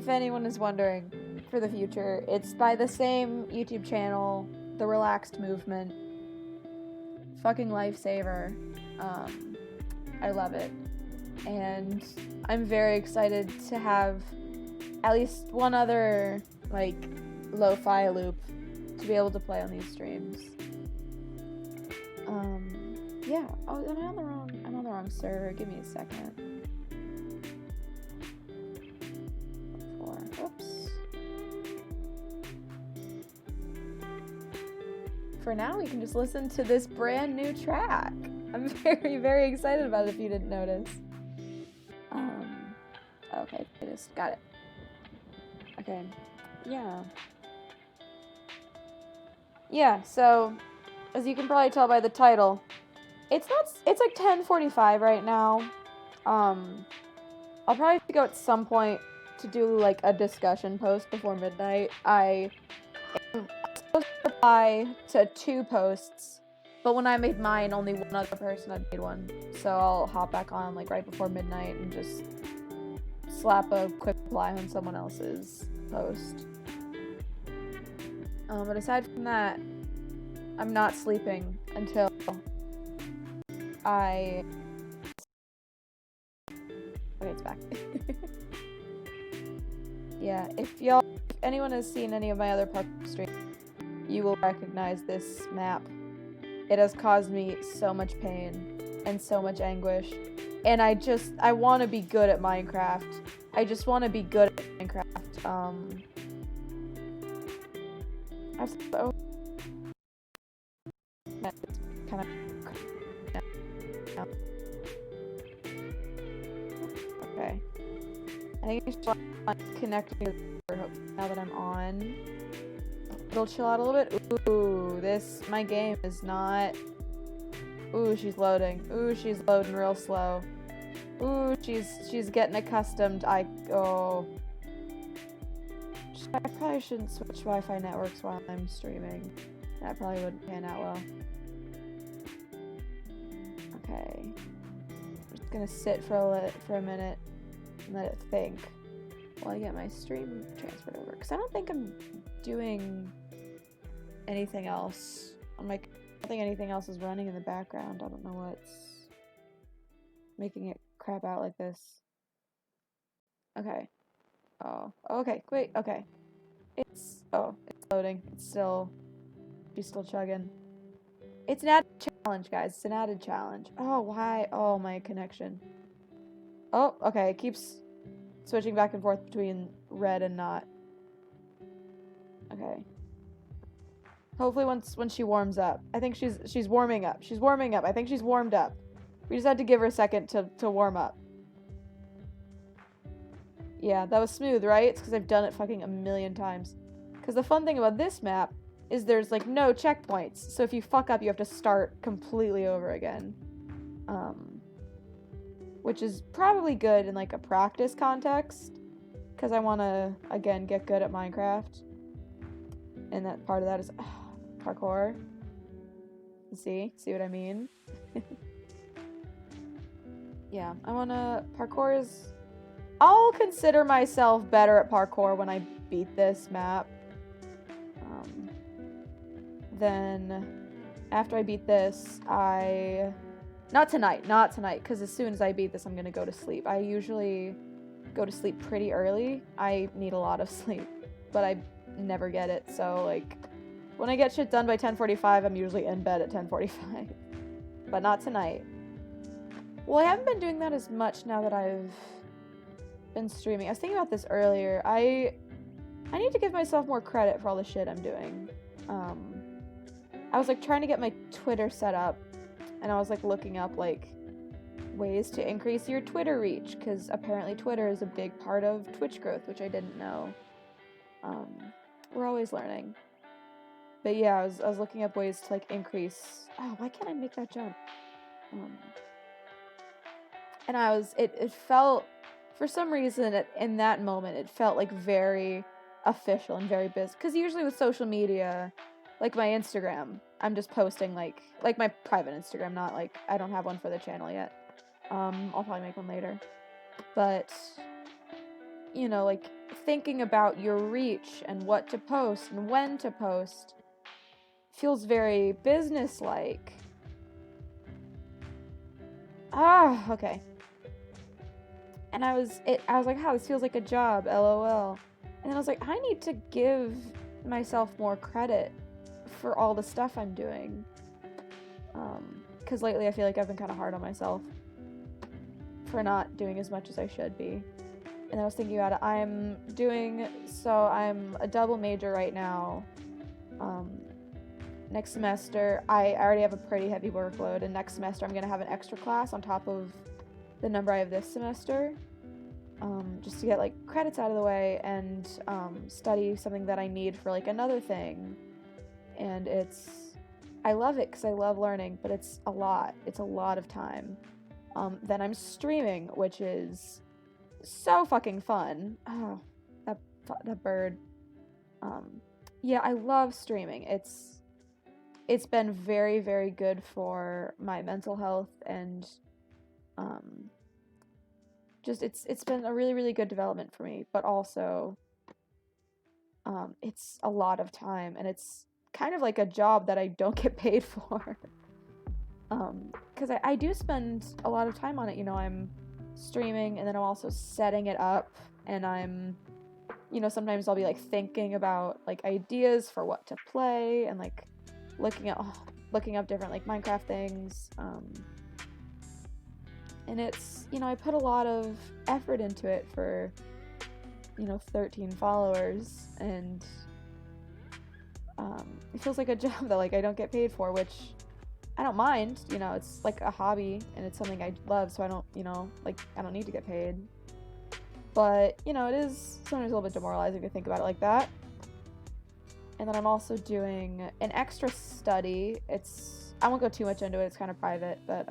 if anyone is wondering for the future, it's by the same YouTube channel, The Relaxed Movement. Fucking lifesaver. I love it. And I'm very excited to have at least one other, like, lo-fi loop to be able to play on these streams. Yeah. Oh, I'm on the wrong server. Give me a second. Oops. For now, we can just listen to this brand new track. I'm very, very excited about it if you didn't notice. Okay, I just got it. Okay, yeah. Yeah, so, as you can probably tell by the title, it's like 10:45 right now. I'll probably have to go at some point to do, like, a discussion post before midnight. I am supposed to reply to 2 posts, but when I made mine, only one other person had made one. So I'll hop back on, like, right before midnight and just slap a quick reply on someone else's post. But aside from that, I'm not sleeping until okay, it's back. Yeah, if anyone has seen any of my other parkour streams, you will recognize this map. It has caused me so much pain and so much anguish. And I want to be good at Minecraft. I just want to be good at Minecraft. Kind of okay. I think it's connecting to now that I'm on. It'll chill out a little bit. Ooh, my game is not. Ooh, she's loading. Ooh, she's loading real slow. Ooh, she's getting accustomed. I probably shouldn't switch Wi-Fi networks while I'm streaming. That probably wouldn't pan out well. Okay. I'm just gonna sit for a minute and let it think while I get my stream transferred over. Because I don't think I'm doing anything else. I don't think anything else is running in the background. I don't know what's making it crap out like this. Okay. Oh. Okay. Wait. Okay. It's loading. She's still chugging. It's an added challenge, guys. It's an added challenge. Oh, why? Oh, my connection. Oh, okay. It keeps switching back and forth between red and not. Okay. Hopefully when she warms up. I think she's warming up. She's warming up. I think she's warmed up. We just had to give her a second to warm up. Yeah, that was smooth, right? It's because I've done it fucking a million times. Because the fun thing about this map is there's, like, no checkpoints. So if you fuck up, you have to start completely over again. Which is probably good in, like, a practice context. Because I want to, again, get good at Minecraft. And that part of that is parkour. See what I mean? Yeah, parkour is... I'll consider myself better at parkour when I beat this map. Then, after I beat this, not tonight, because as soon as I beat this, I'm gonna go to sleep. I usually go to sleep pretty early. I need a lot of sleep, but I never get it, so, like, when I get shit done by 10:45, I'm usually in bed at 10:45. But not tonight. Well, I haven't been doing that as much now that I've been streaming. I was thinking about this earlier. I need to give myself more credit for all the shit I'm doing. I was, like, trying to get my Twitter set up, and I was, like, looking up, like, ways to increase your Twitter reach, because apparently Twitter is a big part of Twitch growth, which I didn't know. We're always learning. But yeah, I was looking up ways to, like, increase... Oh, why can't I make that jump? And it felt, for some reason, in that moment, it felt, like, very official and very busy. Because usually with social media, like my Instagram, I'm just posting, like my private Instagram, not, like, I don't have one for the channel yet. I'll probably make one later. But you know, like, thinking about your reach and what to post and when to post feels very business-like. Okay. And I was like, this feels like a job, LOL. And then I was like, I need to give myself more credit for all the stuff I'm doing. Because lately I feel like I've been kind of hard on myself for not doing as much as I should be. And I was thinking about it. I'm a double major right now. Next semester, I already have a pretty heavy workload, and next semester I'm going to have an extra class on top of the number I have this semester, just to get, like, credits out of the way and study something that I need for, like, another thing. And I love it because I love learning, but it's a lot of time. Then I'm streaming, which is so fucking fun. Oh, that bird. Yeah, I love streaming. It's been very, very good for my mental health, and just it's been a really, really good development for me, but also it's a lot of time, and it's kind of like a job that I don't get paid for. Because I do spend a lot of time on it, you know. I'm streaming, and then I'm also setting it up, and I'm, you know, sometimes I'll be, like, thinking about, like, ideas for what to play, and, like, looking up different, like, Minecraft things, and it's, you know, I put a lot of effort into it for, you know, 13 followers, and it feels like a job that, like, I don't get paid for, which I don't mind, you know. It's like a hobby, and it's something I love, so I don't, you know, like, I don't need to get paid. But, you know, it is sometimes a little bit demoralizing to think about it like that. And then I'm also doing an extra study. I won't go too much into it, it's kind of private, but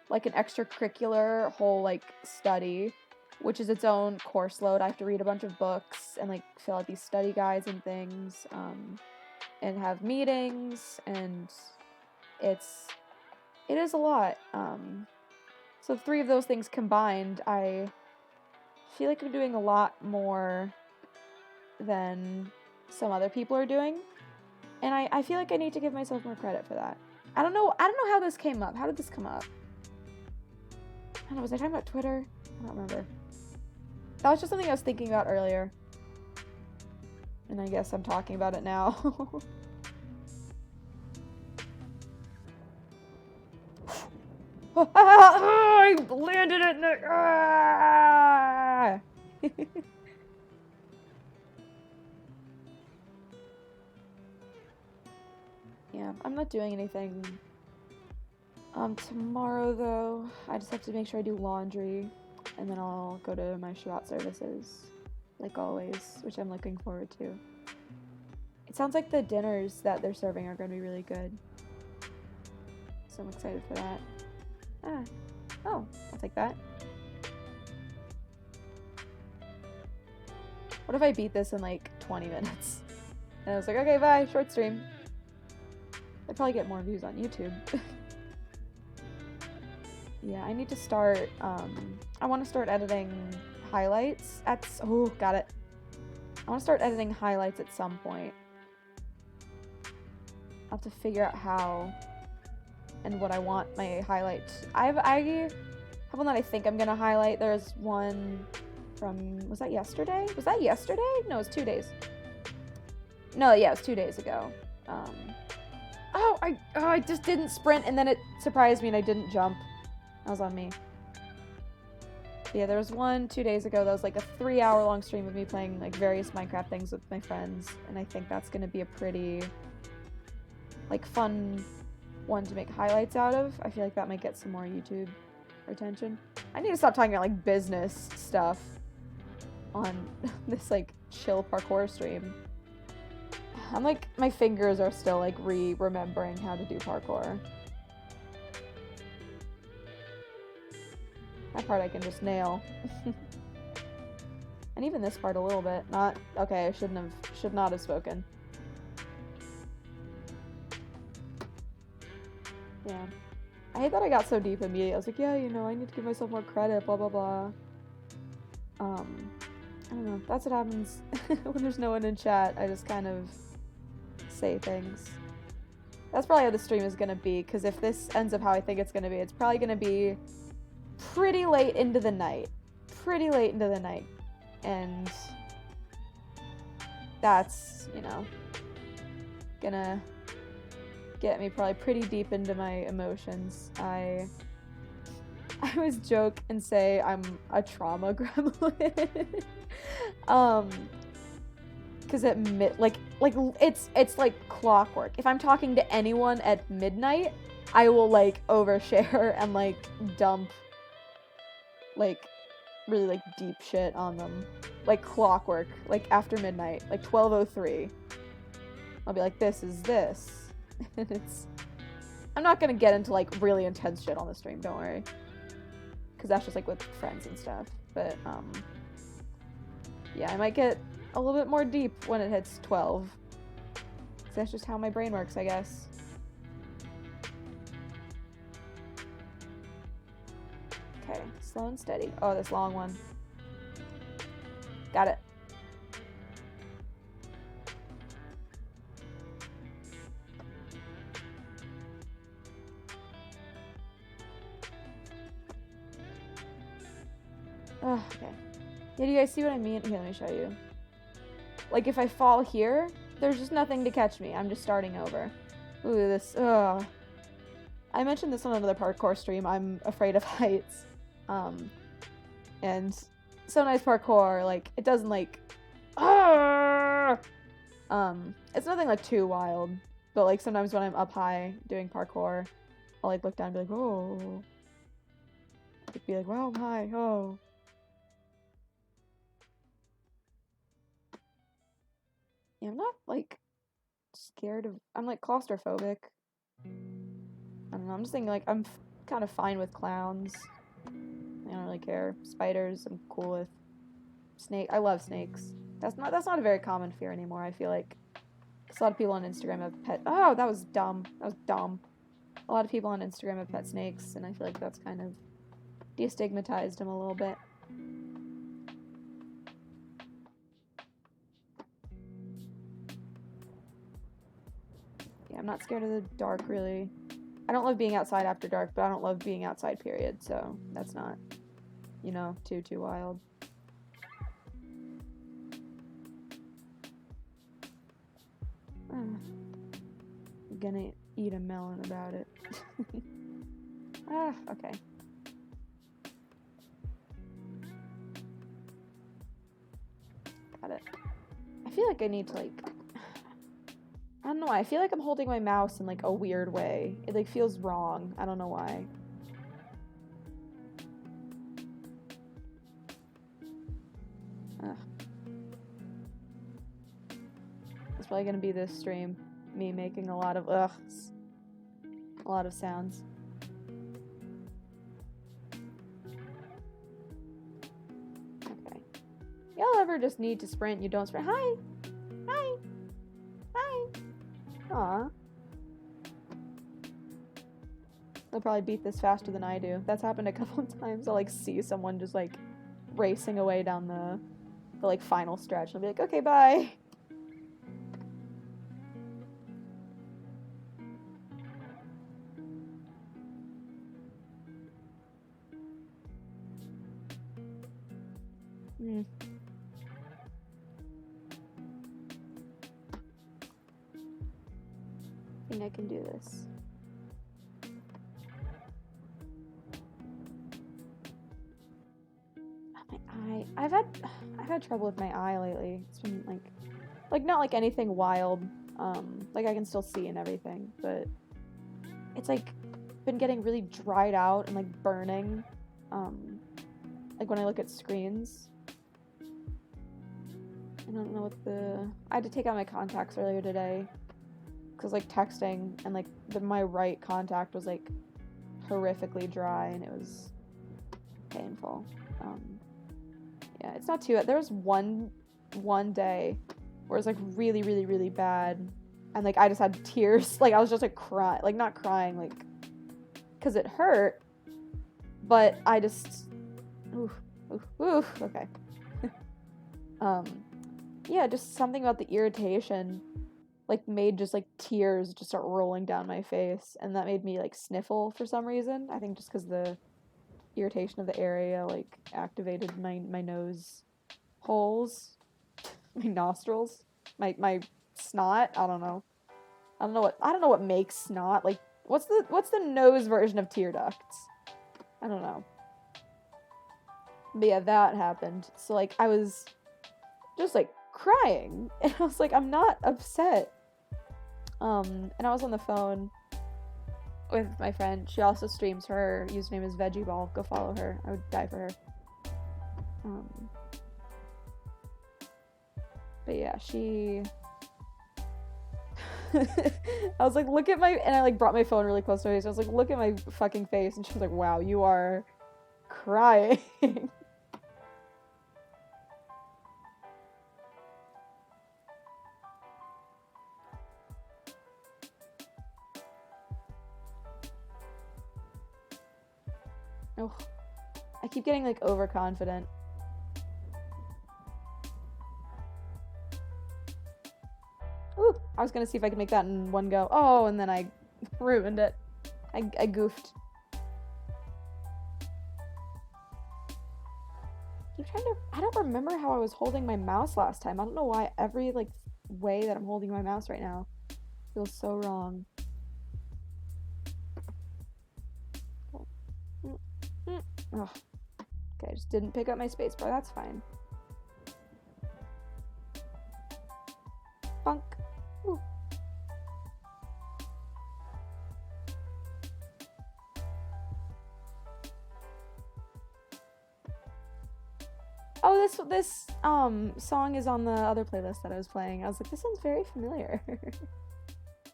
like an extracurricular whole, like, study, which is its own course load. I have to read a bunch of books and, like, fill out these study guides and things, and have meetings, and it is a lot. So 3 of those things combined, I feel like I'm doing a lot more than some other people are doing, and I feel like I need to give myself more credit for that. I don't know how this came up. How did this come up? I don't know, was I talking about Twitter? I don't remember. That was just something I was thinking about earlier, and I guess I'm talking about it now. I landed it in the... Yeah, I'm not doing anything tomorrow, though. I just have to make sure I do laundry, and then I'll go to my Shabbat services, like always, which I'm looking forward to. It sounds like the dinners that they're serving are going to be really good, so I'm excited for that. Oh, I'll take that. What if I beat this in, like, 20 minutes? And I was like, okay, bye, short stream. I'd probably get more views on YouTube. Yeah, I need to start, I want to start editing highlights got it. I want to start editing highlights at some point. I'll have to figure out how and what I want my highlights. I have one that I think I'm gonna highlight. There's one from, was that yesterday? Was that yesterday? No, it was 2 days. No, yeah, it was 2 days ago. I just didn't sprint, and then it surprised me and I didn't jump. That was on me. Yeah, there was one 2 days ago that was like a 3-hour long stream of me playing, like, various Minecraft things with my friends, and I think that's gonna be a pretty, like, fun one to make highlights out of. I feel like that might get some more YouTube attention. I need to stop talking about, like, business stuff on this, like, chill parkour stream. I'm like, my fingers are still, like, remembering how to do parkour. That part I can just nail. And even this part a little bit. Not, okay, I should not have spoken. Yeah. I hate that I got so deep immediately. I was like, yeah, you know, I need to give myself more credit, blah, blah, blah. I don't know. That's what happens when there's no one in chat. I just kind of say things. That's probably how the stream is gonna be, because if this ends up how I think it's gonna be, it's probably gonna be pretty late into the night. Pretty late into the night. And that's, you know, gonna get me probably pretty deep into my emotions. I always joke and say I'm a trauma gremlin. Because it's like clockwork. If I'm talking to anyone at midnight, I will like overshare and like dump like really like deep shit on them, like clockwork. Like after midnight, like 12:03, I'll be like, this is this, and it's. I'm not gonna get into like really intense shit on the stream. Don't worry, because that's just like with friends and stuff. But yeah, I might get a little bit more deep when it hits 12. That's just how my brain works, I guess. Okay, slow and steady. Oh, this long one. Got it. Oh, okay. Yeah, do you guys see what I mean? Here, let me show you. Like, if I fall here, there's just nothing to catch me. I'm just starting over. Ooh, this, ugh. I mentioned this on another parkour stream. I'm afraid of heights. And sometimes parkour, like, it doesn't, like, it's nothing, like, too wild. But, like, sometimes when I'm up high doing parkour, I'll, like, look down and be like, oh. I'd be like, wow, I'm high, oh. Yeah, I'm not, like, scared of... I'm, like, claustrophobic. I don't know, I'm just thinking, like, I'm kind of fine with clowns. I don't really care. Spiders, I'm cool with. Snake, I love snakes. That's not a very common fear anymore, I feel like. Because a lot of people on Instagram have pet... Oh, that was dumb. That was dumb. A lot of people on Instagram have pet snakes, and I feel like that's kind of destigmatized them a little bit. Yeah, I'm not scared of the dark, really. I don't love being outside after dark, but I don't love being outside, period, so that's not, you know, too wild. I'm gonna eat a melon about it. Okay. Got it. I feel like I need to, like... I don't know why. I feel like I'm holding my mouse in, like, a weird way. It, like, feels wrong. I don't know why. Ugh. It's probably gonna be this stream. Me making a lot of ughs. A lot of sounds. Okay. Y'all ever just need to sprint? You don't sprint. Hi! Hi! Hi! Aw. They'll probably beat this faster than I do. That's happened a couple of times. I'll, like, see someone just, like, racing away down the like, final stretch. I'll be like, okay, bye! I think I can do this. Oh, my eye. I've had trouble with my eye lately. It's been like not like anything wild. Like I can still see and everything, but it's like been getting really dried out and like burning. Like when I look at screens. I don't know what I had to take out my contacts earlier today. Because like texting and like my right contact was like horrifically dry and it was painful. Yeah, it's not too. There was one day where it was like really, really, really bad, and like I just had tears. Like I was just like crying, like not crying, like because it hurt, but I just, oof, okay. Yeah, just something about the irritation, like, made just, like, tears just start rolling down my face, and that made me, like, sniffle for some reason. I think just because the irritation of the area, like, activated my nose holes, my nostrils, my snot. I don't know. I don't know what makes snot. Like, what's the nose version of tear ducts? I don't know. But yeah, that happened. So, like, I was just, like, crying. And I was like, I'm not upset. And I was on the phone with my friend. She also streams. Her username is Veggieball. Go follow her. I would die for her. But yeah, she... I was like, look at my... And I, like, brought my phone really close to her face. I was like, look at my fucking face. And she was like, wow, you are crying. Oh, I keep getting, like, overconfident. Ooh, I was gonna see if I could make that in one go. Oh, and then I ruined it. I goofed. I don't remember how I was holding my mouse last time. I don't know why every, like, way that I'm holding my mouse right now feels so wrong. Oh. Okay, I just didn't pick up my spacebar. That's fine. Bunk. Ooh. Oh, this song is on the other playlist that I was playing. I was like, this sounds very familiar.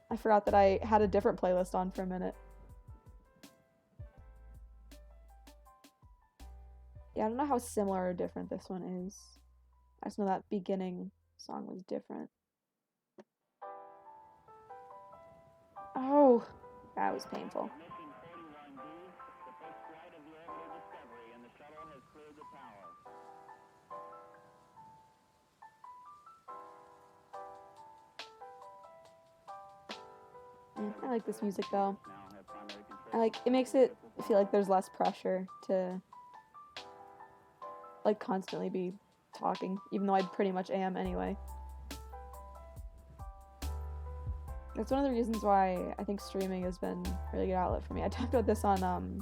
I forgot that I had a different playlist on for a minute. Yeah, I don't know how similar or different this one is. I just know that beginning song was different. Oh, that was painful. I like this music though. It makes it feel like there's less pressure to, like, constantly be talking, even though I pretty much am anyway. That's one of the reasons why I think streaming has been a really good outlet for me. I talked about this on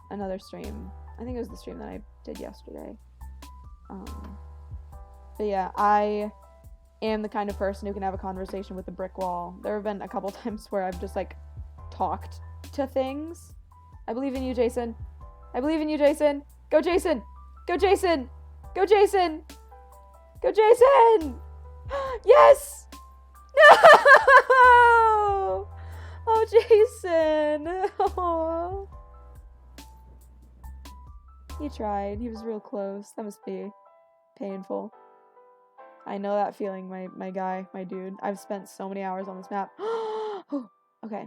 another stream. I think it was the stream that I did yesterday. But yeah, I am the kind of person who can have a conversation with a brick wall. There have been a couple times where I've just, like, talked to things. I believe in you, Jason. I believe in you, Jason. Go, Jason! Go, Jason! Go, Jason! Go, Jason! Yes! No! Oh, Jason! Oh. He tried. He was real close. That must be painful. I know that feeling, my guy, my dude. I've spent so many hours on this map. Okay.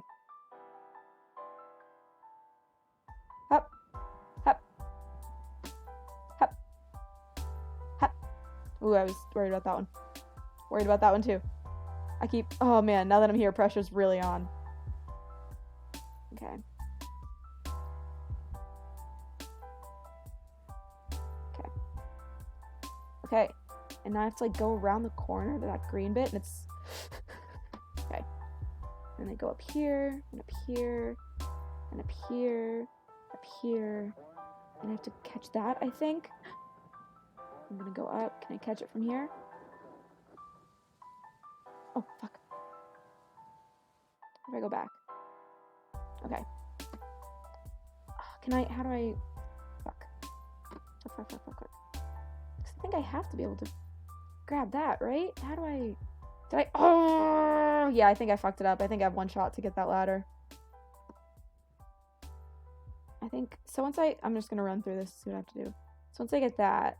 Hup. Hup. Hup. Hup. Ooh, I was worried about that one. Worried about that one too. Oh man, now that I'm here, pressure's really on. Okay. Okay. Okay. And now I have to, like, go around the corner to that green bit, and it's... Okay. And I go up here, and up here, and up here, up here. And I have to catch that, I think. I'm gonna go up. Can I catch it from here? Oh, fuck. How do I go back? Okay. How do I... Fuck. Fuck. I think I have to be able to grab that, right? How do I... Oh! Yeah, I think I fucked it up. I think I have one shot to get that ladder. I think... So I'm just gonna run through this and see what I have to do. So once I get that...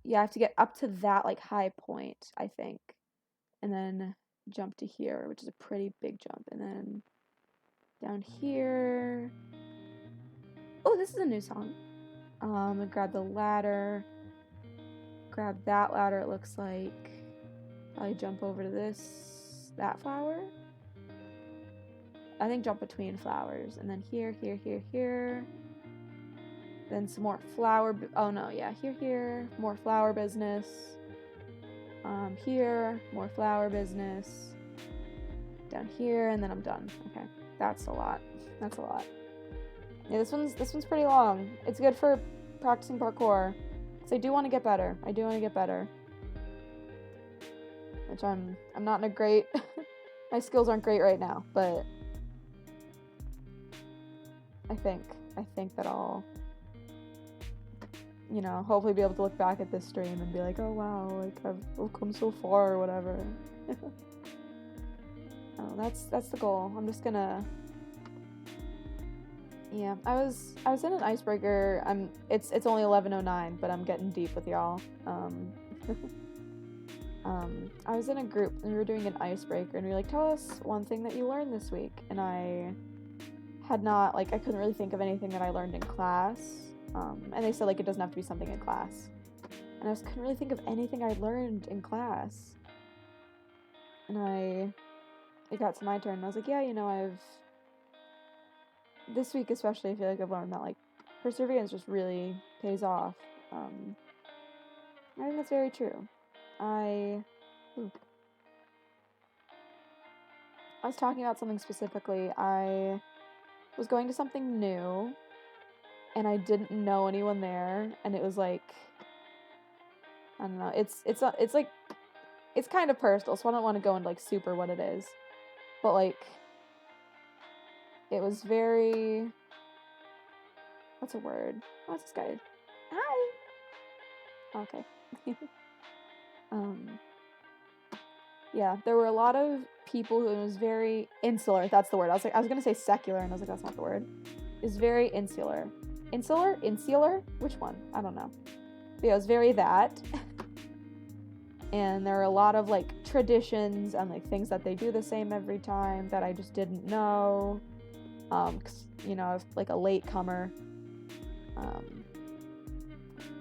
Yeah, I have to get up to that, like, high point, I think. And then jump to here, which is a pretty big jump. And then down here... Oh, this is a new song. Grab the ladder. grab that ladder, it looks like. Probably jump over to that flower. I think jump between flowers, and then here, here, here, here. Then some more flower, oh no, yeah, here, more flower business. Here, more flower business. Down here, and then I'm done. Okay, that's a lot. That's a lot. Yeah, this one's pretty long. It's good for practicing parkour, because I do want to get better. I do want to get better. Which I'm not in a great, my skills aren't great right now, but I think that I'll, you know, hopefully be able to look back at this stream and be like, oh wow, like I've come so far or whatever. Oh, that's the goal. I'm just gonna, yeah, I was in an icebreaker. It's only 11:09, but I'm getting deep with y'all. I was in a group and we were doing an icebreaker and we were like, tell us one thing that you learned this week. And I had not, like, I couldn't really think of anything that I learned in class. And they said, like, it doesn't have to be something in class. And I couldn't really think of anything I learned in class. And it got to my turn and I was like, yeah, you know, this week especially, I feel like I've learned that, like, perseverance just really pays off. I think that's very true. I was talking about something specifically. I was going to something new, and I didn't know anyone there, and it was like, I don't know. It's like, it's kind of personal, so I don't want to go into like super what it is, but like, it was very. What's a word? What's this guy? Hi. Okay. Yeah, there were a lot of people who was very insular. That's the word. I was gonna say secular, and I was like, that's not the word. It's very insular. Insular? Which one? I don't know. But yeah, it was very that. And there are a lot of like traditions and like things that they do the same every time that I just didn't know. 'Cause, you know, I was like a latecomer.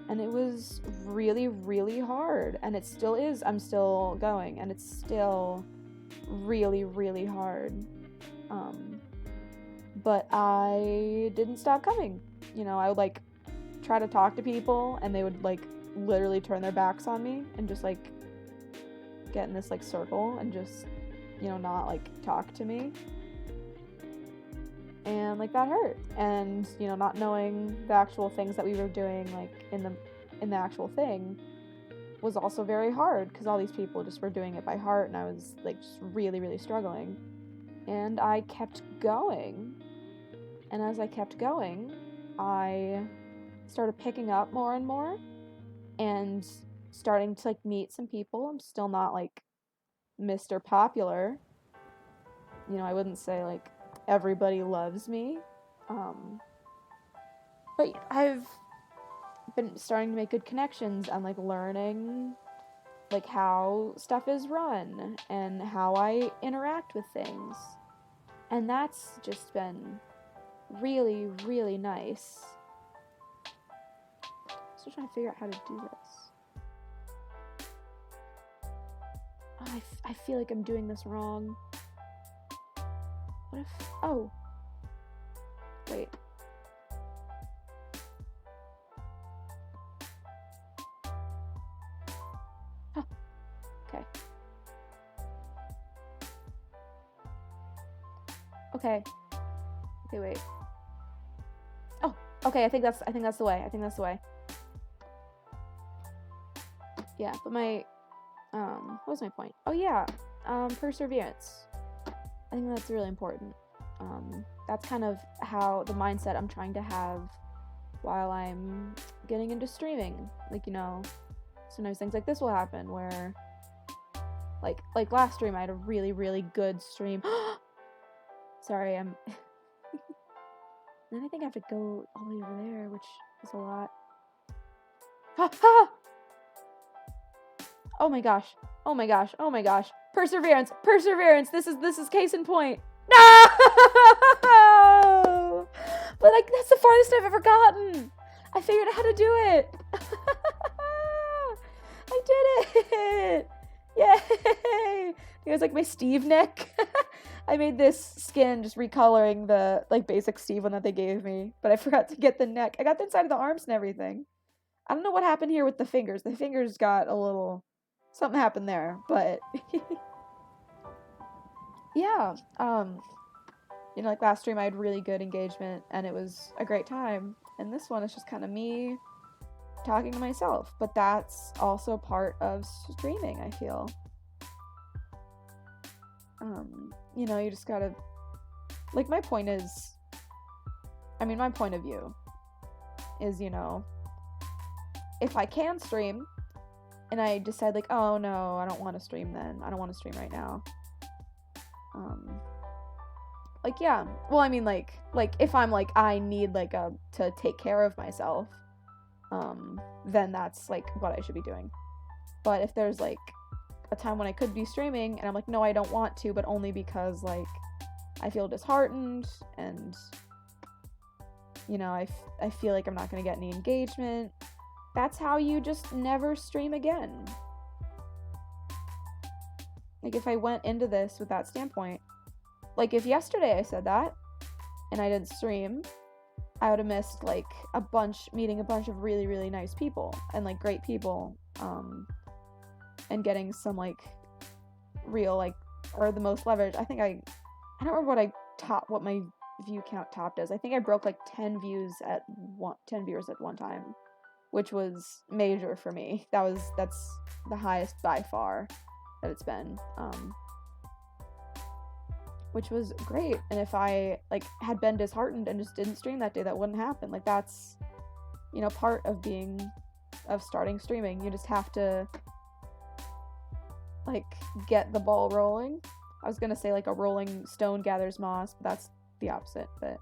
And it was really, really hard. And it still is. I'm still going. And it's still really, really hard. But I didn't stop coming. You know, I would like try to talk to people and they would like literally turn their backs on me and just like get in this like circle and just, you know, not like talk to me. And like that hurt. And, you know, not knowing the actual things that we were doing like in the actual thing was also very hard, because all these people just were doing it by heart and I was like just really, really struggling. And I kept going. And as I kept going, I started picking up more and more and starting to like meet some people. I'm still not like Mr. Popular. You know, I wouldn't say like everybody loves me. But I've been starting to make good connections and like learning like how stuff is run and how I interact with things. And that's just been really, really nice. Still trying to figure out how to do this. Oh, I feel like I'm doing this wrong. What if... Oh. Wait. Huh. Okay. Okay. Okay, wait. Oh, okay, I think that's the way. Yeah, but my what was my point? Oh yeah, perseverance. I think that's really important. That's kind of how the mindset I'm trying to have while I'm getting into streaming. Like, you know, sometimes things like this will happen where like last stream I had a really, really good stream. Sorry, I'm then I think I have to go all the way over there, which is a lot. Oh my gosh. Oh my gosh. Oh my gosh. Perseverance. Perseverance. This is case in point. No! But like that's the farthest I've ever gotten. I figured out how to do it. did it! Yay! It was like my Steve neck. I made this skin just recoloring the like basic Steve one that they gave me, but I forgot to get the neck. I got the inside of the arms and everything. I don't know what happened here with the fingers. The fingers got a little... something happened there, but... yeah, you know, like last stream I had really good engagement and it was a great time. And this one is just kind of me talking to myself. But that's also part of streaming, I feel. You know, you just gotta... like, my point is... I mean, my point of view is, you know, if I can stream, and I decide, like, oh, no, I don't want to stream then. I don't want to stream right now. Like, yeah. Well, I mean, like, if I'm, like, I need, like, to take care of myself, then that's, like, what I should be doing. But if there's, like, a time when I could be streaming, and I'm like, no, I don't want to, but only because, like, I feel disheartened, and, you know, I feel like I'm not gonna get any engagement, that's how you just never stream again. Like, if I went into this with that standpoint, like, if yesterday I said that, and I didn't stream, I would have missed, like, meeting a bunch of really, really nice people, and, like, great people, and getting some, like, real, like, or the most leverage. I think I don't remember what my view count topped as. I think I broke, like, 10 viewers at one time, which was major for me. That's the highest by far that it's been, which was great. And if I, like, had been disheartened and just didn't stream that day, that wouldn't happen. Like, that's, you know, part of starting streaming. You just have to, like, get the ball rolling. I was gonna say, like, a rolling stone gathers moss, but that's the opposite, but...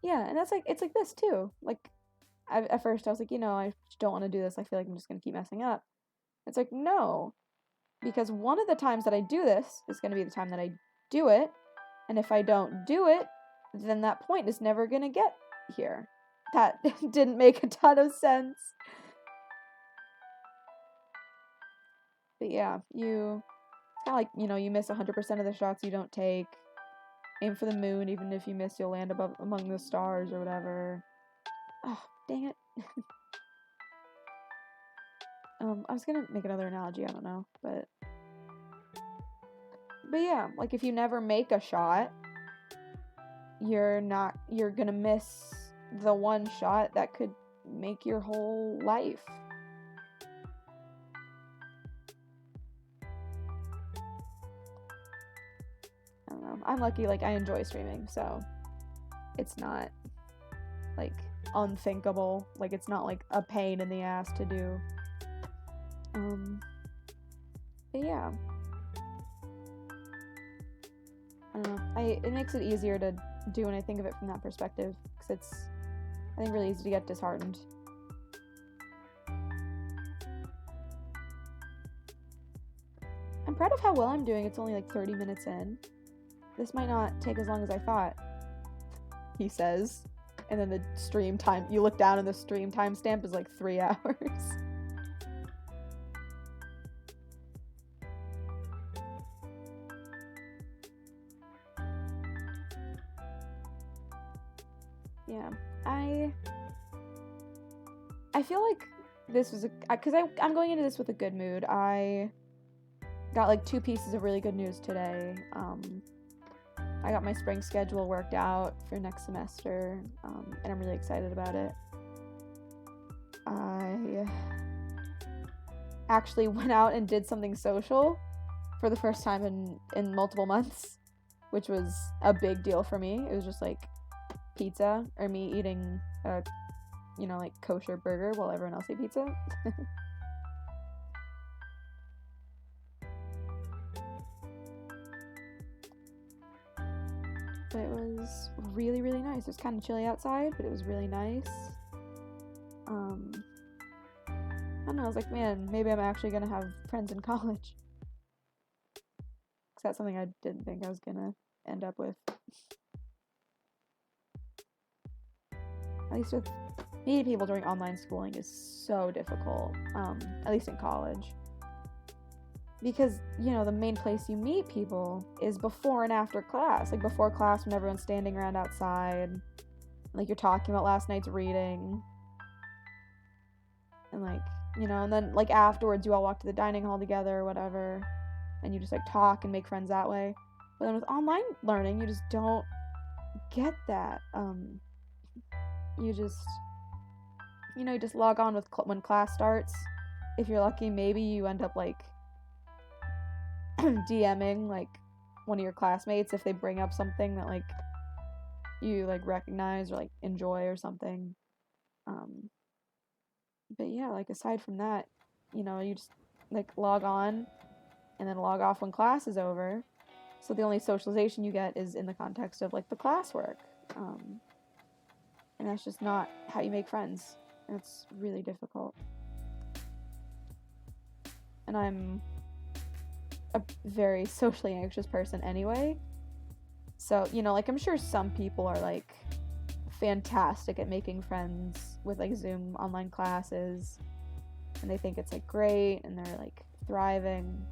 yeah, and that's, like, it's like this, too. Like, at first I was like, you know, I don't want to do this. I feel like I'm just gonna keep messing up. It's like, no. Because one of the times that I do this is gonna be the time that I do it, and if I don't do it, then that point is never gonna get here. That didn't make a ton of sense. But yeah, it's kind of like, you know, you miss 100% of the shots you don't take. Aim for the moon, even if you miss, you'll land among the stars or whatever. Oh, dang it. I was gonna make another analogy, I don't know, but yeah, like, if you never make a shot, you're gonna miss the one shot that could make your whole life. I don't know. I'm lucky, like, I enjoy streaming, so it's not, like, unthinkable. Like, it's not, like, a pain in the ass to do. But yeah. I don't know. It makes it easier to do when I think of it from that perspective, because it's, I think, really easy to get disheartened. I'm proud of how well I'm doing. It's only, like, 30 minutes in. This might not take as long as I thought, he says. And then the stream time, you look down and the stream timestamp is, like, 3 hours. Yeah, I feel like this was because I'm going into this with a good mood. I got, like, 2 pieces of really good news today. I got my spring schedule worked out for next semester, and I'm really excited about it. I actually went out and did something social for the first time in multiple months, which was a big deal for me. It was just, like, pizza, or me eating a, you know, like, kosher burger while everyone else ate pizza. But it was really, really nice. It was kind of chilly outside, but it was really nice. I don't know, I was like, man, maybe I'm actually gonna have friends in college. 'Cause that's something I didn't think I was gonna end up with. at least with meeting people during online schooling is so difficult, at least in college. Because, the main place you meet people is before and after class. Like, before class when everyone's standing around outside. Like, you're talking about last night's reading. And, and then, afterwards you all walk to the dining hall together or whatever. And you just, talk and make friends that way. But then with online learning, you just don't get that. You just log on with when class starts. If you're lucky, maybe you end up, DMing, one of your classmates if they bring up something that, you, recognize or, enjoy or something. But yeah, aside from that, you just, log on and then log off when class is over. So the only socialization you get is in the context of, the classwork. And that's just not how you make friends. And it's really difficult. And I'm a very socially anxious person anyway. So, I'm sure some people are, fantastic at making friends with, Zoom online classes. And they think it's, great, and they're, thriving.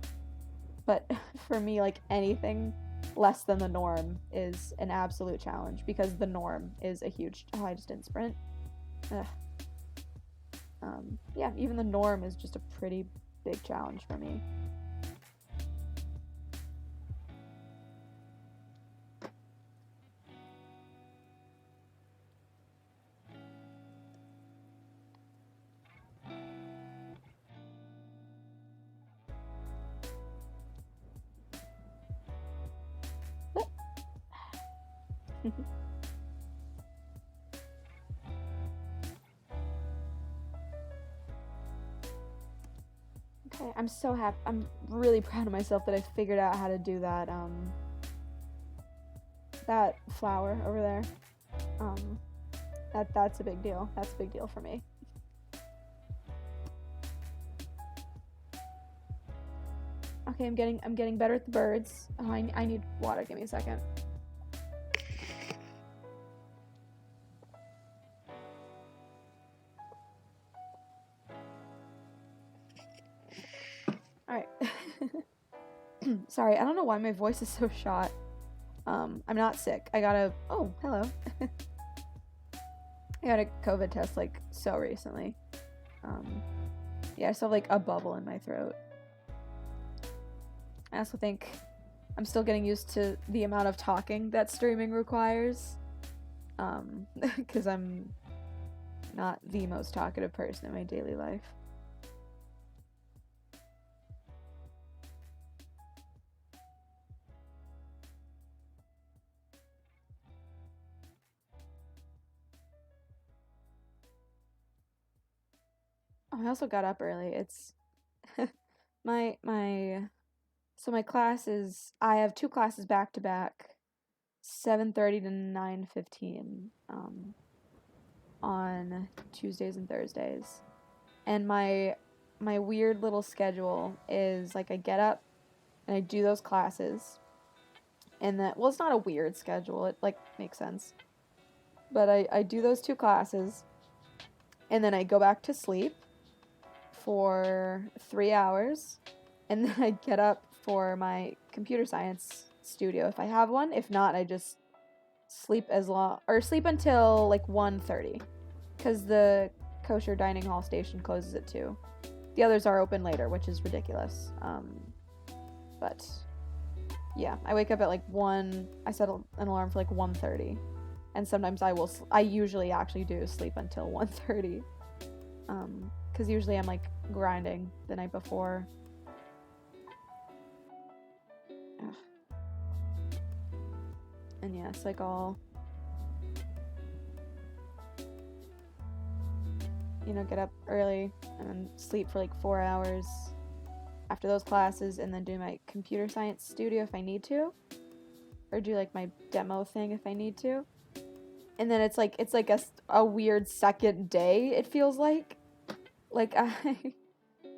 But for me, anything less than the norm is an absolute challenge, because the norm is a huge... Oh, I just didn't sprint. Ugh. Yeah, even the norm is just a pretty big challenge for me. Okay, I'm so happy. I'm really proud of myself that I figured out how to do that, that flower over there. That's a big deal. That's a big deal for me. Okay, I'm getting better at the birds. Oh, I need water. Give me a second. Alright. Sorry, I don't know why my voice is so shot. I'm not sick. Oh, hello. I got a COVID test, so recently. Yeah, I still have, a bubble in my throat. I also think I'm still getting used to the amount of talking that streaming requires. Because I'm not the most talkative person in my daily life. Oh, I also got up early. It's my classes, I have 2 classes back to back, 7:30 to 9:15, on Tuesdays and Thursdays. And my weird little schedule is, I get up and I do those classes. And that, well, it's not a weird schedule. It, makes sense. But I do those 2 classes, and then I go back to sleep for 3 hours, and then I get up for my computer science studio if I have one. If not, I just sleep until 1:30, because the kosher dining hall station closes at 2. The others are open later, which is ridiculous. But yeah, I wake up at 1. I set an alarm for 1:30, and sometimes I usually actually do sleep until 1:30. Because usually I'm grinding the night before. Ugh. And yeah, it's all, get up early and then sleep for 4 hours after those classes, and then do my computer science studio if I need to, or do my demo thing if I need to. And then it's a weird second day, it feels like.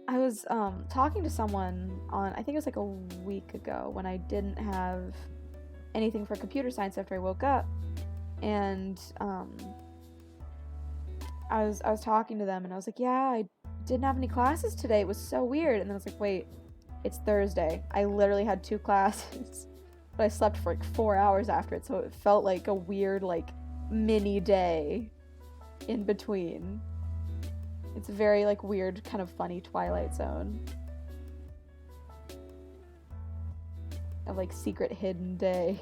I was talking to someone on, I think it was a week ago, when I didn't have anything for computer science after I woke up, and I was talking to them and I was like, yeah, I didn't have any classes today. It was so weird. And then I was like, wait, it's Thursday. I literally had 2 classes, but I slept for like 4 hours after it, so it felt like a weird like mini day in between. It's a very like weird kind of funny Twilight Zone of like secret hidden day.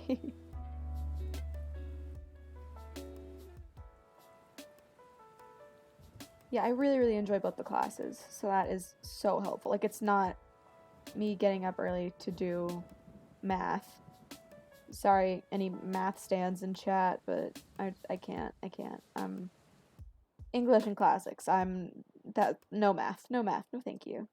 Yeah, I really, really enjoy both the classes, so that is so helpful. Like, it's not me getting up early to do math. Sorry, any math stands in chat, but I can't. English and classics. No math, no thank you.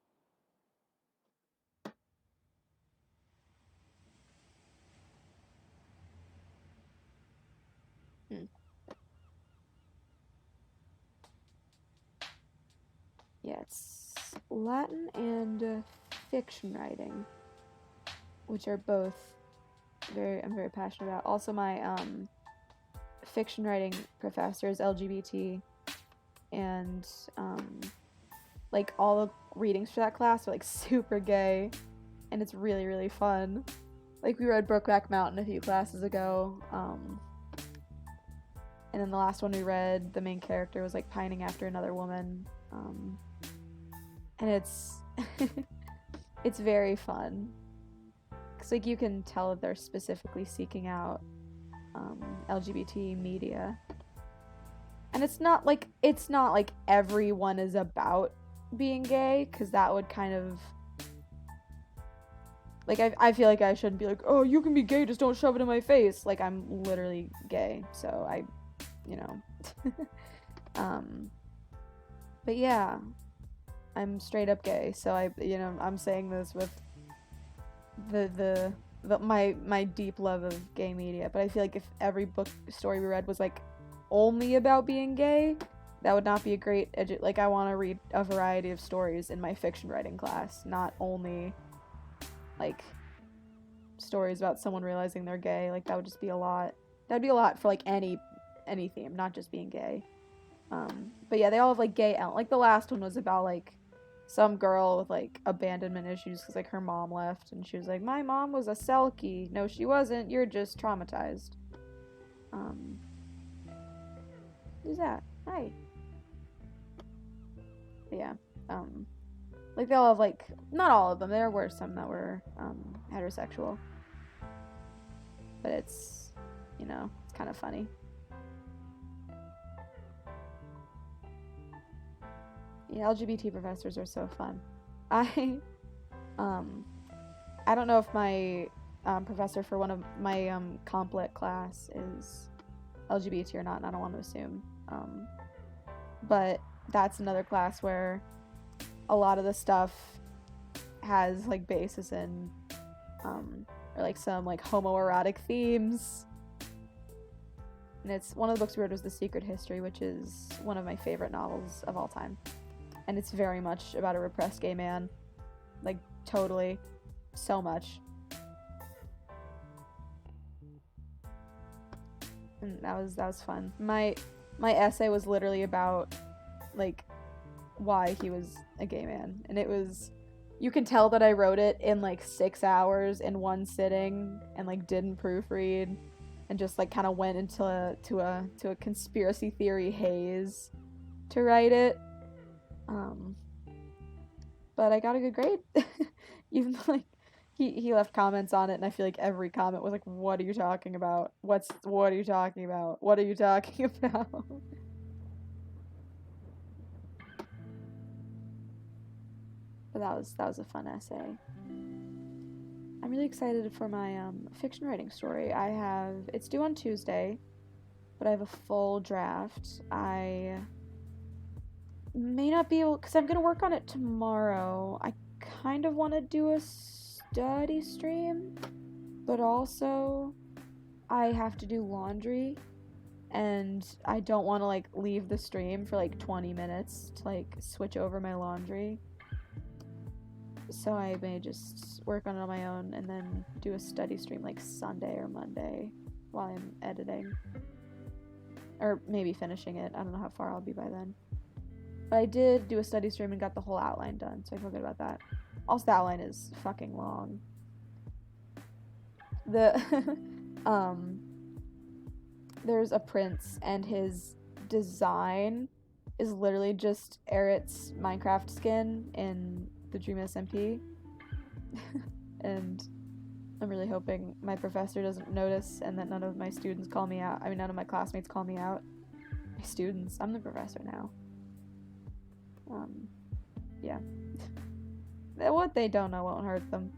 Yeah, it's Latin and fiction writing, which are both I'm very passionate about. Also, my fiction writing professor is LGBT, and like all the readings for that class are like super gay, and it's really, really fun. Like, we read Brokeback Mountain a few classes ago, and then the last one we read, the main character was like pining after another woman, and it's it's very fun, because like you can tell that they're specifically seeking out LGBT media, and it's not like everyone is about being gay, because that would kind of like, I feel like I shouldn't be like, oh, you can be gay, just don't shove it in my face. Like, I'm literally gay, so but yeah, I'm straight up gay, so I'm saying this with my deep love of gay media, but I feel like if every book story we read was like only about being gay, that would not be a great like, I want to read a variety of stories in my fiction writing class, not only like stories about someone realizing they're gay. Like, that would just be a lot. That'd be a lot for like any theme, not just being gay. But yeah, they all have like gay like the last one was about like some girl with like abandonment issues because like her mom left, and she was like, my mom was a Selkie. No, she wasn't, you're just traumatized. Who's that? Hi. But yeah, like, they all have like, not all of them, there were some that were heterosexual, but it's it's kind of funny. Yeah, LGBT professors are so fun. I don't know if my professor for one of my comp lit class is LGBT or not, and I don't want to assume. But that's another class where a lot of the stuff has like basis in or like some like homoerotic themes. And it's one of the books we read was The Secret History, which is one of my favorite novels of all time. And it's very much about a repressed gay man. Like, totally. So much. And that was fun. My essay was literally about like why he was a gay man. And it was, you can tell that I wrote it in like 6 hours in one sitting, and like didn't proofread, and just like kind of went into a conspiracy theory haze to write it. But I got a good grade. Even though like he left comments on it, and I feel like every comment was like, what are you talking about? What are you talking about? What are you talking about? But that was a fun essay. I'm really excited for my fiction writing story. It's due on Tuesday, but I have a full draft. I may not be able, because I'm gonna work on it tomorrow. I kind of want to do a study stream, but also I have to do laundry, and I don't want to like leave the stream for like 20 minutes to like switch over my laundry. So I may just work on it on my own and then do a study stream like Sunday or Monday while I'm editing, or maybe finishing it. I don't know how far I'll be by then. But I did do a study stream and got the whole outline done, so I feel good about that. Also, the outline is fucking long. There's a prince, and his design is literally just Eric's Minecraft skin in the Dream SMP. And I'm really hoping my professor doesn't notice and that none of my students call me out. I mean, none of my classmates call me out. My students. I'm the professor now. Yeah. What they don't know won't hurt them.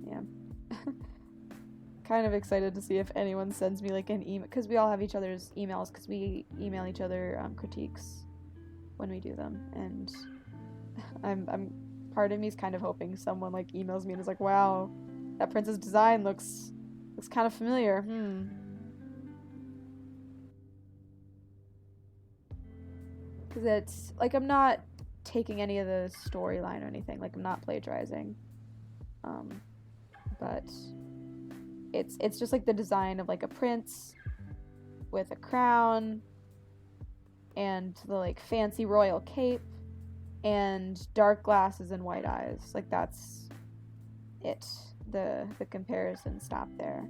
Yeah. Kind of excited to see if anyone sends me like an email, because we all have each other's emails, because we email each other critiques when we do them, and I'm part of me is kind of hoping someone like emails me and is like, wow, that prince's design looks kind of familiar. Because it's like, I'm not taking any of the storyline or anything, like I'm not plagiarizing, but it's just like the design of like a prince with a crown and the like fancy royal cape and dark glasses and white eyes. Like, that's it. The comparison stop there.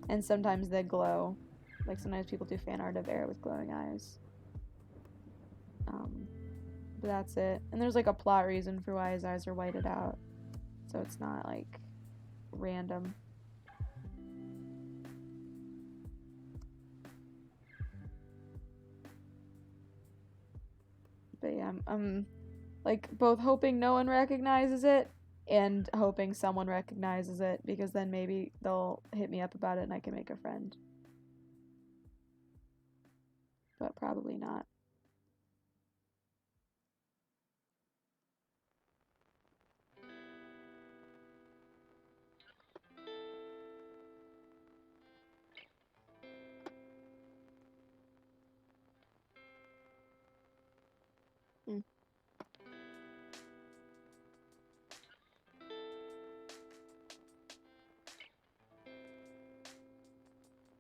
And sometimes they glow. Like, sometimes people do fan art of Air with glowing eyes. But that's it. And there's like a plot reason for why his eyes are whited out, so it's not like random. But yeah, I'm like both hoping no one recognizes it and hoping someone recognizes it, because then maybe they'll hit me up about it and I can make a friend. But probably not.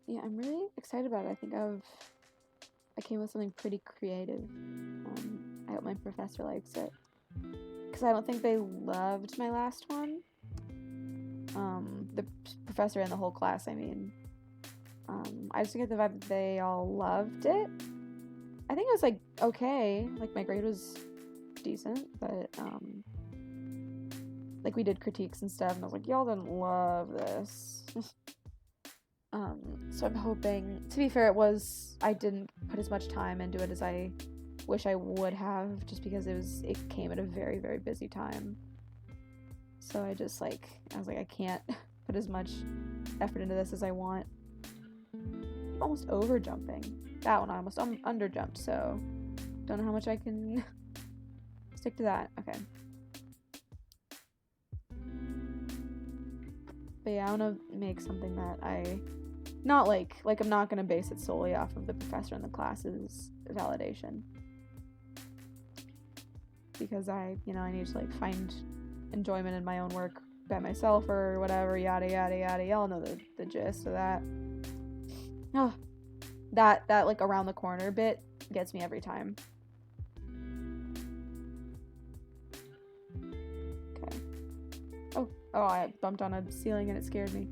Yeah, I'm really excited about it. I think I came with something pretty creative. I hope my professor likes it, because I don't think they loved my last one. The professor and the whole class, I mean. I just get the vibe that they all loved it. I think it was like okay, like my grade was decent, but like we did critiques and stuff, and I was like, y'all didn't love this. So I'm hoping, to be fair, I didn't put as much time into it as I wish I would have, just because it came at a very, very busy time. So I was like, I can't put as much effort into this as I want. Almost over jumping. That one I almost under jumped, so don't know how much I can stick to that. Okay. But yeah, I want to make something that not like I'm not going to base it solely off of the professor and the class's validation. Because I need to like find enjoyment in my own work by myself or whatever, yada yada yada. Y'all know the gist of that. Oh, that like around the corner bit gets me every time. Okay. Oh, I bumped on a ceiling and it scared me.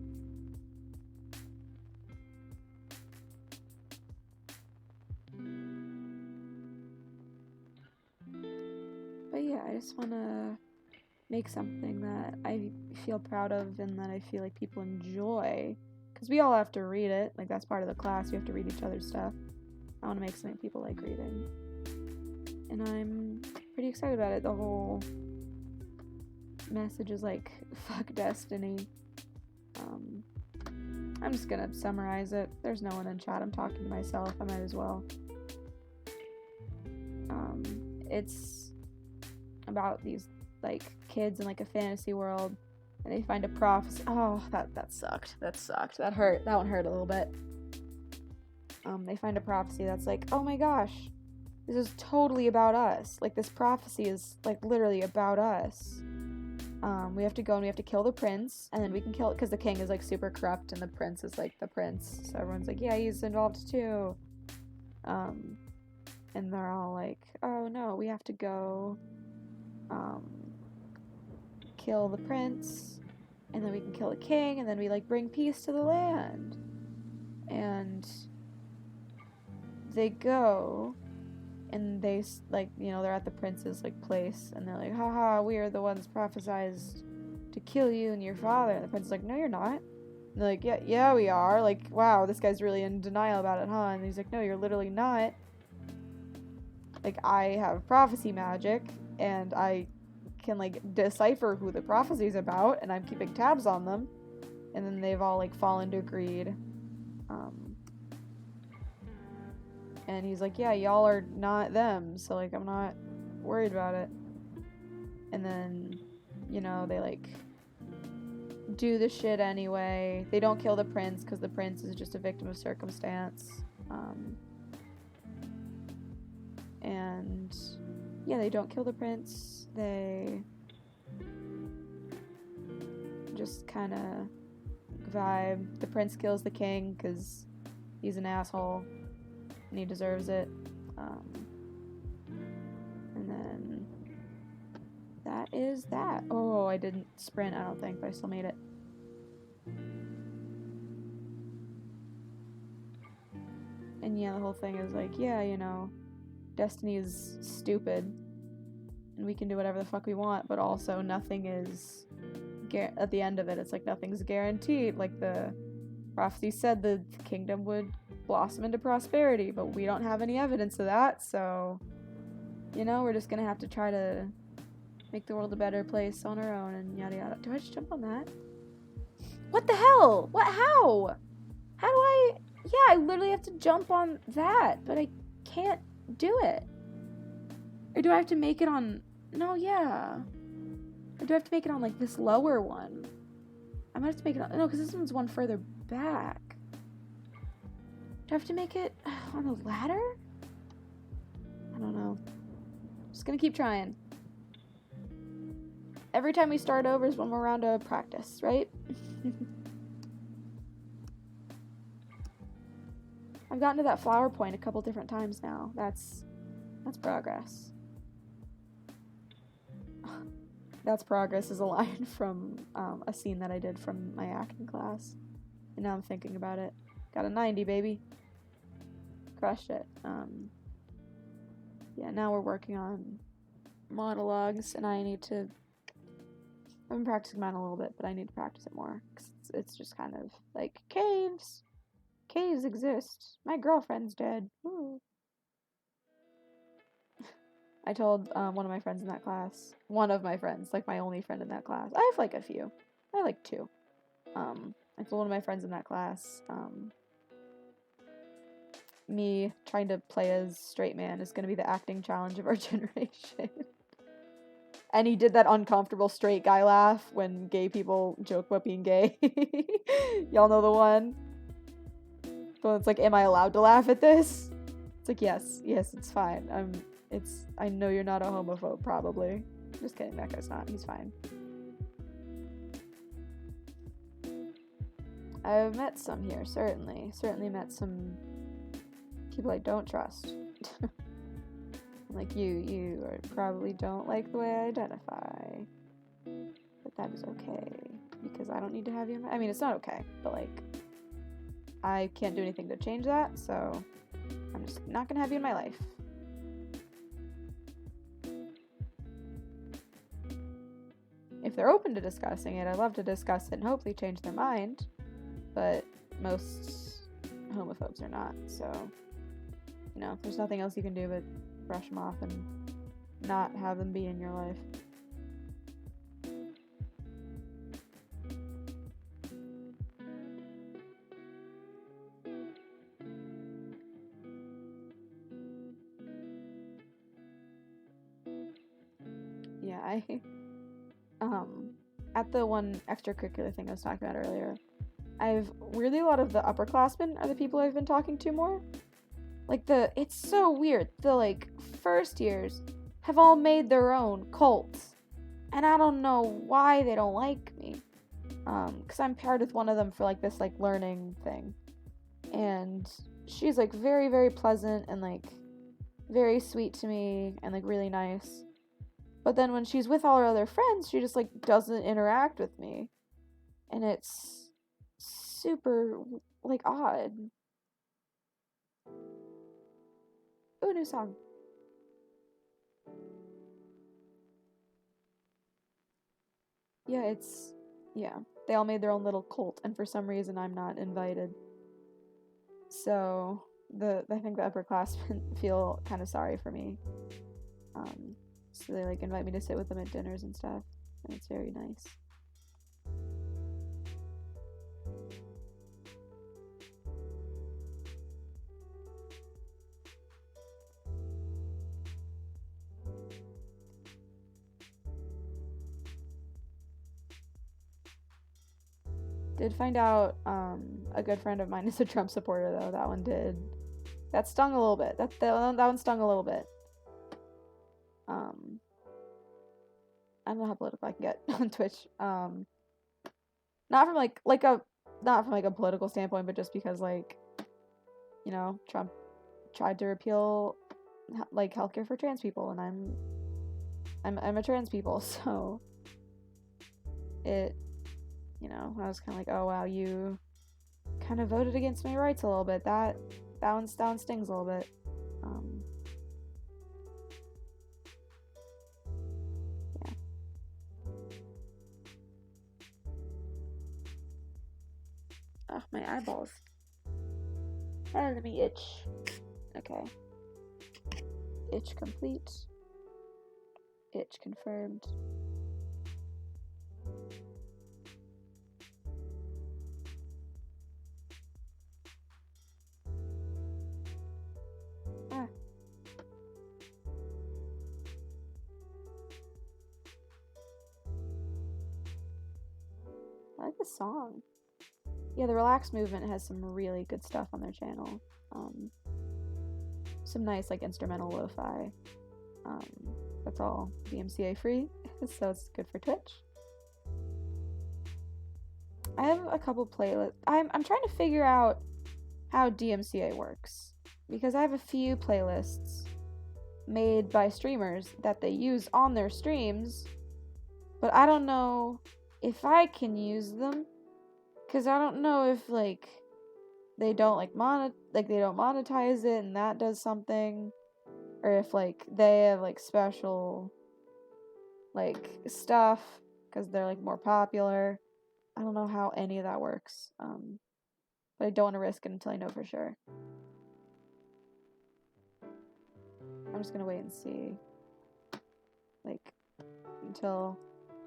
But yeah, I just want to make something that I feel proud of and that I feel like people enjoy. Because we all have to read it. Like, that's part of the class. We have to read each other's stuff. I want to make something people like reading. And I'm pretty excited about it. The whole message is like, fuck destiny. I'm just going to summarize it. There's no one in chat. I'm talking to myself. I might as well. It's about these, like, kids in, like, a fantasy world. And they find a prophecy. Oh, that sucked. That sucked. That hurt. That one hurt a little bit. They find a prophecy that's like, oh my gosh, this is totally about us. Like, this prophecy is, like, literally about us. we have to go and we have to kill the prince, and then we can kill it because the king is like super corrupt and the prince is like the prince. So everyone's like, yeah, he's involved too. And they're all like, oh no, we have to go kill the prince, and then we can kill the king, and then we like bring peace to the land. And they go, and they like, you know, they're at the prince's like place, and they're like, haha, we are the ones prophesized to kill you and your father. And the prince is like, no, you're not. And they're like, yeah, we are. Like, wow, this guy's really in denial about it, huh? And he's like, no, you're literally not. Like, I have prophecy magic, and I can, like, decipher who the prophecy's about, and I'm keeping tabs on them. And then they've all, like, fallen to greed. And he's like, yeah, y'all are not them, so, like, I'm not worried about it. And then, you know, they, like, do the shit anyway. They don't kill the prince, because the prince is just a victim of circumstance. And yeah, they don't kill the prince. They just kind of vibe. The prince kills the king because he's an asshole and he deserves it. And then that is that. Oh, I didn't sprint, I don't think, but I still made it. And yeah, the whole thing is like, yeah, you know, Destiny is stupid, and we can do whatever the fuck we want, but also nothing is, at the end of it, it's like nothing's guaranteed. Like the prophecy said the kingdom would blossom into prosperity, but we don't have any evidence of that, so, you know, we're just gonna have to try to make the world a better place on our own, and yada yada. Do I just jump on that? What the hell? What? How? How do I? Yeah, I literally have to jump on that, but I can't do it. Or do I have to make it on... No, yeah. Or do I have to make it on, like, this lower one? I might have to make it on... No, because this one's one further back. Do I have to make it on the ladder? I don't know. Just gonna keep trying. Every time we start over is one more round of practice, right? I've gotten to that flower point a couple different times now. That's progress. That's progress is a line from a scene that I did from my acting class. And now I'm thinking about it. Got a 90, baby. Crushed it. Yeah, now we're working on monologues, and I need to... I've been practicing mine a little bit, but I need to practice it more. 'Cause it's just kind of like, caves. Caves exist. My girlfriend's dead. Ooh. I told one of my friends in that class. One of my friends, like my only friend in that class. I have like a few. I have like two. I told one of my friends in that class, me trying to play as straight man is going to be the acting challenge of our generation. And he did that uncomfortable straight guy laugh when gay people joke about being gay. Y'all know the one? So it's like, am I allowed to laugh at this? It's like, yes, it's fine. I know you're not a homophobe, probably. Just kidding, that guy's not. He's fine. I've met some here, certainly. Certainly met some people I don't trust. Like you probably don't like the way I identify. But that is okay, because I don't need to have you in my... I mean, it's not okay, but like, I can't do anything to change that, so I'm just not gonna have you in my life. If they're open to discussing it, I'd love to discuss it and hopefully change their mind, but most homophobes are not, so, you know, there's nothing else you can do but brush them off and not have them be in your life. Yeah, at the one extracurricular thing I was talking about earlier, I've really, a lot of the upperclassmen are the people I've been talking to more. Like, it's so weird. The, like, first years have all made their own cults. And I don't know why they don't like me. Because I'm paired with one of them for, like, this, like, learning thing. And she's, like, very, very pleasant and, like, very sweet to me and, like, really nice. But then when she's with all her other friends, she just, like, doesn't interact with me. And it's super, like, odd. Ooh, new song. Yeah, they all made their own little cult, and for some reason I'm not invited. So, I think the upperclassmen feel kind of sorry for me. So they, like, invite me to sit with them at dinners and stuff, and it's very nice. Did find out a good friend of mine is a Trump supporter, though. That one did. That stung a little bit. That one stung a little bit. I don't know how political I can get on Twitch. Not from a political standpoint, but just because, like, you know, Trump tried to repeal, like, healthcare for trans people, and I'm a trans people, so it, you know, I was kind of like, oh wow, you kind of voted against my rights a little bit. That one stings a little bit. Yeah. Ugh, my eyeballs. Oh, let me itch. Okay. Itch complete. Itch confirmed. I like the song. Yeah, the Relax Movement has some really good stuff on their channel. Some nice, like, instrumental lo-fi. That's all DMCA free, so it's good for Twitch. I have a couple playlists. I'm trying to figure out how DMCA works, because I have a few playlists made by streamers that they use on their streams, but I don't know if I can use them, because I don't know if, like, they don't, like, they don't monetize it and that does something, or if, like, they have, like, special, like, stuff because they're, like, more popular. I don't know how any of that works, but I don't want to risk it until I know for sure. I'm just gonna wait and see, like, until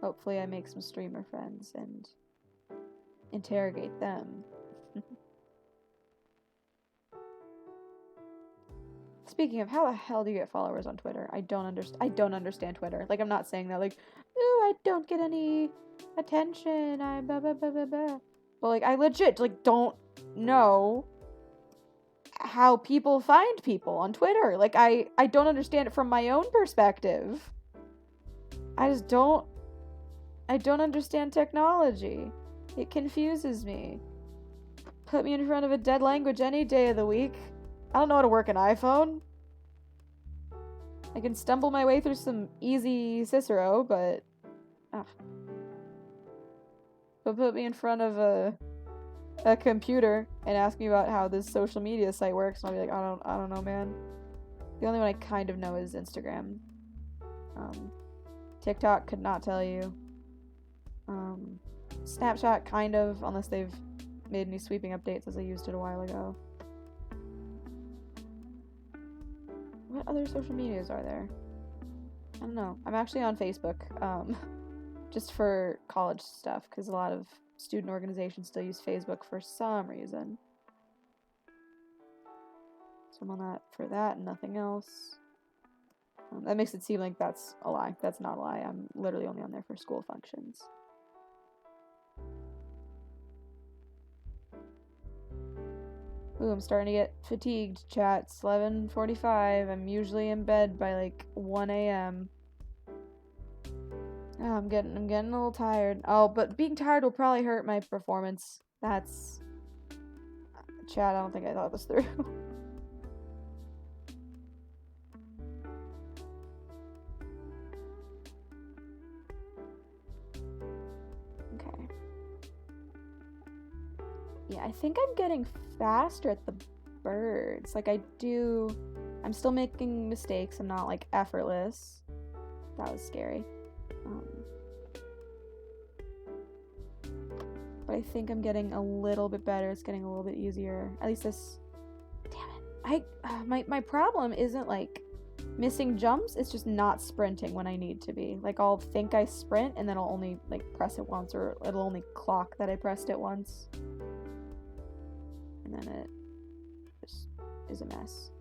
hopefully I make some streamer friends and interrogate them. Speaking of, how the hell do you get followers on Twitter? I don't understand Twitter. Like, I'm not saying that, like, ooh, I don't get any attention, I blah blah blah blah blah. But, like, I legit, like, don't know how people find people on Twitter. Like, I don't understand it from my own perspective. I don't understand technology. It confuses me. Put me in front of a dead language any day of the week. I don't know how to work an iPhone. I can stumble my way through some easy Cicero, but put me in front of a computer and ask me about how this social media site works, and I'll be like, I don't know, man. The only one I kind of know is Instagram. TikTok, could not tell you. Snapchat, kind of, unless they've made any sweeping updates, as I used it a while ago. What other social medias are there? I don't know. I'm actually on Facebook, just for college stuff, because a lot of student organizations still use Facebook for some reason. So I'm on that for that and nothing else. That makes it seem like that's a lie. That's not a lie. I'm literally only on there for school functions. Ooh, I'm starting to get fatigued, chat. It's 11:45. I'm usually in bed by, like, 1 a.m. Oh, I'm getting a little tired. Oh, but being tired will probably hurt my performance. That's... Chad, I don't think I thought this through. Okay. Yeah, I think I'm getting faster at the birds. Like, I'm still making mistakes. I'm not, like, effortless. That was scary. But I think I'm getting a little bit better. It's getting a little bit easier. At least this... Damn it. My problem isn't, like, missing jumps. It's just not sprinting when I need to be. Like, I'll think I sprint, and then I'll only, like, press it once, or it'll only clock that I pressed it once. And then it just is a mess.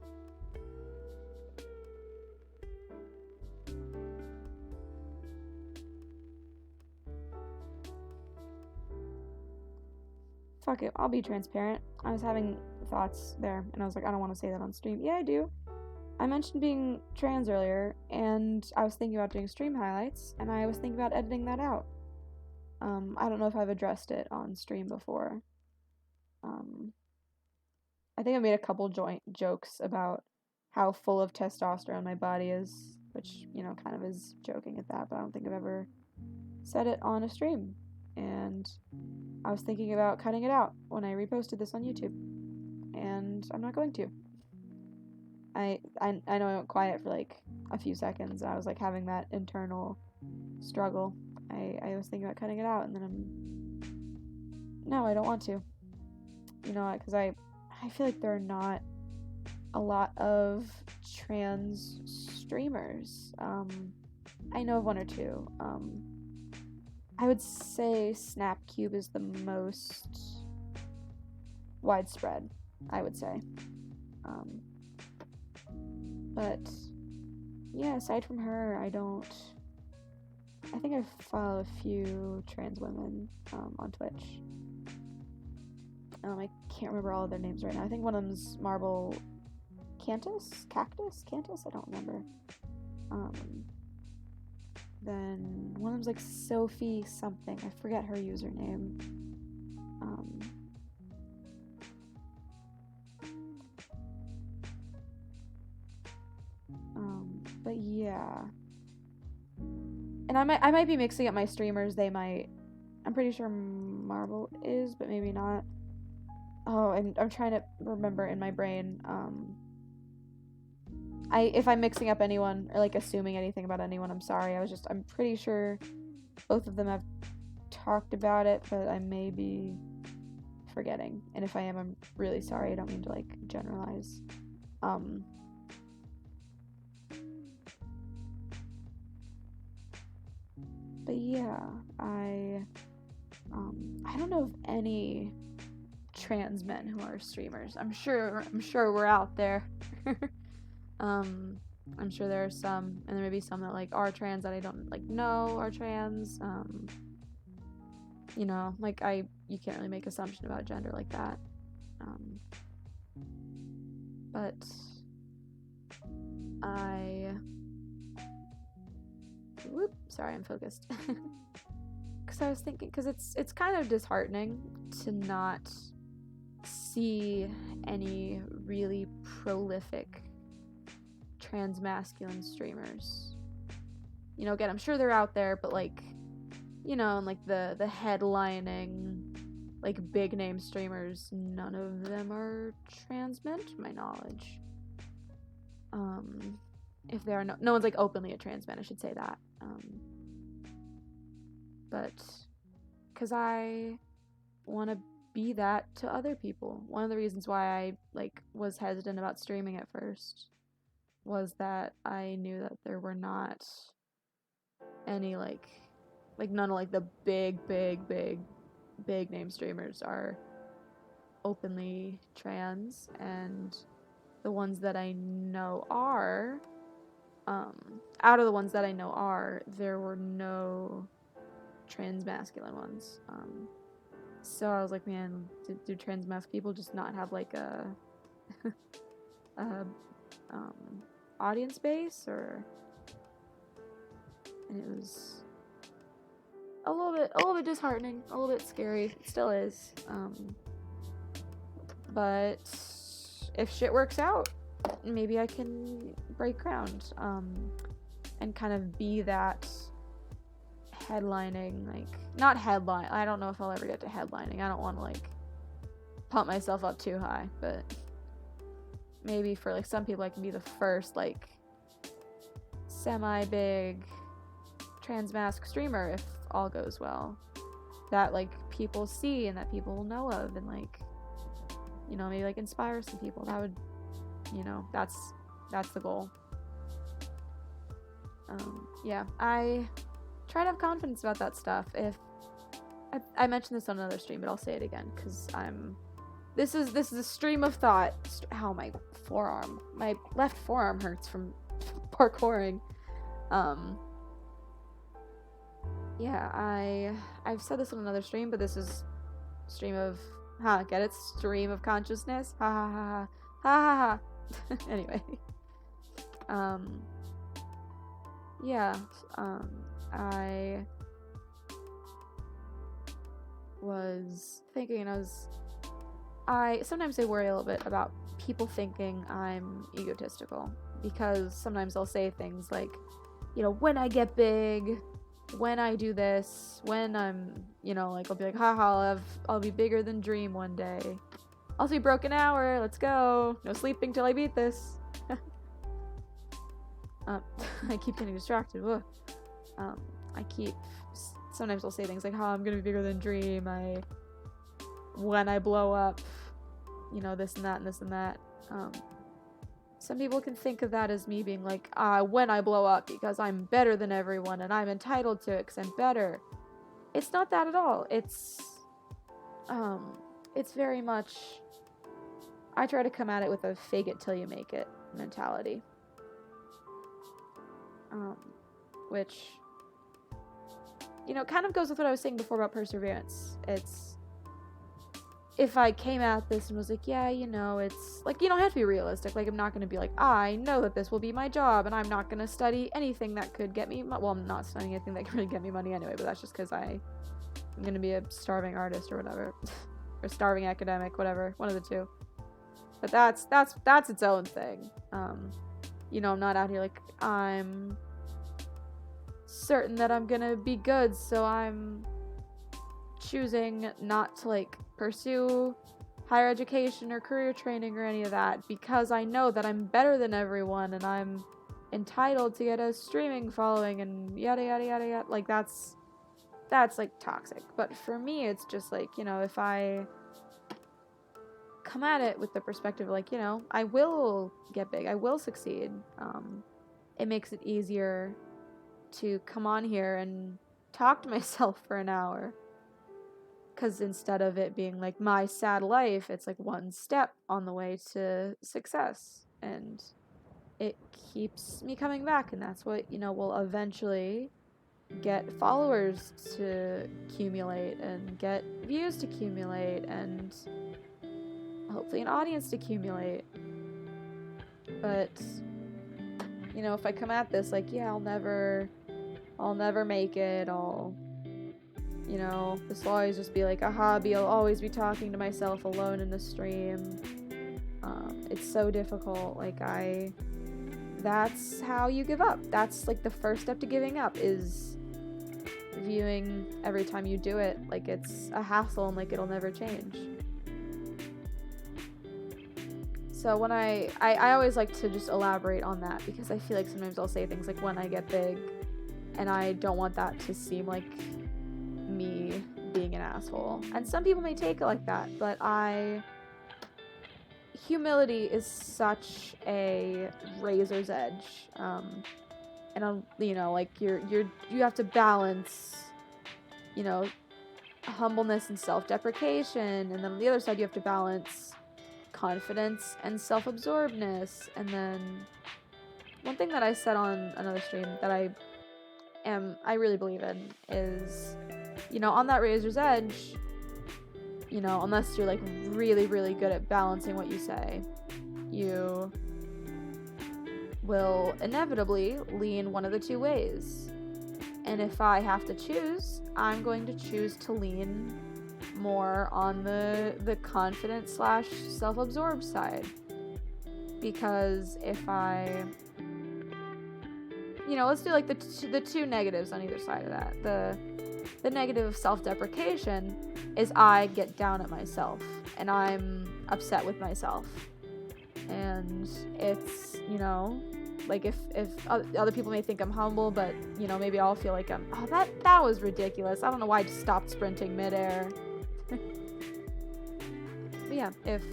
Fuck it, I'll be transparent. I was having thoughts there, and I was like, I don't want to say that on stream. Yeah, I do. I mentioned being trans earlier, and I was thinking about doing stream highlights, and I was thinking about editing that out. I don't know if I've addressed it on stream before. I think I made a couple jokes about how full of testosterone my body is, which, you know, kind of is joking at that, but I don't think I've ever said it on a stream. And I was thinking about cutting it out when I reposted this on YouTube, and I'm not going to. I know I went quiet for like a few seconds. I was like having that internal struggle. I was thinking about cutting it out, and then no, I don't want to. You know, because I feel like there are not a lot of trans streamers. I know of one or two. I would say Snapcube is the most widespread, I would say. But yeah, aside from her, I think I follow a few trans women on Twitch. I can't remember all of their names right now. I think one of them's Marble Cantus? Cactus? Cantus? I don't remember. Then one of them's like Sophie something. I forget her username. But yeah. And I might be mixing up my streamers. I'm pretty sure Marble is, but maybe not. Oh, and I'm trying to remember in my brain. If I'm mixing up anyone or like assuming anything about anyone, I'm sorry. I'm pretty sure both of them have talked about it, but I may be forgetting. And if I am, I'm really sorry. I don't mean to like generalize. But yeah, I don't know of any trans men who are streamers. I'm sure we're out there. I'm sure there are some, and there may be some that like are trans that I don't like know are trans. You know, like you can't really make assumption about gender like that. But sorry, I'm focused. Because I was thinking, because it's kind of disheartening to not see any really prolific trans masculine streamers. You know, again, I'm sure they're out there, but like, you know, and like the headlining like big name streamers, none of them are trans men to my knowledge. If there are no one's like openly a trans man, I should say that. But because I want to be that to other people. One of the reasons why I like was hesitant about streaming at first was that I knew that there were not any like none of like the big name streamers are openly trans, and the ones that I know are out of the ones that I know are, there were no trans masculine ones. So I was like, man, do trans masc people just not have like a audience base? Or and it was a little bit disheartening, a little bit scary. It still is. But if shit works out, maybe I can break ground, and kind of be that headlining, like, not headline, I don't know if I'll ever get to headlining. I don't want to, like, pump myself up too high, but maybe for, like, some people I can be the first, like, semi-big trans-mask streamer if all goes well. That, like, people see and that people will know of, and, like, you know, maybe, like, inspire some people. That would, you know, that's the goal. Yeah, I try to have confidence about that stuff. If I mentioned this on another stream, but I'll say it again, because this is a stream of thought. How my left forearm hurts from parkouring. Yeah, I've said this on another stream, but this is stream of, get it? Stream of consciousness? Ha ha ha ha ha ha. Anyway. Yeah, I was thinking, sometimes I worry a little bit about people thinking I'm egotistical, because sometimes I'll say things like, you know, when I get big, when I do this, when I'm, you know, like, I'll be like, haha, I'll be bigger than Dream one day. I'll be broke an hour, let's go. No sleeping till I beat this. I keep getting distracted. Sometimes I'll say things like, I'm gonna be bigger than Dream. When I blow up, you know, this and that and this and that. Some people can think of that as me being like, when I blow up because I'm better than everyone and I'm entitled to it because I'm better. It's not that at all. It's very much, I try to come at it with a fake it till you make it mentality. Which, you know, kind of goes with what I was saying before about perseverance. It's, if I came at this and was like, yeah, you know, it's, like, you don't have to be realistic. Like, I'm not going to be like, I know that this will be my job, and I'm not going to study anything that could get me, well, I'm not studying anything that can really get me money anyway, but that's just because I'm going to be a starving artist or whatever. Or starving academic, whatever. One of the two. But that's its own thing. You know, I'm not out here like, I'm certain that I'm gonna be good, so I'm choosing not to, like, pursue higher education or career training or any of that, because I know that I'm better than everyone and I'm entitled to get a streaming following and yada yada yada yada. Like, that's like toxic. But for me, it's just like, you know, if I come at it with the perspective like, you know, I will get big, I will succeed, it makes it easier to come on here and talk to myself for an hour, because instead of it being like my sad life, it's like one step on the way to success, and it keeps me coming back, and that's what, you know, will eventually get followers to accumulate and get views to accumulate and hopefully an audience to accumulate. But, you know, if I come at this like, yeah, I'll never make it, you know, this will always just be like a hobby, I'll always be talking to myself alone in the stream, it's so difficult, like, that's how you give up. That's, like, the first step to giving up, is viewing every time you do it like it's a hassle and like it'll never change. So when I always like to just elaborate on that, because I feel like sometimes I'll say things like, when I get big, and I don't want that to seem like me being an asshole. And some people may take it like that, but humility is such a razor's edge, and you know, like, you have to balance, you know, humbleness and self-deprecation, and then on the other side you have to balance confidence and self-absorbedness. And then one thing that I said on another stream that I really believe in is, you know, on that razor's edge, you know, unless you're like really, really good at balancing what you say, you will inevitably lean one of the two ways. And if I have to choose, I'm going to choose to lean more on the confident / self-absorbed side. Because if I, let's do like the two negatives on either side of that. The negative of self-deprecation is I get down at myself and I'm upset with myself. And it's, like if other people may think I'm humble, but maybe I'll feel like that was ridiculous. I don't know why I just stopped sprinting midair. But yeah, if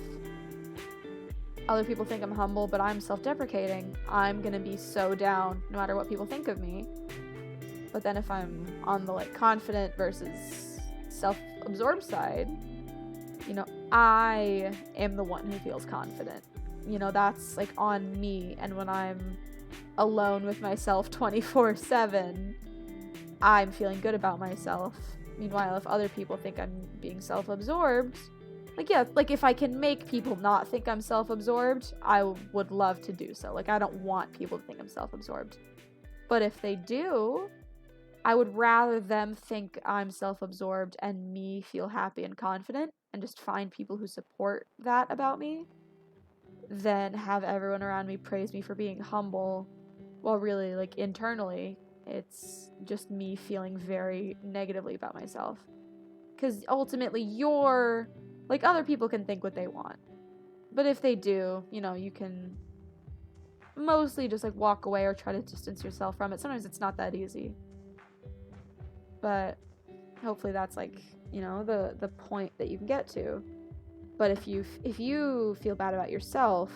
other people think I'm humble, but I'm self-deprecating, I'm gonna be so down no matter what people think of me. But then if I'm on the like confident versus self-absorbed side, I am the one who feels confident. That's like on me. And when I'm alone with myself 24/7, I'm feeling good about myself. Meanwhile, if other people think I'm being self-absorbed, like if I can make people not think I'm self-absorbed, I would love to do so. Like, I don't want people to think I'm self-absorbed. But if they do, I would rather them think I'm self-absorbed and me feel happy and confident and just find people who support that about me than have everyone around me praise me for being humble, while really, like, internally, it's just me feeling very negatively about myself. Because ultimately, other people can think what they want. But if they do, you can mostly just, like, walk away or try to distance yourself from it. Sometimes it's not that easy. But hopefully that's, like, the point that you can get to. But if you feel bad about yourself,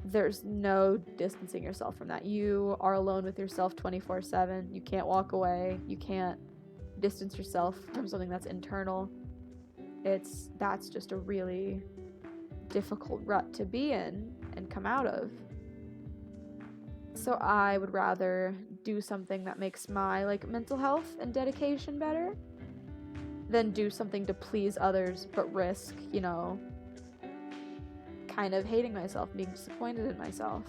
there's no distancing yourself from that. You are alone with yourself 24/7. You can't walk away. You can't distance yourself from something that's internal. That's just a really difficult rut to be in and come out of. So I would rather do something that makes my like mental health and dedication better than do something to please others but risk, kind of hating myself, being disappointed in myself.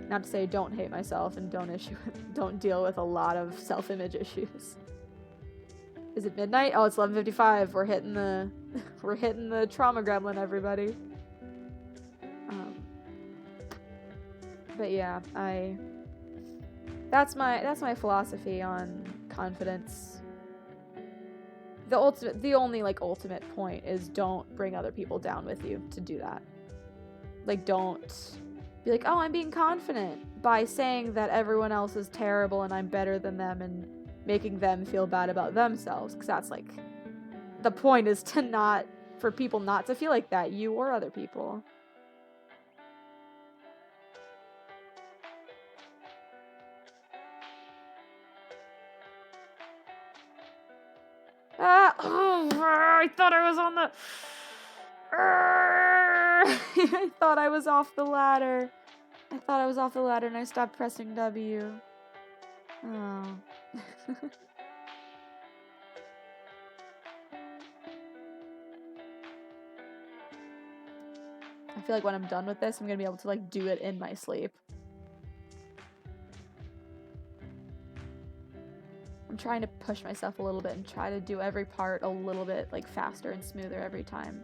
Not to say don't hate myself and don't deal with a lot of self-image issues. Is it midnight? Oh, it's 11:55. We're hitting the trauma gremlin, everybody. But yeah, that's my philosophy on confidence. The only like ultimate point is don't bring other people down with you to do that. Like, don't be like, oh, I'm being confident by saying that everyone else is terrible and I'm better than them and making them feel bad about themselves. Because that's like, the point is for people not to feel like that, you or other people. I thought I was on the... I thought I was off the ladder. And I stopped pressing W. Oh. I feel like when I'm done with this, I'm gonna be able to like do it in my sleep. I'm trying to push myself a little bit and try to do every part a little bit like faster and smoother every time.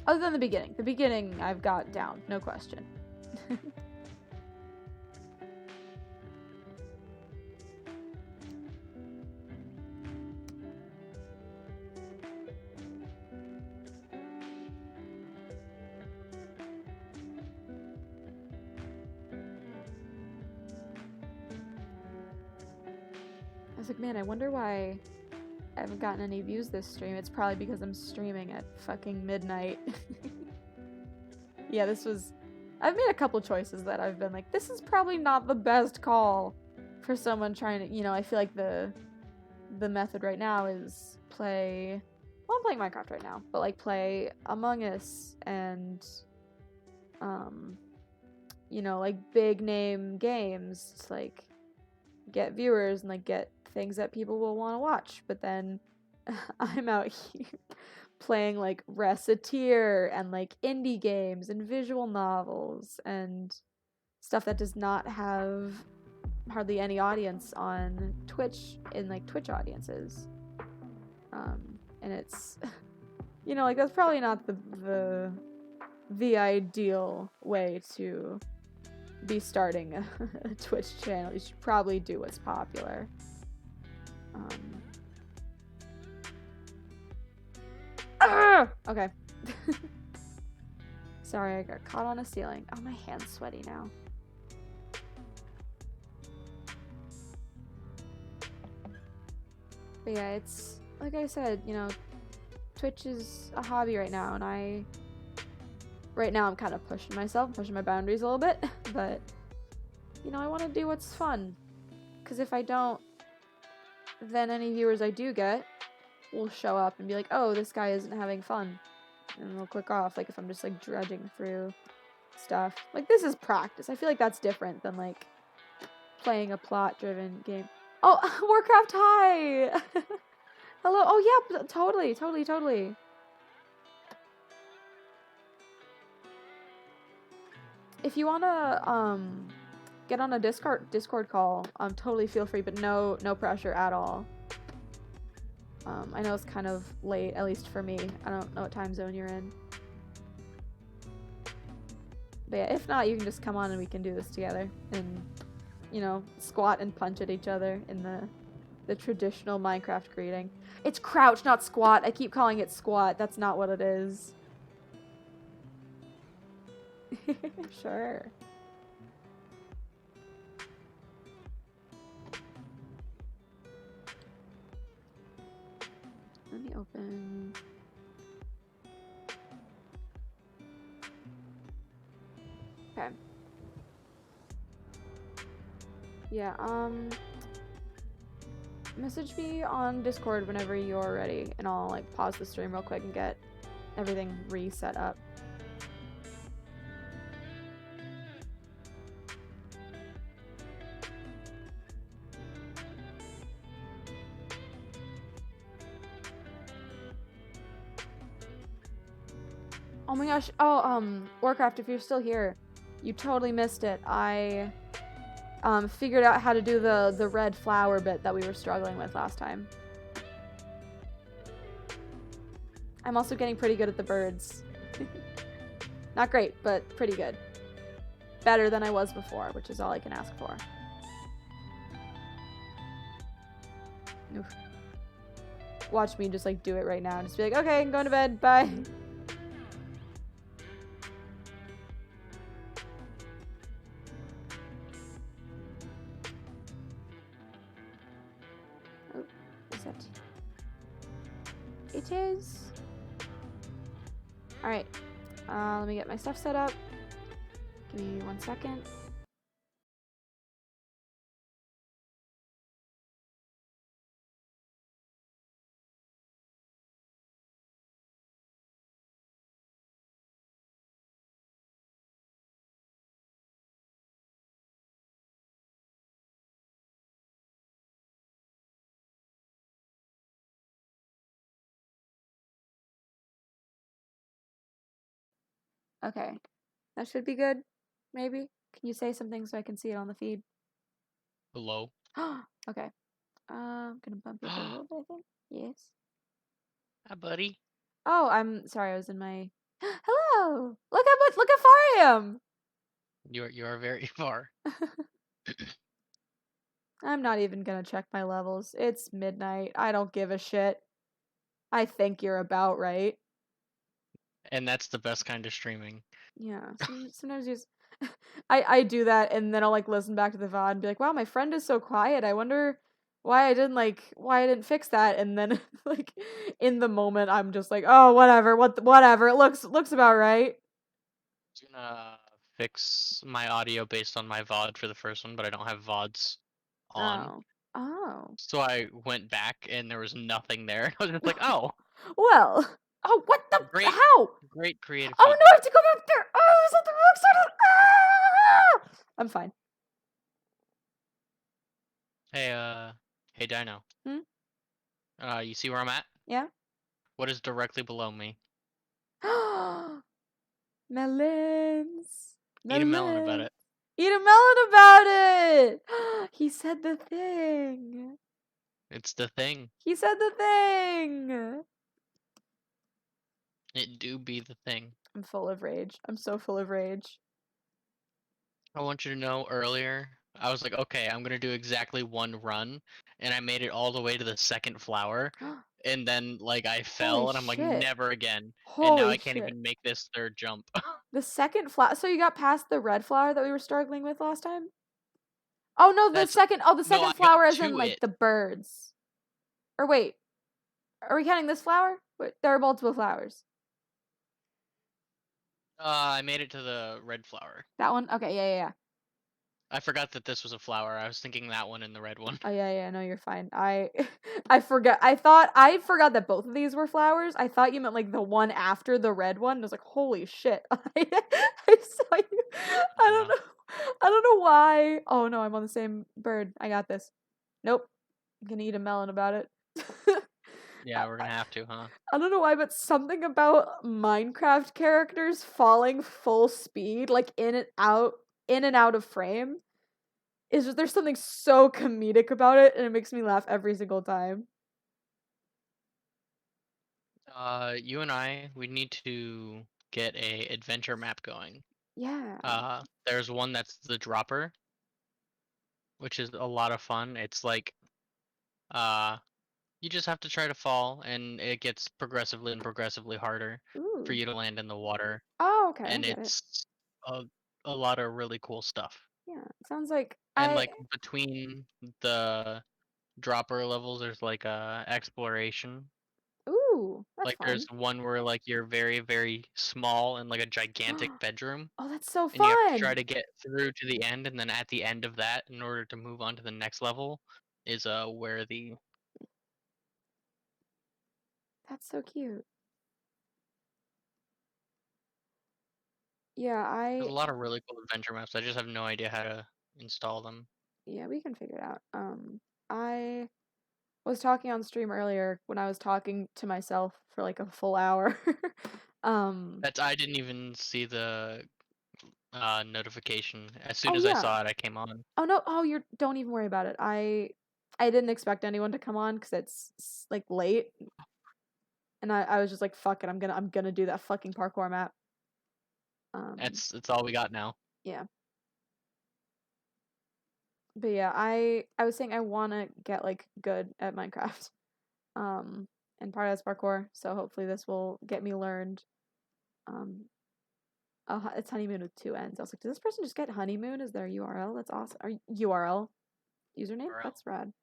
Other than the beginning. The beginning I've got down, no question. I was like, man, I wonder why I haven't gotten any views this stream. It's probably because I'm streaming at fucking midnight. Yeah, I've made a couple choices that I've been like, this is probably not the best call for someone trying to, I feel like the method right now is I'm playing Minecraft right now, but like play Among Us and, like big name games to like get viewers and like get things that people will want to watch. But then I'm out here playing like Reciteer and like indie games and visual novels and stuff that does not have hardly any audience on Twitch in like Twitch audiences. And it's, you know, like that's probably not the ideal way to be starting a Twitch channel. You should probably do what's popular. Okay. Sorry, I got caught on a ceiling. Oh, my hand's sweaty now. But yeah, it's like I said, you know, Twitch is a hobby right now, and right now I'm kind of pushing myself, pushing my boundaries a little bit, but you know, I want to do what's fun, because if I don't, then any viewers I do get will show up and be like, oh, this guy isn't having fun, and they'll click off. Like if I'm just like dredging through stuff, like this is practice. I feel like that's different than like playing a plot-driven game. Oh, Warcraft, hi! Hello. Oh yeah, totally. If you wanna get on a Discord call, totally feel free, but no pressure at all. I know it's kind of late, at least for me. I don't know what time zone you're in. But yeah, if not, you can just come on and we can do this together and, you know, squat and punch at each other in the traditional Minecraft greeting. It's crouch, not squat. I keep calling it squat. That's not what it is. Sure. Let me open. Okay. Yeah, message me on Discord whenever you're ready, and I'll like pause the stream real quick and get everything reset up. Oh my gosh. Oh, Warcraft, if you're still here, you totally missed it. I figured out how to do the red flower bit that we were struggling with last time. I'm also getting pretty good at the birds. Not great, but pretty good. Better than I was before, which is all I can ask for. Oof. Watch me just like do it right now. Just be like, okay, I'm going to bed. Bye. Oh, is that? It is. Alright. Let me get my stuff set up. Give me 1 second. Okay. That should be good. Maybe. Can you say something so I can see it on the feed? Hello. Okay. I'm gonna bump you up a little bit, I think. Yes. Hi, buddy. Oh, I'm sorry, I was in my Hello! Look how far I am! You are very far. I'm not even gonna check my levels. It's midnight. I don't give a shit. I think you're about right. And that's the best kind of streaming. Yeah. Sometimes you just I do that and then I'll like listen back to the VOD and be like, wow, my friend is so quiet. I wonder why I didn't fix that, and then like in the moment I'm just like, oh whatever, whatever. It looks about right. I was gonna fix my audio based on my VOD for the first one, but I don't have VODs on. Oh. So I went back and there was nothing there. I was just like, oh. Well. Oh, what the? Great. How? Great creative Oh no, feedback. I have to go back there. Oh, is that the wrong side of the... Ah! I'm fine. Hey Dino. Hmm? You see where I'm at? Yeah? What is directly below me? Melons. Eat a melon about it. Eat a melon about it! He said the thing. It's the thing. He said the thing. It do be the thing. I'm full of rage. I'm so full of rage. I want you to know earlier, I was like, okay, I'm gonna do exactly one run, and I made it all the way to the second flower, and then like I Holy fell, and I'm like, shit. never again, and now I Holy can't shit. even make this third jump. The second flower. So you got past the red flower that we were struggling with last time? Oh no, the That's second. Oh, the no, I second got flower is in to like it. the birds. Or wait, are we counting this flower? Wait, there are multiple flowers. I made it to the red flower. That one. Okay, yeah. I forgot that this was a flower. I was thinking that one and the red one. Oh yeah. No, you're fine. I forgot. I forgot that both of these were flowers. I thought you meant like the one after the red one. I was like, holy shit! I saw you. I don't No. know. I don't know why. Oh no, I'm on the same bird. I got this. Nope. I'm gonna eat a melon about it. Yeah, we're gonna have to, huh? I don't know why, but something about Minecraft characters falling full speed, like in and out of frame, is just there's something so comedic about it, and it makes me laugh every single time. You and we need to get a adventure map going. Yeah. There's one that's the dropper, which is a lot of fun. It's like, uh, you just have to try to fall, and it gets progressively and progressively harder for Ooh. you to land in the water, Oh, okay, I and get it. it's a a lot of really cool stuff. Yeah, it sounds like And like between the dropper levels, there's like exploration. ooh, that's Like there's fun. one where like you're very, very small in like a gigantic bedroom, Oh, that's so and you have to try fun. to get through to the end, and then at the end of that, in order to move on to the next level, is where That's so cute. Yeah, there's a lot of really cool adventure maps. I just have no idea how to install them. yeah, we can figure it out. I was talking on stream earlier when I was talking to myself for like a full hour. um, That's I didn't even see the notification. As soon oh as I yeah. saw it, I came on. Oh no. Oh, you're. Don't even worry about it. I didn't expect anyone to come on because it's like late, and I was just like, fuck it. I'm gonna do that fucking parkour map. That's all we got now. Yeah. But yeah, I was saying I want to get like good at Minecraft. Um, and part of that's parkour, so hopefully this will get me learned. Um, it's honeymoon with two N's. I was like, did this person just get honeymoon as their URL? That's awesome. Or URL username? URL. That's rad.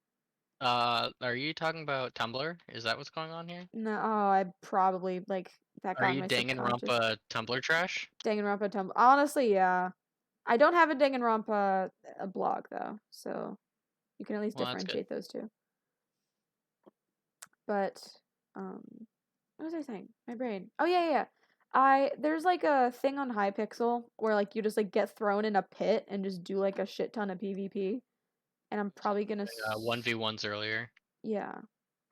Are you talking about Tumblr? Is that what's going on here? No, oh, I probably like that Are got in you my subconscious. Danganronpa Tumblr trash? Danganronpa Tumblr. Honestly, yeah. I don't have a Danganronpa a blog though, so you can at least Well, that's good. differentiate those two. But um what was I saying? My brain. Oh yeah. There's like a thing on Hypixel where like you just like get thrown in a pit and just do like a shit ton of PvP. And I'm probably gonna 1v1s earlier. yeah.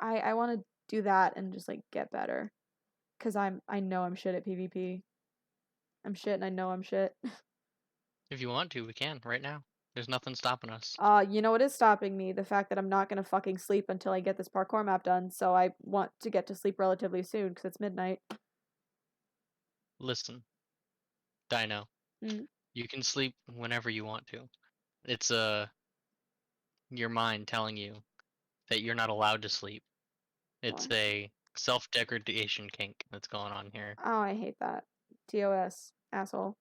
I want to do that and just like get better cuz I know I'm shit at PvP. I'm shit and I know I'm shit. If you want to, we can right now. There's nothing stopping us. You know what is stopping me? The fact that I'm not gonna fucking sleep until I get this parkour map done. So I want to get to sleep relatively soon because it's midnight. Listen, Dino, Mm, you can sleep whenever you want to. It's your mind telling you that you're not allowed to sleep. It's why? a self-degradation kink that's going on here. Oh, I hate that. TOS, asshole.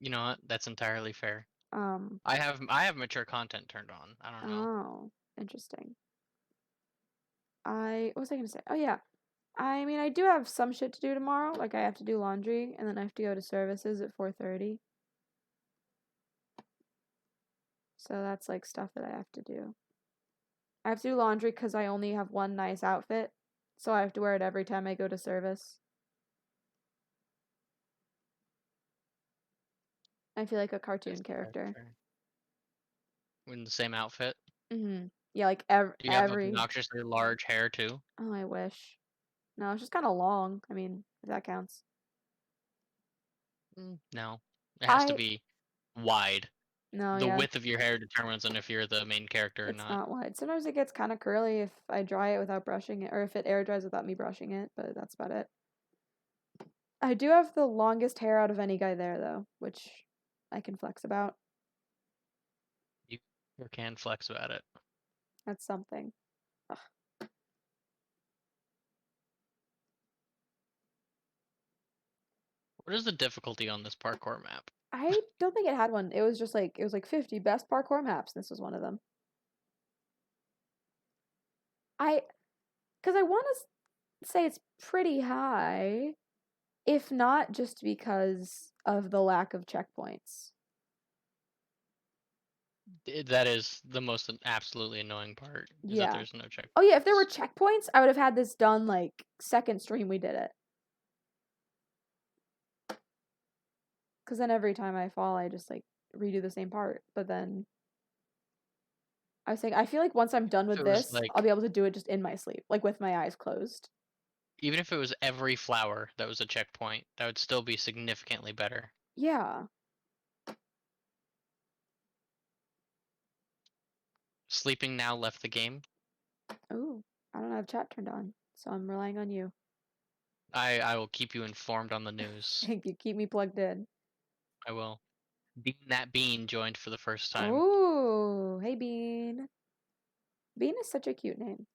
You know what? That's entirely fair. Um, I have mature content turned on. I don't know. oh, interesting. What was I gonna say? Oh yeah. I mean, I do have some shit to do tomorrow. Like I have to do laundry and then I have to go to services at 4:30. So that's like stuff that I have to do. I have to do laundry cuz I only have one nice outfit. So I have to wear it every time I go to service. I feel like a cartoon That's character. fair. In the same outfit. Mhm. Yeah, like Do you have every obnoxiously large hair too? oh, I wish. No, it's just kind of long. I mean, if that counts. No, it has to I be. wide. No, The yeah, width of your hair determines on if you're the main character or it's not. not wide. Sometimes it gets kind of curly if I dry it without brushing it, or if it air dries without me brushing it, but that's about it. I do have the longest hair out of any guy there, though, which I can flex about. You sure can flex about it. That's something. Ugh. What is the difficulty on this parkour map? I don't think it had one. It was just like, it was like 50 best parkour maps. This was one of them. Because I want to say it's pretty high, if not just because of the lack of checkpoints. That is the most absolutely annoying part, is that Yeah. there's no Oh yeah, if there were checkpoints. checkpoints, I would have had this done like second stream we did it. Because then every time I fall, I just like redo the same part. But then I was saying, I feel like once I'm done If with it was this, I'll like, be able to do it just in my sleep, like with my eyes closed. even if it was every flower that was a checkpoint, that would still be significantly better. Yeah. Sleeping now left the game. Ooh, I don't have chat turned on, so I'm relying on you. I will keep you informed on the news. Thank you. Keep me plugged in. I will. Bean joined for the first time. Oh, hey Bean. Bean is such a cute name.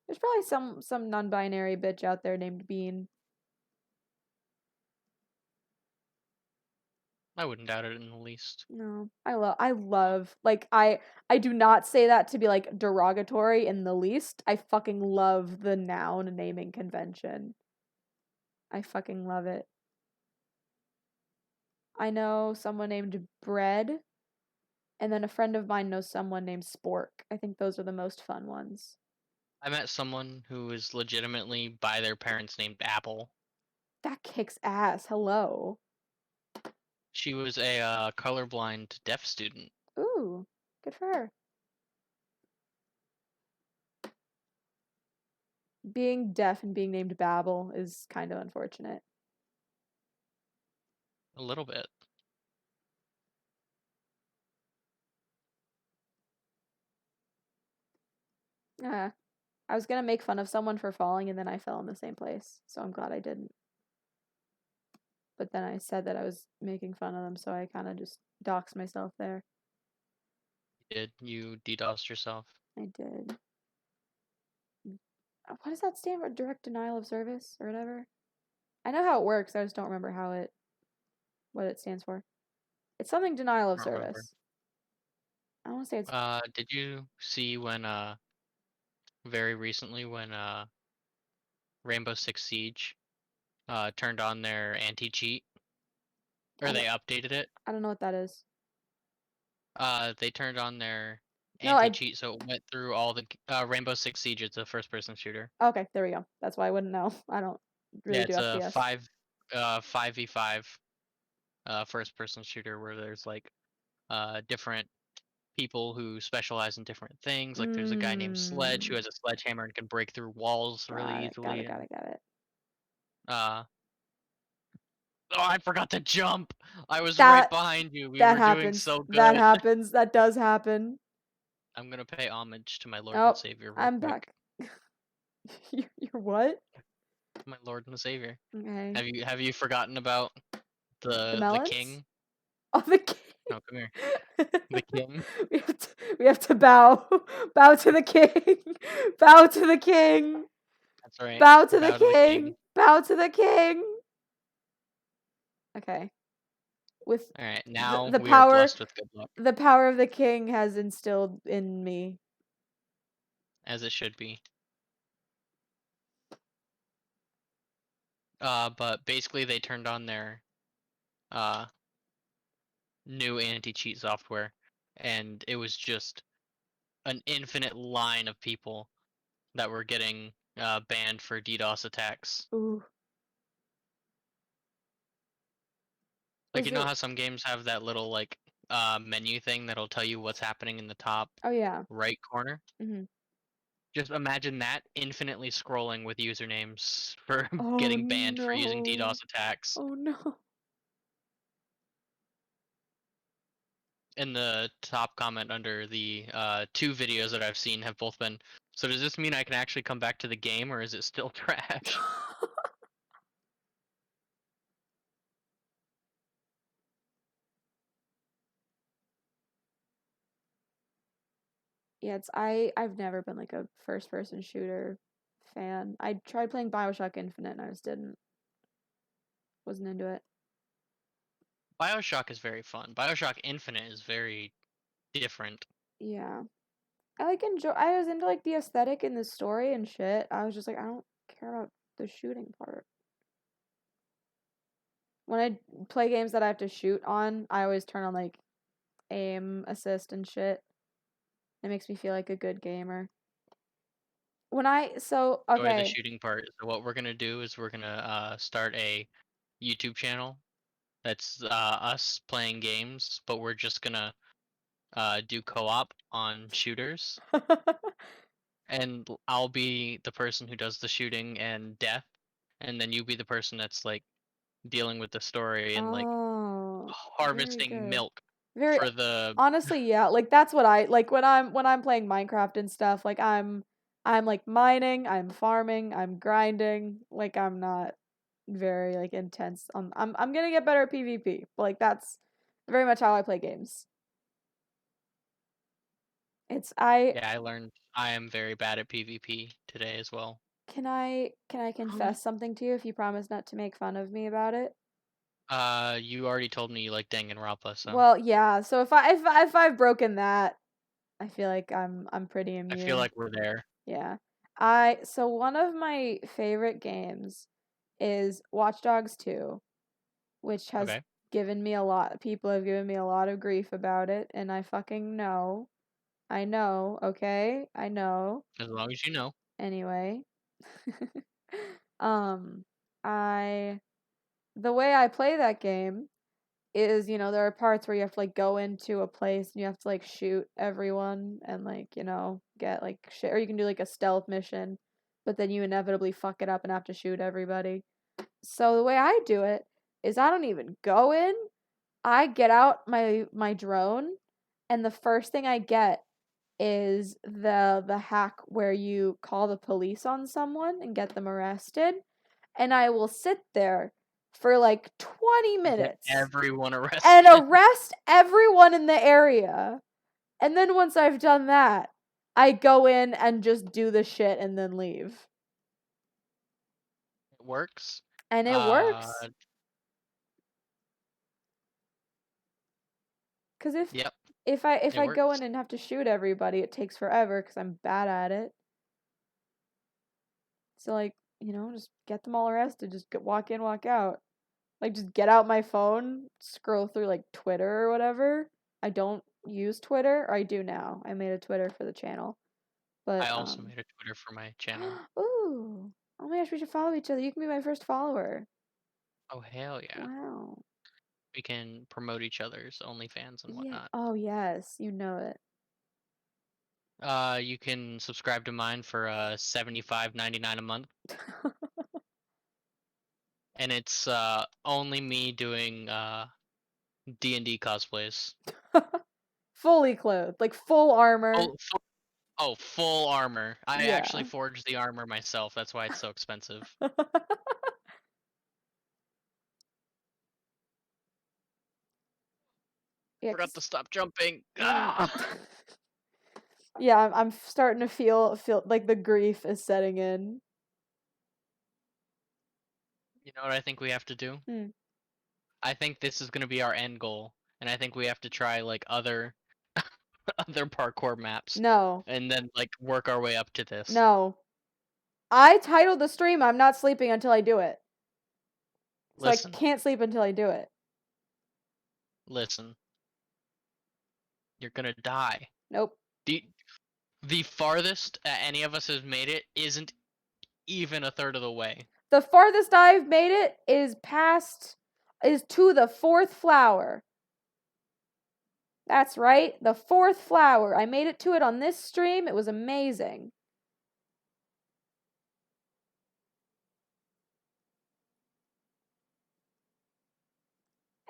There's probably some non-binary bitch out there named Bean. I wouldn't doubt it in the least. No, I love like I do not say that to be like derogatory in the least. I fucking love the noun naming convention. I fucking love it. I know someone named Bread, and then a friend of mine knows someone named Spork. I think those are the most fun ones. I met someone who is legitimately by their parents named Apple. That kicks ass. Hello. She was a colorblind deaf student. Ooh, good for her. Being deaf and being named Babel is kind of unfortunate. A little bit. Yeah. I was gonna make fun of someone for falling and then I fell in the same place, so I'm glad I didn't. But then I said that I was making fun of them, so I kind of just doxed myself there. You DDoSed yourself? I did. What does that stand for? Direct denial of service or whatever? I know how it works, I just don't remember what it stands for. It's something denial of I don't remember. service. I want to say it's Did you see when very recently when Rainbow Six Siege turned on their anti-cheat, or I they don't updated it? I don't know what that is. They turned on their No, I anti-cheat, so it went through all the Rainbow Six Siege. It's a first-person shooter. okay, there we go. That's why I wouldn't know. I don't Yeah, really do it's a FPS. 5v5 first-person shooter where there's like different people who specialize in different things. Like there's a guy named Sledge who Mm, has a sledgehammer and can break through walls really easily, and got it. uh oh, I forgot to jump. I was right That behind you. We that were doing happens. so That good. happens. That does happen. I'm gonna pay homage to my Lord and Oh, Savior real I'm quick. back. You're what? My Lord and Savior. Okay. Have you forgotten about The the melons? king? Oh, the king. No, come here. The king. We have to bow. Bow to the king. Bow to the king. That's right. Bow to the Bow to the king. king. Bow to the king. Okay. With All right, now the we are power blessed with good luck, the power of the king has instilled in me. as it should be. But basically they turned on their uh new anti-cheat software, and it was just an infinite line of people that were getting banned for DDoS attacks. Ooh. Like, Was you know it? how some games have that little like menu thing that'll tell you what's happening in the top Oh yeah. right corner? Mhm. Just imagine that infinitely scrolling with usernames for Oh getting banned for using no. DDoS attacks. Oh no. in the top comment under the 2 videos that I've seen have both been. So does this mean I can actually come back to the game, or is it still trash? Yeah, I've never been like a first person shooter fan. I tried playing BioShock Infinite and I just wasn't into it. BioShock is very fun. BioShock Infinite is very different. Yeah. I was into like the aesthetic and the story and shit. I was just like I don't care about the shooting part. When I play games that I have to shoot on, I always turn on like aim assist and shit. It makes me feel like a good gamer. Enjoy the Okay. shooting part. So what we're gonna do is we're gonna start a YouTube channel that's us playing games, but we're just gonna do co-op on shooters, and I'll be the person who does the shooting and death, and then you be the person that's like dealing with the story and like Oh, very harvesting good. milk Very for the. honestly, yeah. Like that's what I like when I'm playing Minecraft and stuff. Like I'm like mining, I'm farming, I'm grinding. Like I'm not very like intense. I'm gonna get better at PvP. But like that's very much how I play games. It's I Yeah, I learned I am very bad at PvP today as well. can I confess something to you if you promise not to make fun of me about it? You already told me you like Danganronpa, so Well, yeah. So if I've broken that, I feel like I'm pretty I feel immune. like we're there. Yeah. So one of my favorite games is Watch Dogs 2, which has Okay, given me a lot people have given me a lot of grief about it, and I fucking know. I know, okay? I know. as long as you know. Anyway, um I the way I play that game is, there are parts where you have to like go into a place and you have to like shoot everyone and like, get like shit, or you can do like a stealth mission, but then you inevitably fuck it up and have to shoot everybody. So the way I do it is I don't even go in. I get out my drone and the first thing I get is the hack where you call the police on someone and get them arrested, and I will sit there for like 20 Get minutes everyone and arrested. arrest everyone in the area. And then once I've done that, I go in and just do the shit and then leave. It works. And it Uh, works. Cuz yep, if it I go in works. and have to shoot everybody, it takes forever cuz I'm bad at it. So like, just get them all arrested, just walk in, walk out. Like just get out my phone, scroll through like Twitter or whatever. I don't use Twitter, or I do now. I made a Twitter for the channel. I But also made a Twitter for my channel. ooh. Oh my gosh, we should follow each other. You can be my first follower. Oh hell yeah! Wow. We can promote each other's OnlyFans and Yeah. whatnot. Oh yes, you know it. You can subscribe to mine for $75.99 a month, and it's only me doing D&D cosplays. Fully clothed, like full armor. Full armor. I actually Yeah. forged the armor myself. That's why it's so expensive. Yeah, Forgot to stop jumping. yeah. Ah! Yeah, I'm starting to feel like the grief is setting in. You know what I think we have to do? Hmm. I think this is gonna be our end goal, and I think we have to try like other other parkour maps, No. and then like work our way up to this. No. I titled the stream I'm not sleeping until I do it. So I Listen, can't sleep until I do it. listen. You're gonna die. Nope. The the farthest any of us has made it isn't even a third of the way. The farthest I've made it is to the fourth flower. That's right, the fourth flower. I made it to it on this stream. It was amazing.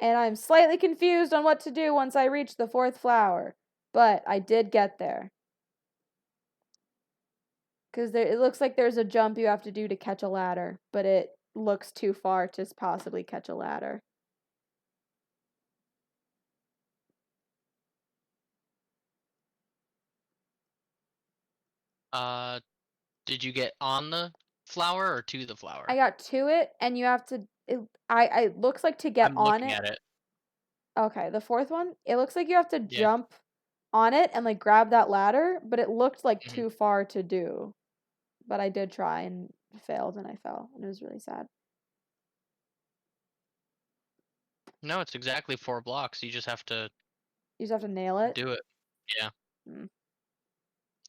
And I'm slightly confused on what to do once I reach the 4th flower. But I did get there. Because it looks like there's a jump you have to do to catch a ladder. But it looks too far to possibly catch a ladder. Did you get on the flower or to the flower? I got to it, and you have to... It looks like to get I'm on looking it... at it. Okay, the 4th one? It looks like you have to Yeah. jump on it and, like, grab that ladder, but it looked like Mhm. too far to do. But I did try and failed, and I fell, and it was really sad. No, it's exactly 4 blocks. You just have to You just have to nail it? do it. Yeah. Mm.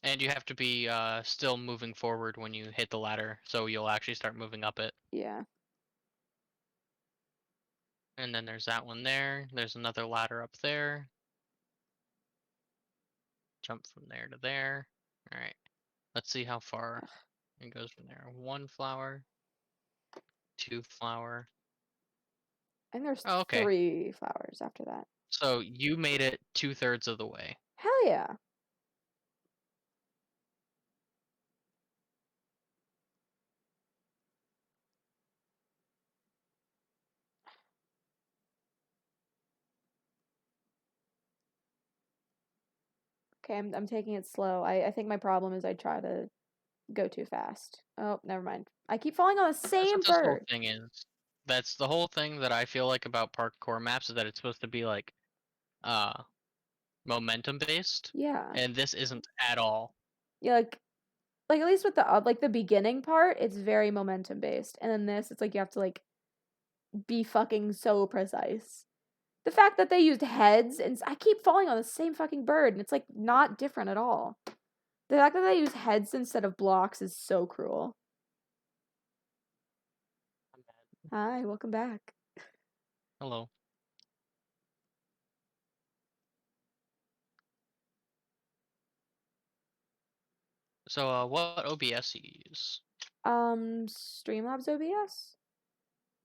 And you have to be still moving forward when you hit the ladder, so you'll actually start moving up it. Yeah. And then there's that one there. There's another ladder up there. Jump from there to there. Alright. Let's see how far it goes from there. 1 flower. 2 flower. And there's Oh, okay. 3 flowers after that. So you made it 2/3 of the way. Hell yeah. Okay, I'm taking it slow. I think my problem is I try to go too fast. Oh, never mind. I keep falling on the That's same what this whole bird. thing is. That's the whole thing that I feel like about parkour maps is that it's supposed to be like uh momentum based, Yeah. and this isn't at all. Yeah, like at least with the like the beginning part, it's very momentum based. And then this, it's like you have to like be fucking so precise. The fact that they used heads and I keep falling on the same fucking bird and it's like not different at all. The fact that they use heads instead of blocks is so cruel. Hi, welcome back. Hello. So what OBS you use? Streamlabs OBS?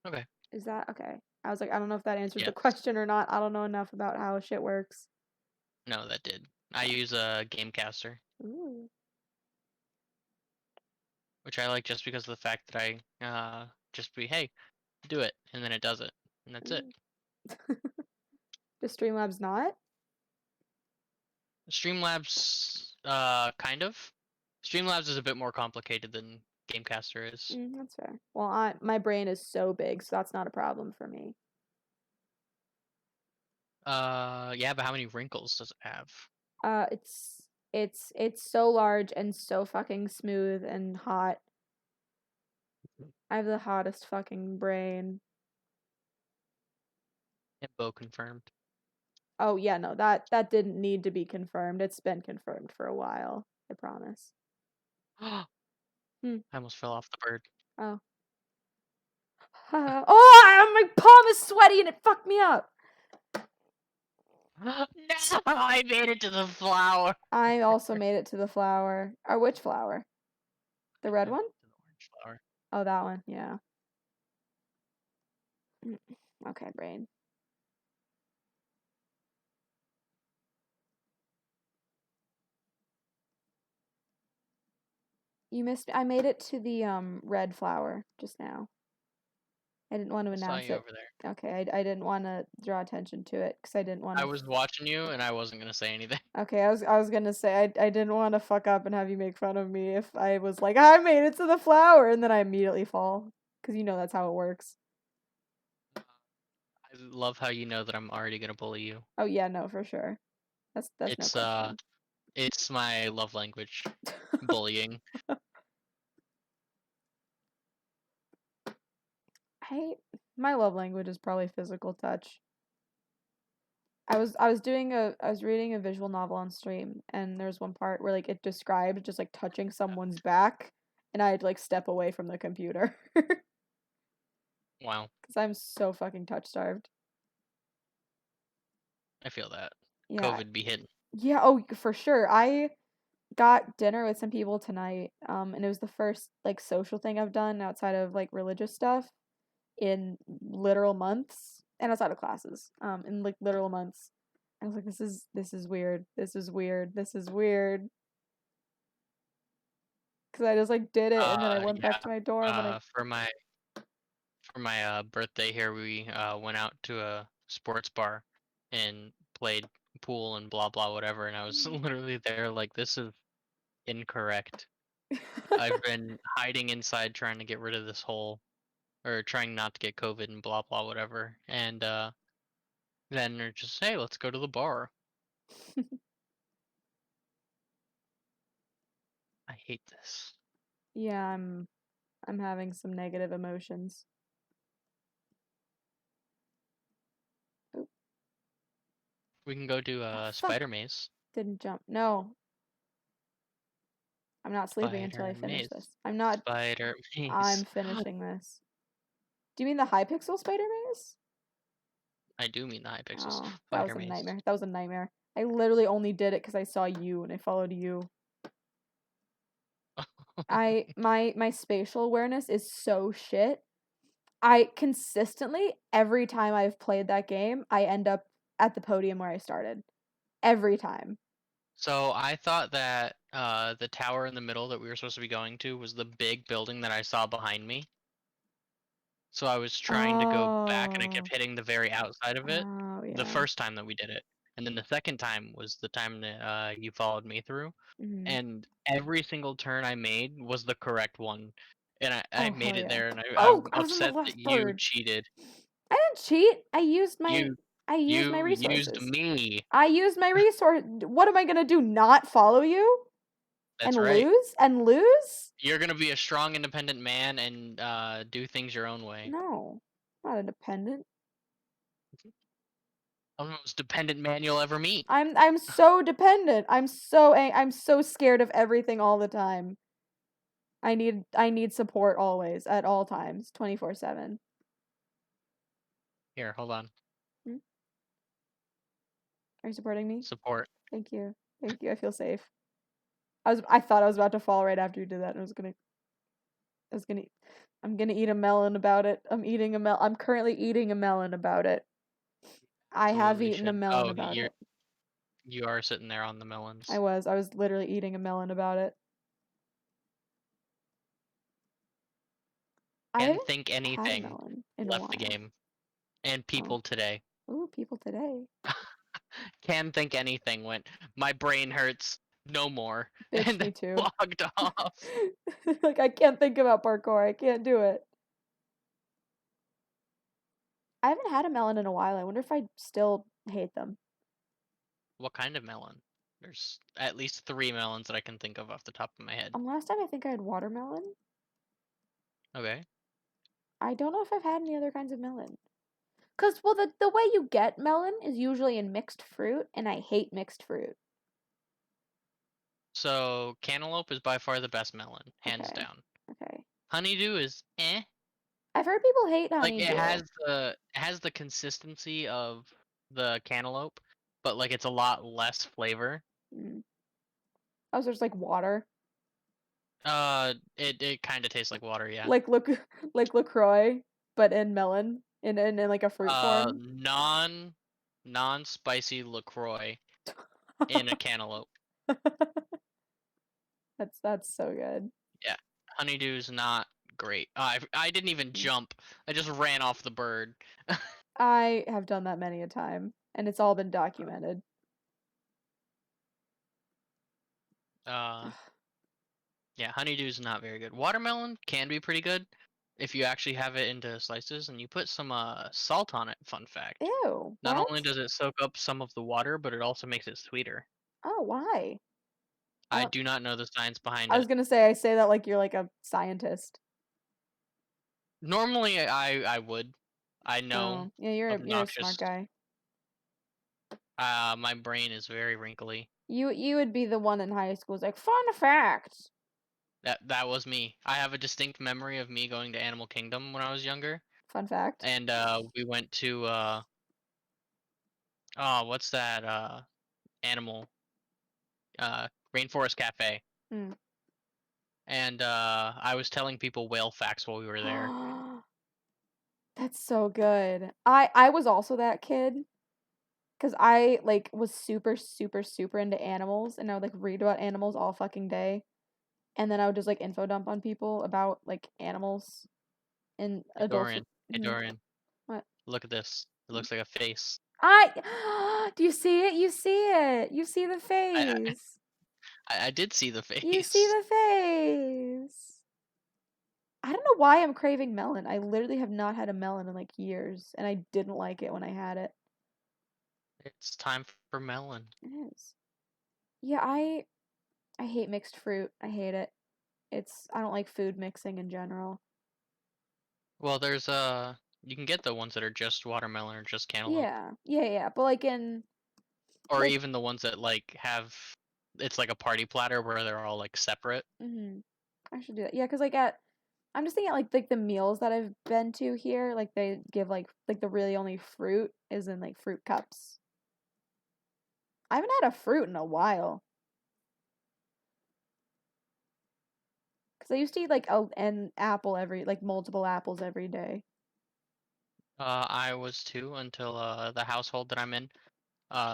Okay. Is that okay? I was like, I don't know if that answers the Yes. question or not. I don't know enough about how shit works. No, that did. I use a Gamecaster, Ooh. which I like just because of the fact that I just be hey, do it, and then it does it, and that's it. Does Streamlabs not? Streamlabs kind of. Streamlabs is a bit more complicated than Gamecaster is. That's fair. Well, my brain is so big, so that's not a problem for me. Yeah, but how many wrinkles does it have? It's so large and so fucking smooth and hot. I have the hottest fucking brain. Info confirmed. Oh yeah, no, that didn't need to be confirmed. It's been confirmed for a while. I promise. I almost fell off the bird. Oh. Oh, my palm is sweaty and it fucked me up. No, I made it to the flower. I also made it to the flower. Or which flower? The red one? To the orange flower. Oh, that one. Yeah. Okay, brain. You missed. I made it to the red flower just now. I didn't want to I saw announce you it. over there. Okay, I didn't want to draw attention to it because I didn't want I to. was watching you, and I wasn't gonna say anything. Okay, I was gonna say I didn't want to fuck up and have you make fun of me if I was like I made it to the flower and then I immediately fall because you know that's how it works. I love how you know that I'm already gonna bully you. Oh yeah, no, for sure. That's no question. It's my love language, bullying. My love language is probably physical touch. I was reading a visual novel on stream and there's one part where like it described just like touching someone's back and I had to like step away from the computer Wow, because I'm so fucking touch starved. I feel that. Yeah. COVID be hitting. Yeah, oh, for sure. I got dinner with some people tonight and it was the first like social thing I've done outside of like religious stuff in literal months and outside of classes, in like literal months. I was like, this is weird. This is weird. This is weird. Because I just like did it, and then I went back Yeah. to my dorm, and I For my birthday here, we went out to a sports bar and played pool and blah blah whatever, and I was literally there like, this is incorrect. I've been hiding inside trying to get rid of this whole, or trying not to get COVID and blah blah whatever, and then they're just, hey, let's go to the bar. I hate this. yeah, I'm having some negative emotions. Oop. We can go do Oh, a fuck! spider maze. Didn't jump. No, I'm not sleeping until Spider I finish maze. this. I'm not. Spider I'm maze. finishing this. Do you mean the Hypixel spider maze? I do mean the high pixels. Oh, that was Spider a maze. nightmare. That was a nightmare. I literally only did it because I saw you and I followed you. My spatial awareness is so shit. I consistently, every time I've played that game, I end up at the podium where I started. Every time. So I thought that the tower in the middle that we were supposed to be going to was the big building that I saw behind me. So I was trying to go back and I kept Oh. hitting the very outside of it Oh, the yeah. first time that we did it. And then the second time was the time that you followed me through. Mhm. And every single turn I made was the correct one. And I Oh, made hell it yeah. there, and Oh, I'm I was on the upset that last you bird. cheated. I didn't cheat. You I used my you used resources. me. I used my resource. What am I gonna do? Not follow you and That's right. lose and lose? You're gonna be a strong, independent man and do things your own way. No, not independent. I'm the most dependent man you'll ever meet. I'm so dependent. I'm so scared of everything all the time. I need support always at all times, 24/7. Here, hold on. Hmm? Are you supporting me? Support. Thank you. Thank you. I feel safe. I thought I was about to fall right after you did that. And I was gonna I'm gonna eat a melon about it. I'm currently eating a melon about it. I have Absolutely eaten a should. melon Oh, about it. you are sitting there on the melons. I was literally eating a melon about it. I Can haven't think had a anything melon in a left the while. game. And Oh. people today. Ooh, people today. Can think anything went, my brain hurts, no more. Bitch, And me then too. logged off. Like, I can't think about parkour. I can't do it. I haven't had a melon in a while. I wonder if I still hate them. What kind of melon? There's at least 3 melons that I can think of off the top of my head. Last time I think I had watermelon. Okay. I don't know if I've had any other kinds of melon. Cause well, the way you get melon is usually in mixed fruit, and I hate mixed fruit. So cantaloupe is by far the best melon, hands Okay, down. okay. Honeydew is eh. I've heard people hate Like honeydew. it has the consistency of the cantaloupe, but like it's a lot less flavor. Mm. Oh, so there's like water, It kind of tastes like water, yeah. like look, like Lacroix, but in melon, in like a fruit form. Non spicy LaCroix in a cantaloupe. That's so good. Yeah, honeydew's not great. I didn't even Mm. jump. I just ran off the bird. I have done that many a time, and it's all been documented. Uh, yeah, honeydew's not very good. Watermelon can be pretty good if you actually have it into slices and you put some salt on it. Fun fact. Ew, Not only what? does it soak up some of the water, but it also makes it sweeter. Oh, why? I I don't. do not know the science behind I was it. gonna say I say that like you're like a scientist. Normally, I would. I know, Oh, yeah, you're a smart obnoxious. guy. My brain is very wrinkly. You would be the one in high school who's like, fun fact. That was me. I have a distinct memory of me going to Animal Kingdom when I was younger, Fun fact. and we went to oh, what's that animal Rainforest Cafe, Hmm. and I was telling people whale facts while we were there. That's so good. I was also that kid because I like was super super super into animals, and I would like read about animals all fucking day, and then I would just like info dump on people about like animals and Hey adults. Dorian, hey Mhm. Dorian, What? look at this. It looks like a face. Do you see it? You see it. You see the I face. I did see the You see face. the face. I don't know why I'm craving melon. I literally have not had a melon in like years, and I didn't like it when I had it. It's time for melon. It is. Yeah, I hate mixed fruit. I hate it. I don't like food mixing in general. Well, there's you can get the ones that are just watermelon or just cantaloupe, Yeah. Yeah, yeah. But or like even the ones that like have it's like a party platter where they're all like separate. mhm. I should do that. Yeah, 'cause I'm just thinking like the meals that I've been to here, like they give like the really only fruit is in like fruit cups. I haven't had a fruit in a while. 'Cause I used to eat like an apple like multiple apples every day. I was too until the household that I'm in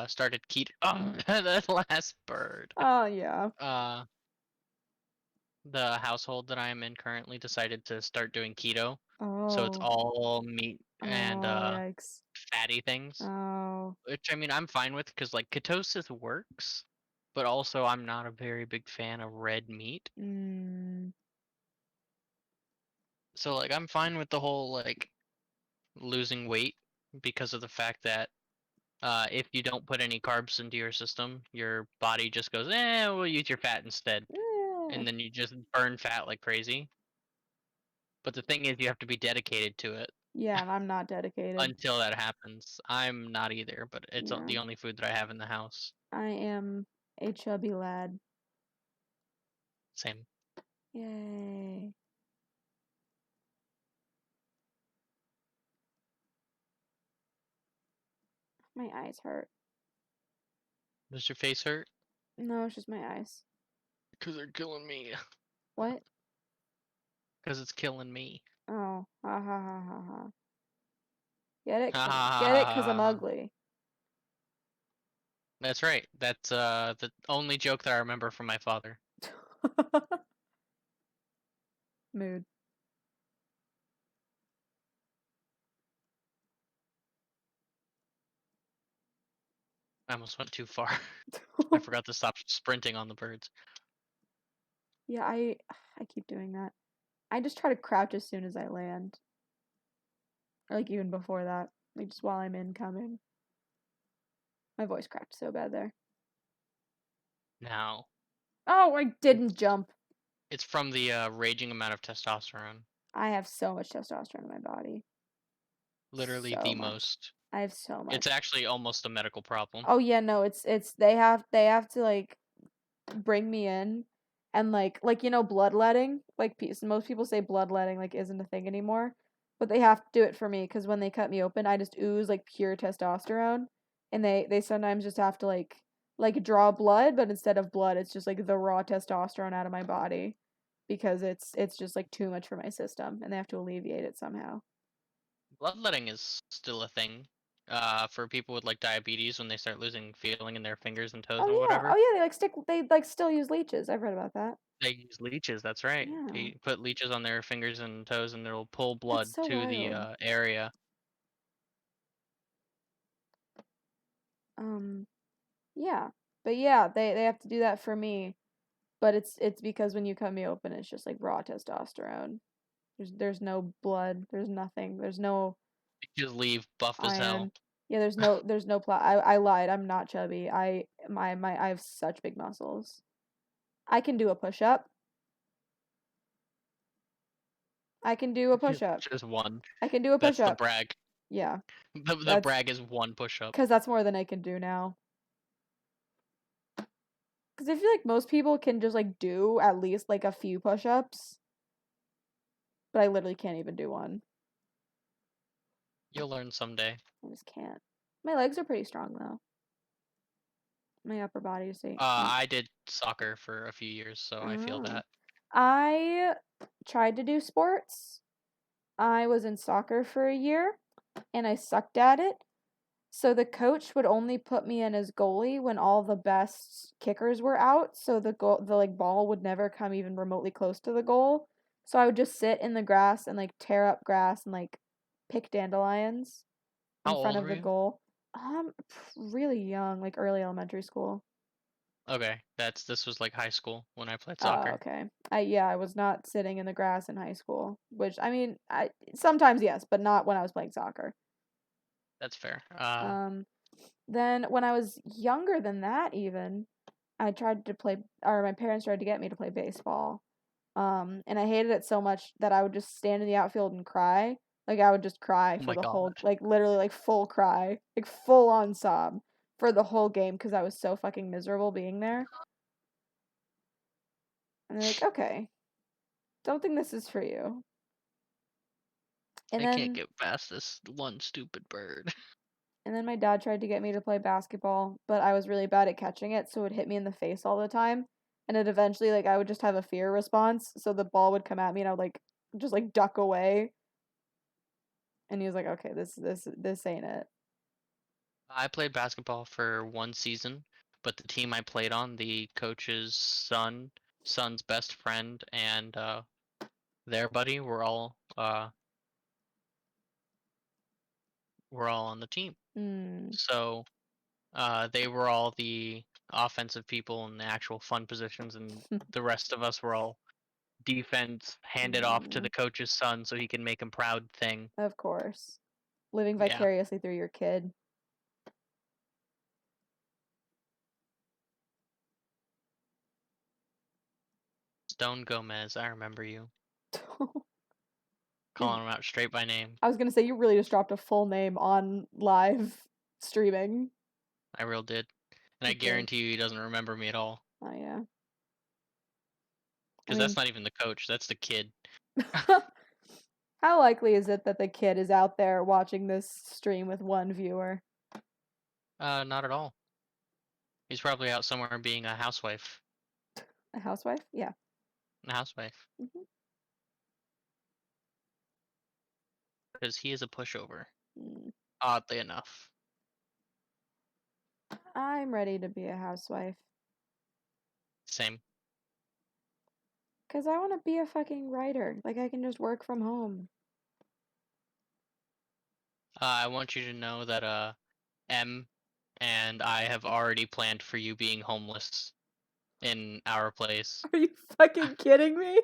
started keto. Oh, that last bird. Oh yeah. Uh, the household that I am in currently decided to start doing keto, so it's Oh. all meat and Oh, yikes. fatty things. Oh. Which I mean I'm fine with because like ketosis works, but also I'm not a very big fan of red meat. Mm. So like I'm fine with the whole like losing weight because of the fact that if you don't put any carbs into your system, your body just goes, we'll use your fat instead. Eh. And then you just burn fat like crazy. But the thing is, you have to be dedicated to it Yeah, and I'm not dedicated. until that happens. I'm not either, but it's Yeah. the only food that I have in the house. I am a chubby lad. Same. Yay. My eyes hurt. Does your face hurt? No, it's just my eyes. Because they're killing me. What? Because it's killing me. Oh. Ha ha ha ha ha. Get it? Ha ha Get it? 'Cause ha I'm ha ha. ugly. That's right. That's the only joke that I remember from my father. Mood. I almost went too far. I forgot to stop sprinting on the birds. Yeah, I keep doing that. I just try to crouch as soon as I land. Or like even before that. Like just while I'm incoming. My voice cracked so bad there. Now, Oh, I didn't it's jump. it's from the raging amount of testosterone. I have so much testosterone in my body. Literally So the much. most. I have so It's much. actually almost a medical problem. Oh yeah, no, it's they have to like bring me in and like bloodletting, like most people say bloodletting like isn't a thing anymore, but they have to do it for me because when they cut me open I just ooze like pure testosterone, and they sometimes just have to like draw blood, but instead of blood it's just like the raw testosterone out of my body because it's just like too much for my system and they have to alleviate it somehow. Bloodletting is still a thing. For people with like diabetes when they start losing feeling in their fingers and toes and Oh whatever. yeah, they like still use leeches. I've read about that. They use leeches, that's right. Yeah, They put leeches on their fingers and toes and it'll pull that's blood so to the wild. area. Um, yeah, but yeah, they have to do that for me. But it's because when you cut me open, it's just like raw testosterone. There's no blood. There's nothing. There's no They just leave buff as hell. iron. Yeah, there's no I lied. I'm not chubby. I have such big muscles. I can do a push up. I can do a push up. Just one. I can do a push That's the up. brag. Yeah, The that's brag is one push up. because that's more than I can do now. Because I feel like most people can just like do at least like a few push ups, but I literally can't even do one. You'll learn someday. I just can't. My legs are pretty strong though. My upper body is I did soccer for a few years, so I feel oh. that. I tried to do sports. I was in soccer for a year and I sucked at it. So the coach would only put me in as goalie when all the best kickers were out, so the like ball would never come even remotely close to the goal. So I would just sit in the grass and like tear up grass and like pick dandelions How in front old of were the you? goal. Really young, like early elementary school. Okay, this was like high school when I played Oh, soccer. okay. I was not sitting in the grass in high school, which I mean, I sometimes yes, but not when I was playing soccer. That's fair. Um, then when I was younger than that even, I tried to play, or my parents tried to get me to play baseball. And I hated it so much that I would just stand in the outfield and cry. Like I would just cry Oh for my the god. whole, like literally like full cry, like full on sob for the whole game because I was so fucking miserable being there. And they're like, okay, don't think this is for you. And I can't then get past this one stupid bird. and then my dad tried to get me to play basketball, but I was really bad at catching it, so it would hit me in the face all the time. And it eventually like I would just have a fear response, so the ball would come at me and I would like just like duck away. And he was like, "Okay, this ain't it." I played basketball for one season, but the team I played on, the coach's son's best friend, and their buddy were all on the team. Mm. So they were all the offensive people in the actual fun positions, and the rest of us were all defense handed off to Mm, the coach's son so he can make him proud thing. of course. Living Yeah. vicariously through your kid. Stone Gomez, I remember you. You, Calling him out straight by name. I was gonna say you really just dropped a full name on live streaming. I real did. And I You did. guarantee you he doesn't remember me at all. Oh yeah. I Because that's mean, not even the coach, that's the kid. how likely is it that the kid is out there watching this stream with one viewer? Not at all. He's probably out somewhere being a housewife. A housewife? Yeah. A housewife. Hmm. Because he is a pushover. Mm. Oddly enough. I'm ready to be a housewife. Same. Because I want to be a fucking writer. Like, I can just work from home. I want you to know that M and I have already planned for you being homeless in our place. Are you fucking kidding me?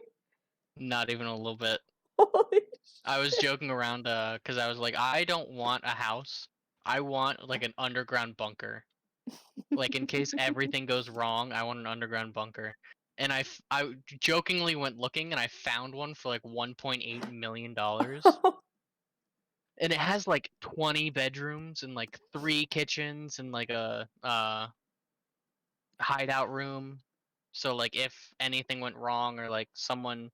Not even a little bit. Holy I was shit. joking around because I was like, I don't want a house. I want like an underground bunker. Like in case everything goes wrong, I want an underground bunker. And I jokingly went looking and I found one for like $1.8 million. And it has like 20 bedrooms and like 3 kitchens and like a hideout room. So like if anything went wrong or like someone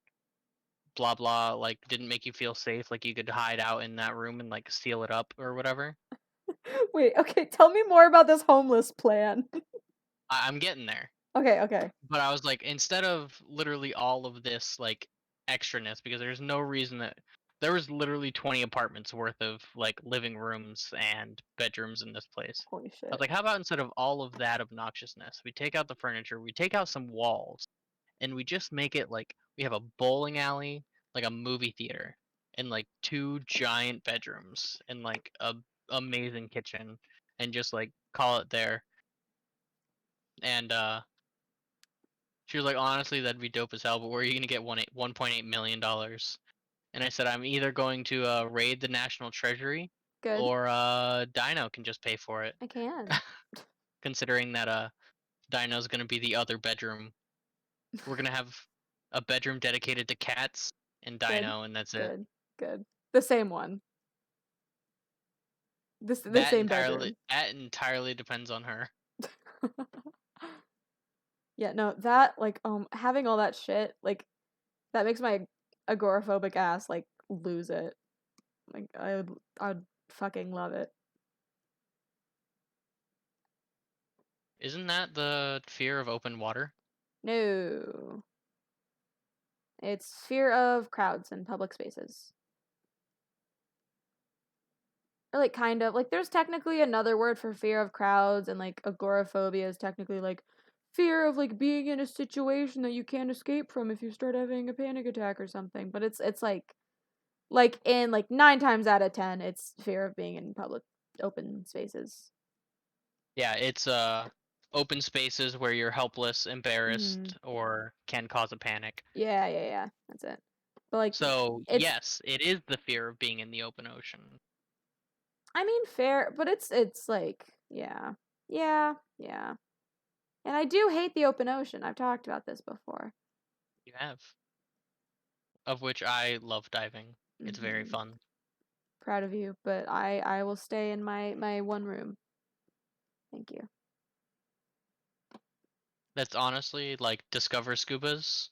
blah blah like didn't make you feel safe, like you could hide out in that room and like seal it up or whatever. Wait, okay, tell me more about this homeless plan. I'm getting there. Okay, okay. But I was like, instead of literally all of this like extraness, because there's no reason that there was literally 20 apartments worth of like living rooms and bedrooms in this place. Holy I was shit. like, how about instead of all of that obnoxiousness, we take out the furniture, we take out some walls, and we just make it like we have a bowling alley, like a movie theater, and like 2 giant bedrooms and like a amazing kitchen, and just like call it there. And she was like, honestly, that'd be dope as hell, but where are you gonna get $1.8 million? And I said, I'm either going to raid the National Treasury, Good. or Dino can just pay for it. I can. Considering that Dino's gonna be the other bedroom. We're gonna have a bedroom dedicated to cats and Good. Dino, and that's it. Good. Good. The same one. The That same entirely bedroom. that entirely depends on her. Yeah, no, that like having all that shit, like that makes my agoraphobic ass like lose it. Like I would fucking love it. Isn't that the fear of open water? No. It's fear of crowds and public spaces. Or, like, kind of. Like, there's technically another word for fear of crowds, and, like, agoraphobia is technically, like, fear of, like, being in a situation that you can't escape from if you start having a panic attack or something. But it's in, like, 9 times out of 10, it's fear of being in public open spaces. Yeah, it's open spaces where you're helpless, Mhm. embarrassed, or can cause a panic. Yeah. That's it. But, like, So it's yes, it is the fear of being in the open ocean. I mean, fair, but it's like, yeah. Yeah. And I do hate the open ocean. I've talked about this before. You have. Of which I love diving. It's very Mhm. fun. Proud of you, but I will stay in my one room. Thank you. That's honestly like Discover Scubas,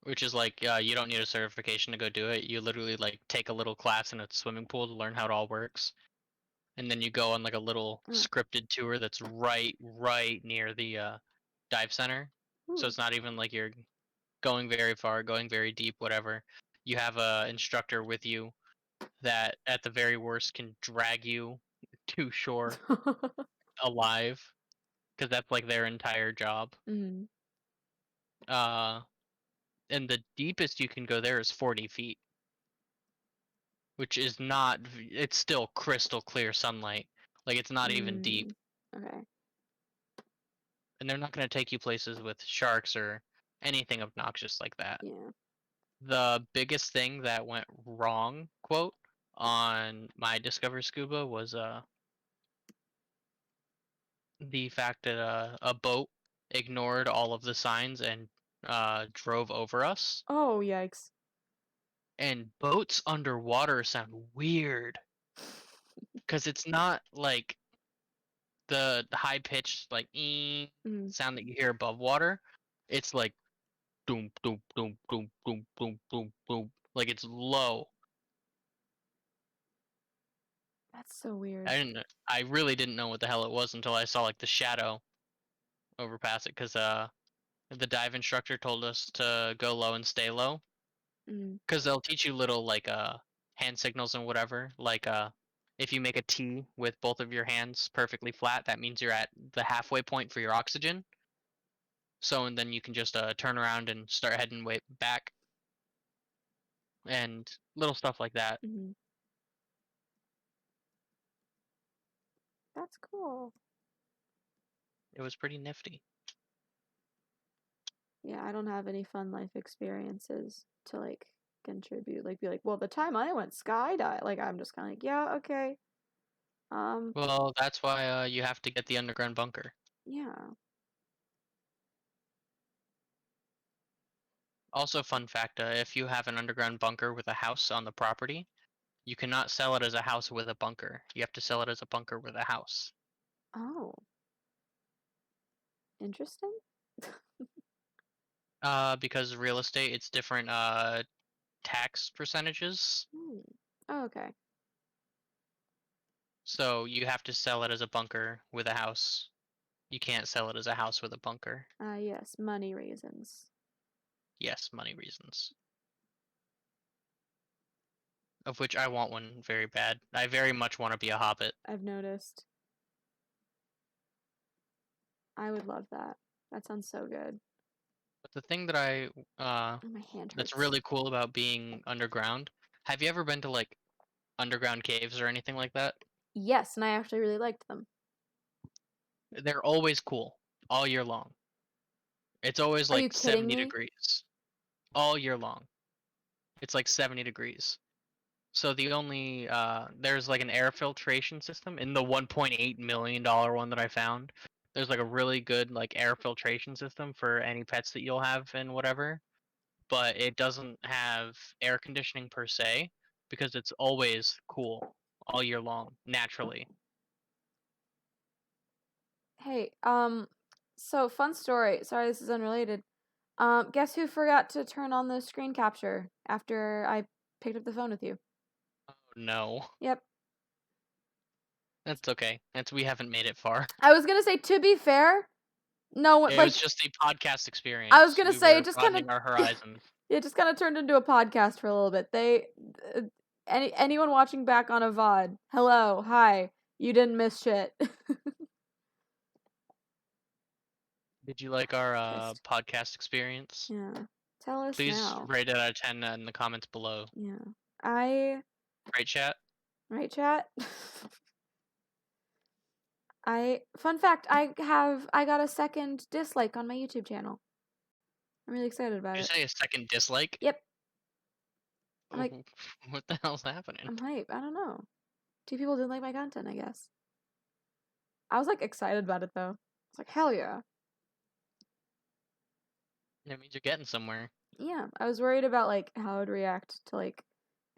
which is like you don't need a certification to go do it. You literally like take a little class in a swimming pool to learn how it all works, and then you go on like a little Uh, scripted tour that's right near the dive center. So ooh. it's not even like you're going very far, going very deep, whatever. You have a instructor with you that at the very worst can drag you to shore alive because that's like their entire job. Mhm. Uh, and the deepest you can go there is 40 feet, which is not. It's still crystal clear sunlight. Like it's not even deep, Mm. Okay. and they're not going to take you places with sharks or anything obnoxious like that. Yeah. The biggest thing that went wrong, quote, on my Discover Scuba was the fact that a boat ignored all of the signs and drove over us. Oh, yikes. And boats underwater sound weird because it's not like the high pitched like Mm. sound that you hear above water. It's like doom doom doom doom doom doom doom doom. Like it's low. That's so weird. I didn't. I really didn't know what the hell it was until I saw like the shadow overpass it because the dive instructor told us to go low and stay low Mm. because they'll teach you little like hand signals and whatever. Like if you make a T with both of your hands perfectly flat, that means you're at the halfway point for your oxygen. So and then you can just turn around and start heading way back and little stuff like that. Mhm. That's cool. It was pretty nifty. Yeah, I don't have any fun life experiences to, like, contribute. Like, be like, well, the time I went skydive, like, I'm just kind of like, yeah, okay. Um, Well, that's why you have to get the underground bunker. yeah. Also, fun fact: if you have an underground bunker with a house on the property, you cannot sell it as a house with a bunker. You have to sell it as a bunker with a house. Oh, interesting. Because real estate, it's different tax percentages. Hmm. Oh, okay. So you have to sell it as a bunker with a house. You can't sell it as a house with a bunker. Yes, money reasons. Yes, money reasons. Of which I want one very bad. I very much want to be a hobbit. I've noticed. I would love that. That sounds so good. But the thing that I Oh, my hand that's hurts. really cool about being underground. Have you ever been to like underground caves or anything like that? Yes, and I actually really liked them. They're always cool all year long. It's always Are you like kidding 70 me? degrees all year long. It's like 70 degrees. So the only there's like an air filtration system in the 1.8 million dollar one that I found. There's like a really good like air filtration system for any pets that you'll have and whatever, but it doesn't have air conditioning per se because it's always cool all year long naturally. Hey, so fun story. Sorry, this is unrelated. Guess who forgot to turn on the screen capture after I picked up the phone with you? Oh no. Yep. That's okay. That's we haven't made it far. I was gonna say, to be fair, no one, It was like, just the podcast I was experience. gonna We say, it were just kind of, broadening our horizons. it just kind of turned into a podcast for a little bit. anyone watching back on a VOD, hello, hi, you didn't miss shit. Did you like our Pissed. podcast experience? Yeah. Tell us Please now. rate it out of 10 in the comments below. Yeah. Right, chat? Right, chat? Fun fact, I got a second dislike on my YouTube channel. I'm really excited about Did you it. say a second dislike? Yep. I'm Oh, like, what the hell's happening? I'm hype. I don't know. 2 people didn't like my content, I guess. I was like excited about it though. It's like, hell yeah. That means you're getting somewhere. Yeah. I was worried about like how I'd react to like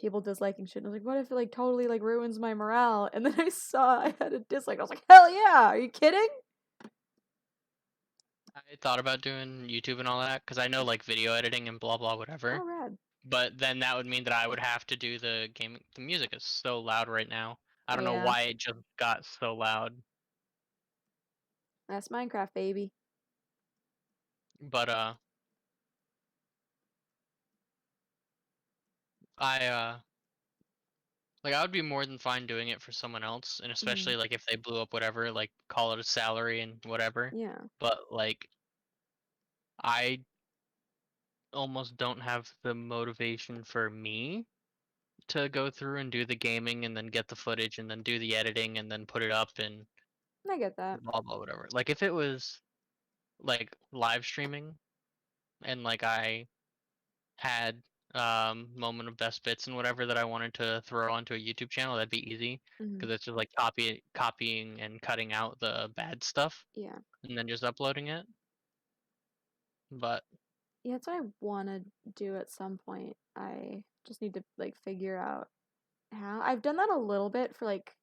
people disliking shit. And I was like, what if it like totally like ruins my morale? And then I saw I had a dislike. I was like, hell yeah, are you kidding? I thought about doing YouTube and all that because I know like video editing and blah blah whatever. Oh, rad. But then that would mean that I would have to do the gaming. The music is so loud right now. I Oh don't know yeah. why it just got so loud. That's Minecraft, baby. But I like I would be more than fine doing it for someone else, and Mm, especially like if they blew up whatever, like call it a salary and whatever. yeah. But like I almost don't have the motivation for me to go through and do the gaming and then get the footage and then do the editing and then put it up and I get that. blah blah whatever. Like if it was like live streaming and like I had moment of best bits and whatever that I wanted to throw onto a YouTube channel, that'd be easy Hmm. because it's just like copying and cutting out the bad stuff Yeah. and then just uploading it. But Yeah, that's what I want to do at some point. I just need to like figure out how. I've done that a little bit for like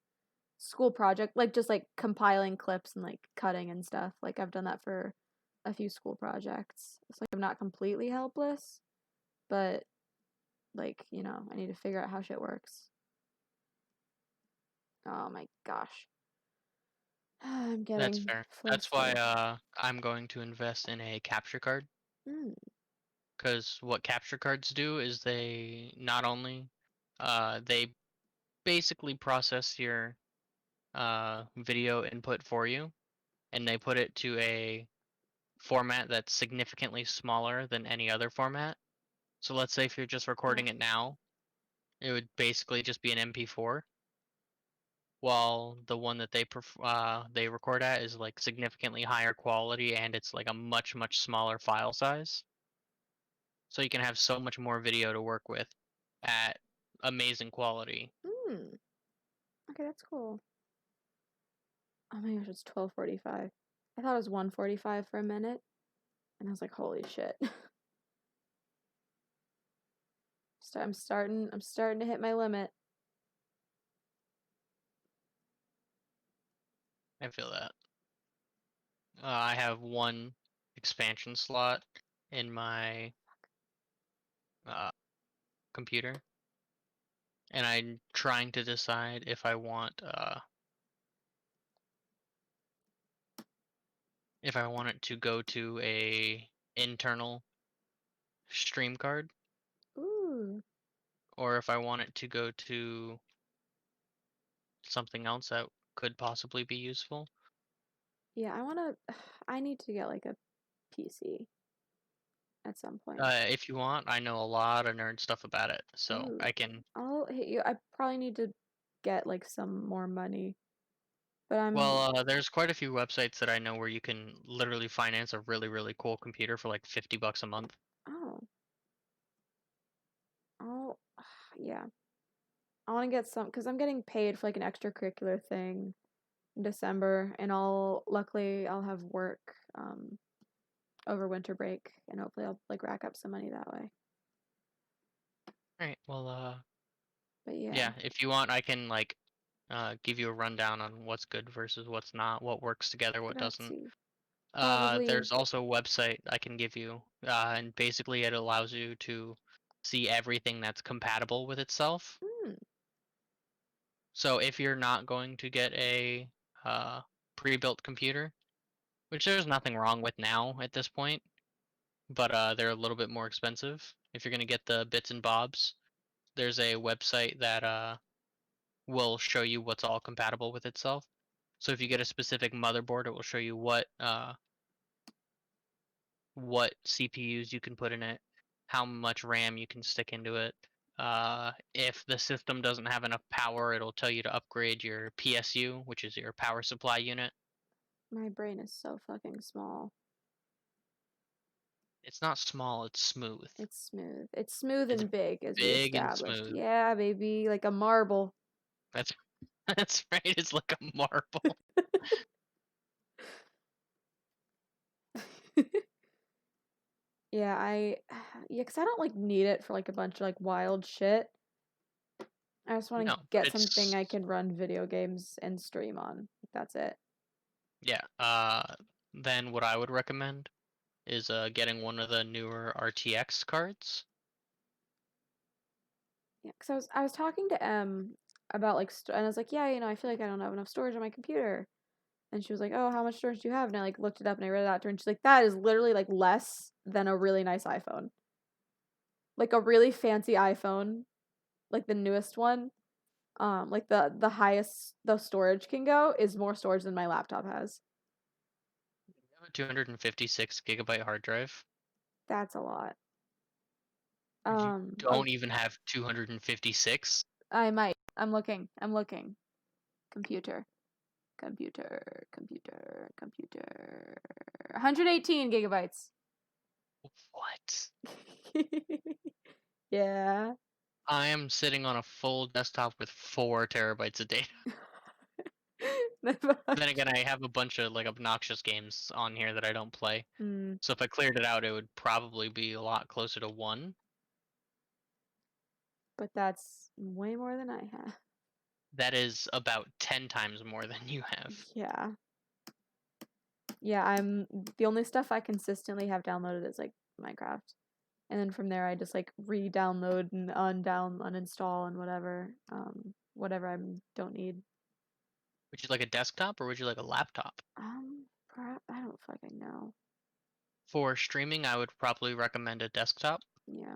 school project, like just like compiling clips and like cutting and stuff. Like I've done that for a few school projects. It's like I'm not completely helpless, but like, I need to figure out how shit works. Oh my gosh. I'm that's getting fair. That's why flustered. I'm going to invest in a capture card Mm, because what capture cards do is they not only they basically process your video input for you and they put it to a format that's significantly smaller than any other format. So let's say if you're just ugh. recording it now, it would basically just be an MP4, while the one that they record at is like significantly higher quality and it's like a much smaller file size. So you can have so much more video to work with at amazing quality. Mm. Okay, that's cool. Oh my gosh, it's 12:45. I thought it was 1:45 for a minute, and I was like, holy shit. I'm starting to hit my limit. I feel that. I have one expansion slot in my uh, computer, and I'm trying to decide if I want it to go to a internal stream card Ooh. or if I want it to go to something else that could possibly be useful. Yeah, I need to get like a PC at some point. If you want, I know a lot of nerd stuff about it, so Ooh. I can. I'll hit you. I probably need to get like some more money. But There's quite a few websites that I know where you can literally finance a really cool computer for like $50 a month. oh, I'll yeah. I want to get some because I'm getting paid for like an extracurricular thing in December, and luckily I'll have work over winter break, and hopefully I'll like rack up some money that way. All right. Well, But yeah, yeah. If you want, I can like give you a rundown on what's good versus what's not, what works together, what doesn't. grazie. Probably. There's also a website I can give you, and basically it allows you to see everything that's compatible with itself. Hmm. So if you're not going to get a pre-built computer, which there's nothing wrong with now at this point, but they're a little bit more expensive if you're going to get the bits and bobs. there's a website that will show you what's all compatible with itself. So if you get a specific motherboard, it will show you what CPUs you can put in it, how much RAM you can stick into it. If the system doesn't have enough power, it'll tell you to upgrade your PSU, which is your power supply unit. My brain is so fucking small. It's not small, it's smooth. It's smooth. It's smooth It's and big, as we big and established. smooth. Yeah, baby, like a marble. That's that's right. It's like a marble. Yeah, yeah, 'cause I don't like need it for like a bunch of like wild shit. I just want No, to but get something it's I can run video games and stream on. That's it. yeah. Then what I would recommend is getting one of the newer RTX cards. Yeah, 'cause I was talking to about like and I was like, yeah, I feel like I don't have enough storage on my computer. And she was like, "Oh, how much storage do you have?" And I like looked it up and I read it out to her and she's like, "That is literally like less than a really nice iPhone. Like a really fancy iPhone, like the newest one, like the highest the storage can go is more storage than my laptop has. You have a 256 GB hard drive. That's a lot. You Oh, don't even have 256. I might. I'm looking. I'm looking. Computer. Computer. Computer. Computer. 118 gigabytes. What? Yeah. I am sitting on a full desktop with 4 TB of data. Then again, I have a bunch of like obnoxious games on here that I don't play. Hmm. So if I cleared it out, it would probably be a lot closer to 1. But that's way more than I have. That is about 10 times more than you have. Yeah. Yeah, I'm the only stuff I consistently have downloaded is like Minecraft. And then from there I just like re-download and uninstall and whatever I don't need. Would you like a desktop or would you like a laptop? I don't fucking know. For streaming, I would probably recommend a desktop. Yeah.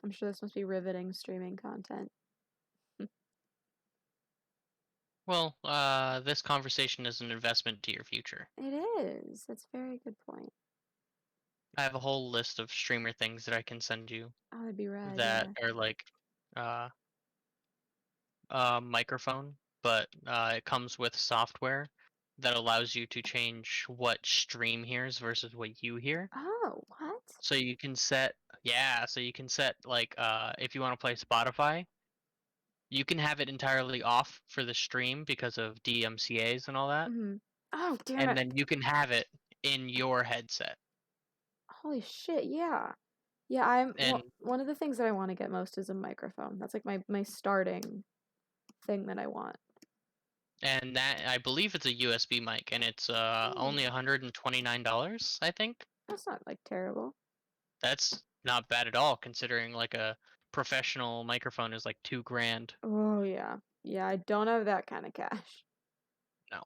I'm sure this must be riveting streaming content. Well, this conversation is an investment to your future. It is. That's a very good point. I have a whole list of streamer things that I can send you Oh, that'd be rad, that yeah. are like uh, microphone, but it comes with software that allows you to change what stream hears versus what you hear. Oh, what? So you can set, yeah, so you can set like if you want to play Spotify, you can have it entirely off for the stream because of DMCA's and all that, Mm-hmm. Oh, damn and it. then you can have it in your headset. Holy shit, yeah. Yeah, I'm And one of the things that I want to get most is a microphone. That's like my starting thing that I want. that I believe it's a USB mic, and it's Oh, only $129, I think. that's not like terrible. That's not bad at all, considering like a professional microphone is like 2 grand. Oh yeah. Yeah, I don't have that kind of cash. No,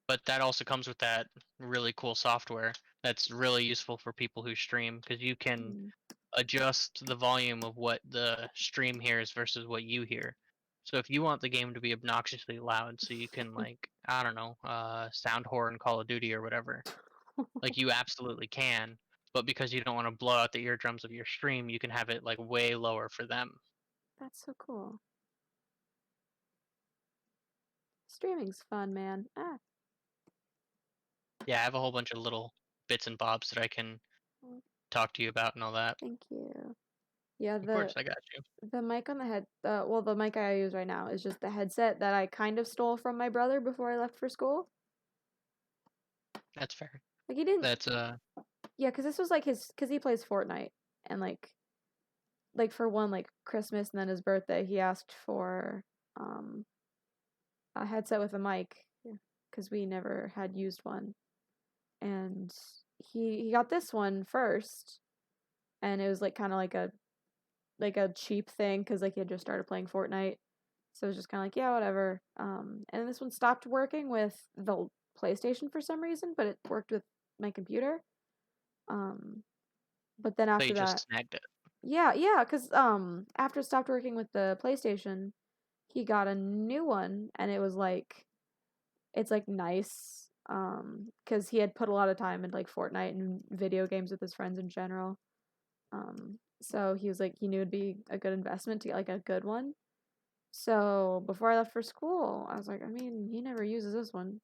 but that also comes with that really cool software that's really useful for people who stream because you can Mm. adjust the volume of what the stream hears versus what you hear. So if you want the game to be obnoxiously loud, so you can like I don't know, sound horn Call of Duty or whatever, like you absolutely can. But because you don't want to blow out the eardrums of your stream, you can have it like way lower for them. That's so cool. Streaming's fun, man. Ah, Yeah, I have a whole bunch of little bits and bobs that I can well, talk to you about and all that. thank you. Yeah, Of course, I got you. the mic on the head well, the mic I use right now is just the headset that I kind of stole from my brother before I left for school. That's fair. Like he didn't That's yeah, cuz this was like his cuz he plays Fortnite and like for one like Christmas and then his birthday, he asked for um a headset with a mic because we never had used one. And he got this one first, and it was like kind of like a cheap thing because like he had just started playing Fortnite, so it was just kind of like yeah whatever. And this one stopped working with PlayStation for some reason, but it worked with my computer. But then So you after just that, snagged it. yeah, because after it stopped working with the PlayStation, he got a new one, and it was like it's like nice, because he had put a lot of time into like Fortnite and video games with his friends in general. So he was like he knew it'd be a good investment to get like a good one. So before I left for school, I was like, I mean, he never uses this one.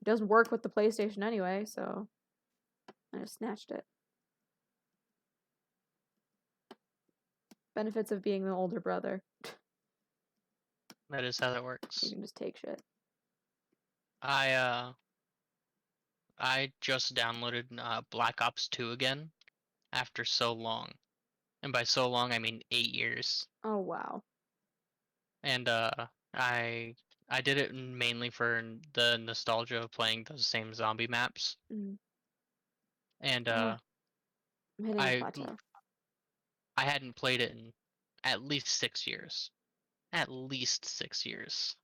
It doesn't work with the PlayStation anyway, so I just snatched it. Benefits of being the older brother. That is how that You works. can just take shit. I just downloaded Black Ops 2 again after so long. And by so long I mean 8 years. Oh wow. And I I did it mainly for the nostalgia of playing those same zombie maps. Mm. And Oh, I'm hitting a I plateau. I hadn't played it in at least 6 years. At least 6 years.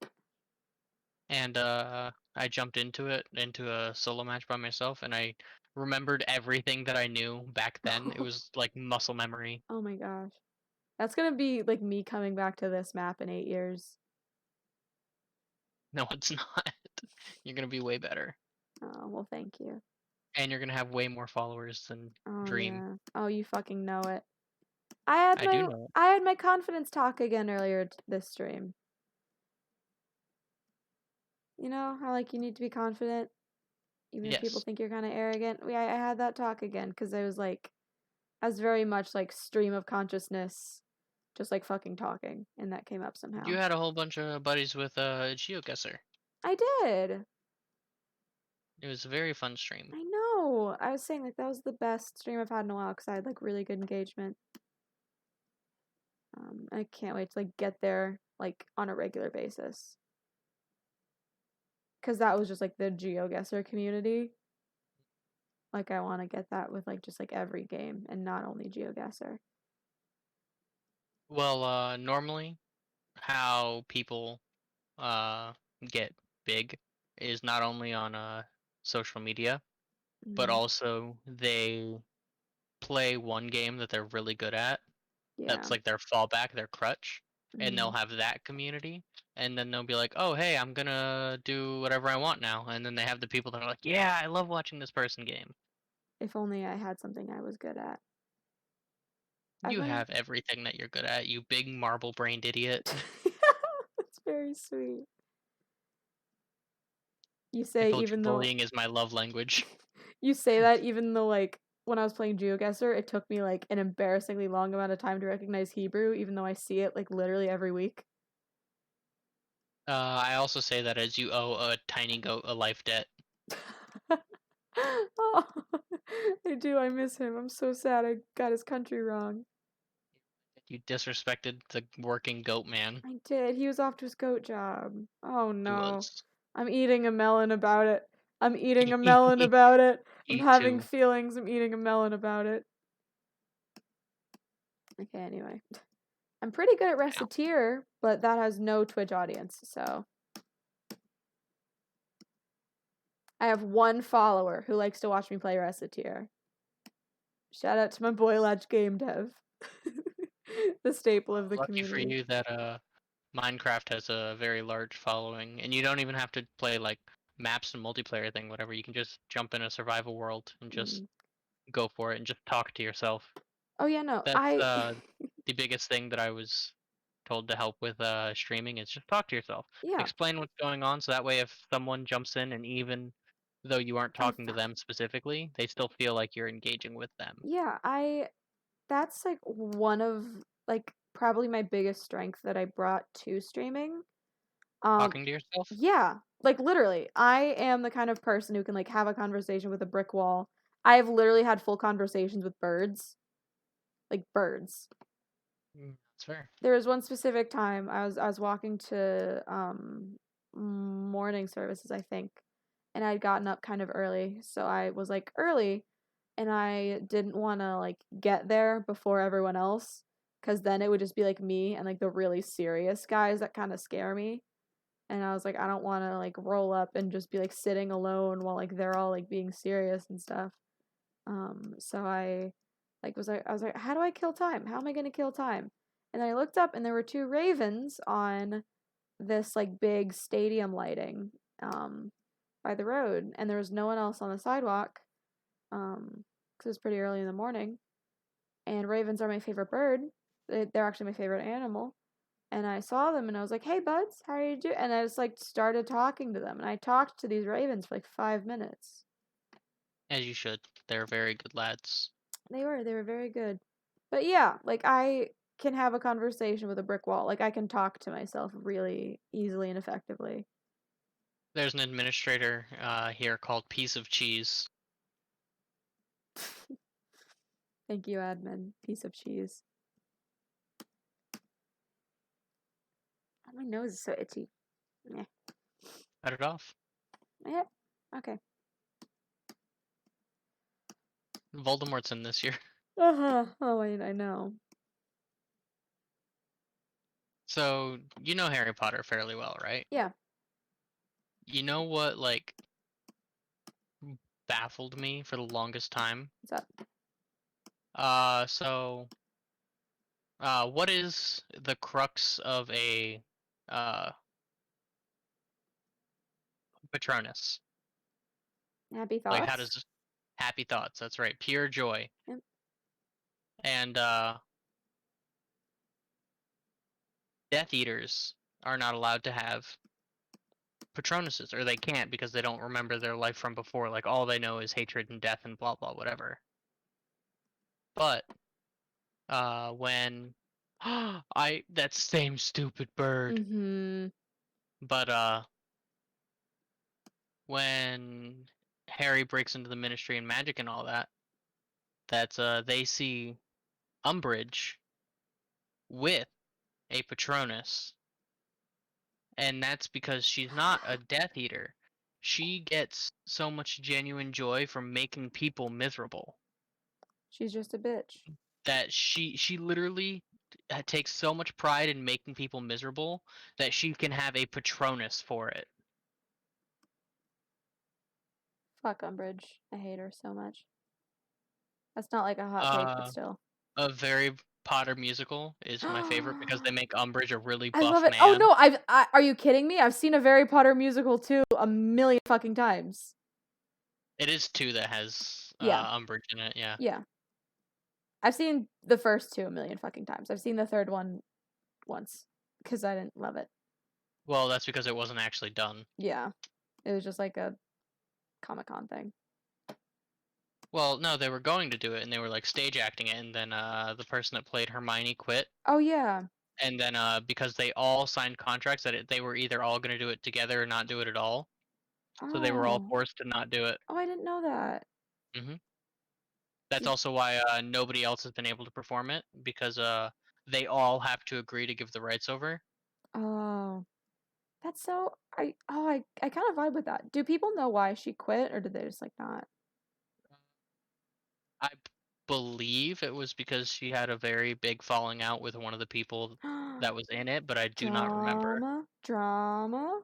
And I jumped into a solo match by myself, and I remembered everything that I knew back then. It was like muscle memory. Oh my gosh. That's gonna be like me coming back to this map in 8 years. No, it's not. You're gonna be way better, Oh, well, thank you. and you're gonna have way more followers than Oh Dream. yeah. Oh, you fucking know it. I do know it. I had my confidence talk again earlier this stream. You know how like you need to be confident even if people Yes. think you're kind of arrogant. I had that talk again because I was very much like stream of consciousness, just like fucking talking, and that came up You somehow. had a whole bunch of buddies with GeoGuessr. I did. It was a very fun stream. I know. I was saying like that was the best stream I've had in a while because I had like really good engagement. I can't wait to like get there like on a regular basis because that was just like the GeoGuessr community. Like I want to get that with like just like every game and not only GeoGuessr. Well, normally how people uh get big is not only on social media, but Mm, also they play one game that they're really good at. yeah. That's like their fallback, their crutch, and they'll Mm. have that community. And then they'll be like, "Oh, hey, I'm gonna do whatever I want now." And then they have the people that are like, "Yeah, I love watching this person game." If only I had something I was good at. I've You been. have everything that you're good at, you big marble-brained idiot. That's very sweet. You I say told you even though bullying is my love language. you say that even though like when I was playing GeoGuessr, it took me like an embarrassingly long amount of time to recognize Hebrew, even though I see it like literally every week. I also say that as you owe a tiny goat a life debt. Oh, I do. I miss him. I'm so sad. I got his country wrong. You disrespected the working goat man. I did. He was off to his goat job. Oh He no. was. I'm eating a melon about it. I'm eating a melon about it. I'm Me having too. feelings. I'm eating a melon about it. Okay, anyway. I'm pretty good at Ow. Reciteer, but that has no Twitch audience, so. I have one follower who likes to watch me play Reciteer. Shout out to my boy Latch Game Dev. The staple of the Lucky for community. you that Minecraft has a very large following, and you don't even have to play like maps and multiplayer thing, whatever. You can just jump in a survival world and just Mm. go for it and just talk to yourself. Oh yeah, no. That's the biggest thing that I was told to help with streaming is just talk to yourself. Yeah, Explain what's going on, so that way if someone jumps in and even though you aren't I talking to found. them specifically, they still feel like you're engaging with them. Yeah, I that's like one of like probably my biggest strength that I brought to streaming. Um Talking to yourself? yeah, like literally, I am the kind of person who can like have a conversation with a brick wall. I have literally had full conversations with birds, like birds. That's fair. There was one specific time I was walking to morning services, I think, and I'd gotten up kind of early, so I was like early and I didn't want to like get there before everyone else cuz then it would just be like me and like the really serious guys that kind of scare me. And I was like, I don't want to like roll up and just be like sitting alone while like they're all like being serious and stuff. So I like I was like, how do I kill time? How am I gonna kill time? And then I looked up and there were two ravens on this like big stadium lighting by the road, and there was no one else on the sidewalk because it was pretty early in the morning. And ravens are my favorite bird. They're actually my favorite animal. And I saw them and I was like, "Hey buds, how are you doing?" And I just like started talking to them, and I talked to these ravens for like 5 minutes. As you should. They're very good lads. They were very good. But yeah, like I can have a conversation with a brick wall. Like I can talk to myself really easily and effectively. There's an administrator here called Piece of Cheese. Thank you, admin. Piece of cheese. Oh, my nose is so itchy. Yeah. Cut it off. Yeah. Okay. Voldemort's in this year. Oh, I know. So, you know Harry Potter fairly well, right? Yeah. You know what, like, baffled me for the longest time? What's up? So, what is the crux of a, uh, Patronus? Happy Like, how thoughts? does happy thoughts? That's right, pure joy. Yep. And Death Eaters are not allowed to have Patronuses, or they can't because they don't remember their life from before. Like all they know is hatred and death and blah blah whatever. But when I that same stupid bird. Mm-hmm. But when Harry breaks into the Ministry and magic and all that, that's they see Umbridge with a Patronus, and that's because she's not a Death Eater. She gets so much genuine joy from making people miserable She's just a bitch. that she literally takes so much pride in making people miserable that she can have a Patronus for it. Fuck Umbridge. I hate her so much. That's not like a hot take, but Uh, still. a very Potter musical is my favorite because they make Umbridge a really I love buff it. Oh man. no, are you kidding me? I've seen a Harry Potter musical too a million fucking times. It is two that has Yeah. Umbridge in it, yeah. Yeah. I've seen the first two a million fucking times. I've seen the third one once because I didn't love it. Well, that's because it wasn't actually done. Yeah. It was just like a Comic-Con thing. Well, no, they were going to do it and they were like stage acting it, and then the person that played Hermione quit, Oh yeah. and then because they all signed contracts that they were either all going to do it together or not do it at all, so they were all Oh. forced to not do it. Oh, I didn't know that. hmm That's Did also why nobody else has been able to perform it because they all have to agree to give the rights over. Oh. That's so I kind of vibe with that. Do people know why she quit or did they just like not? I believe it was because she had a very big falling out with one of the people that was in it, but I do not remember. Drama, drama.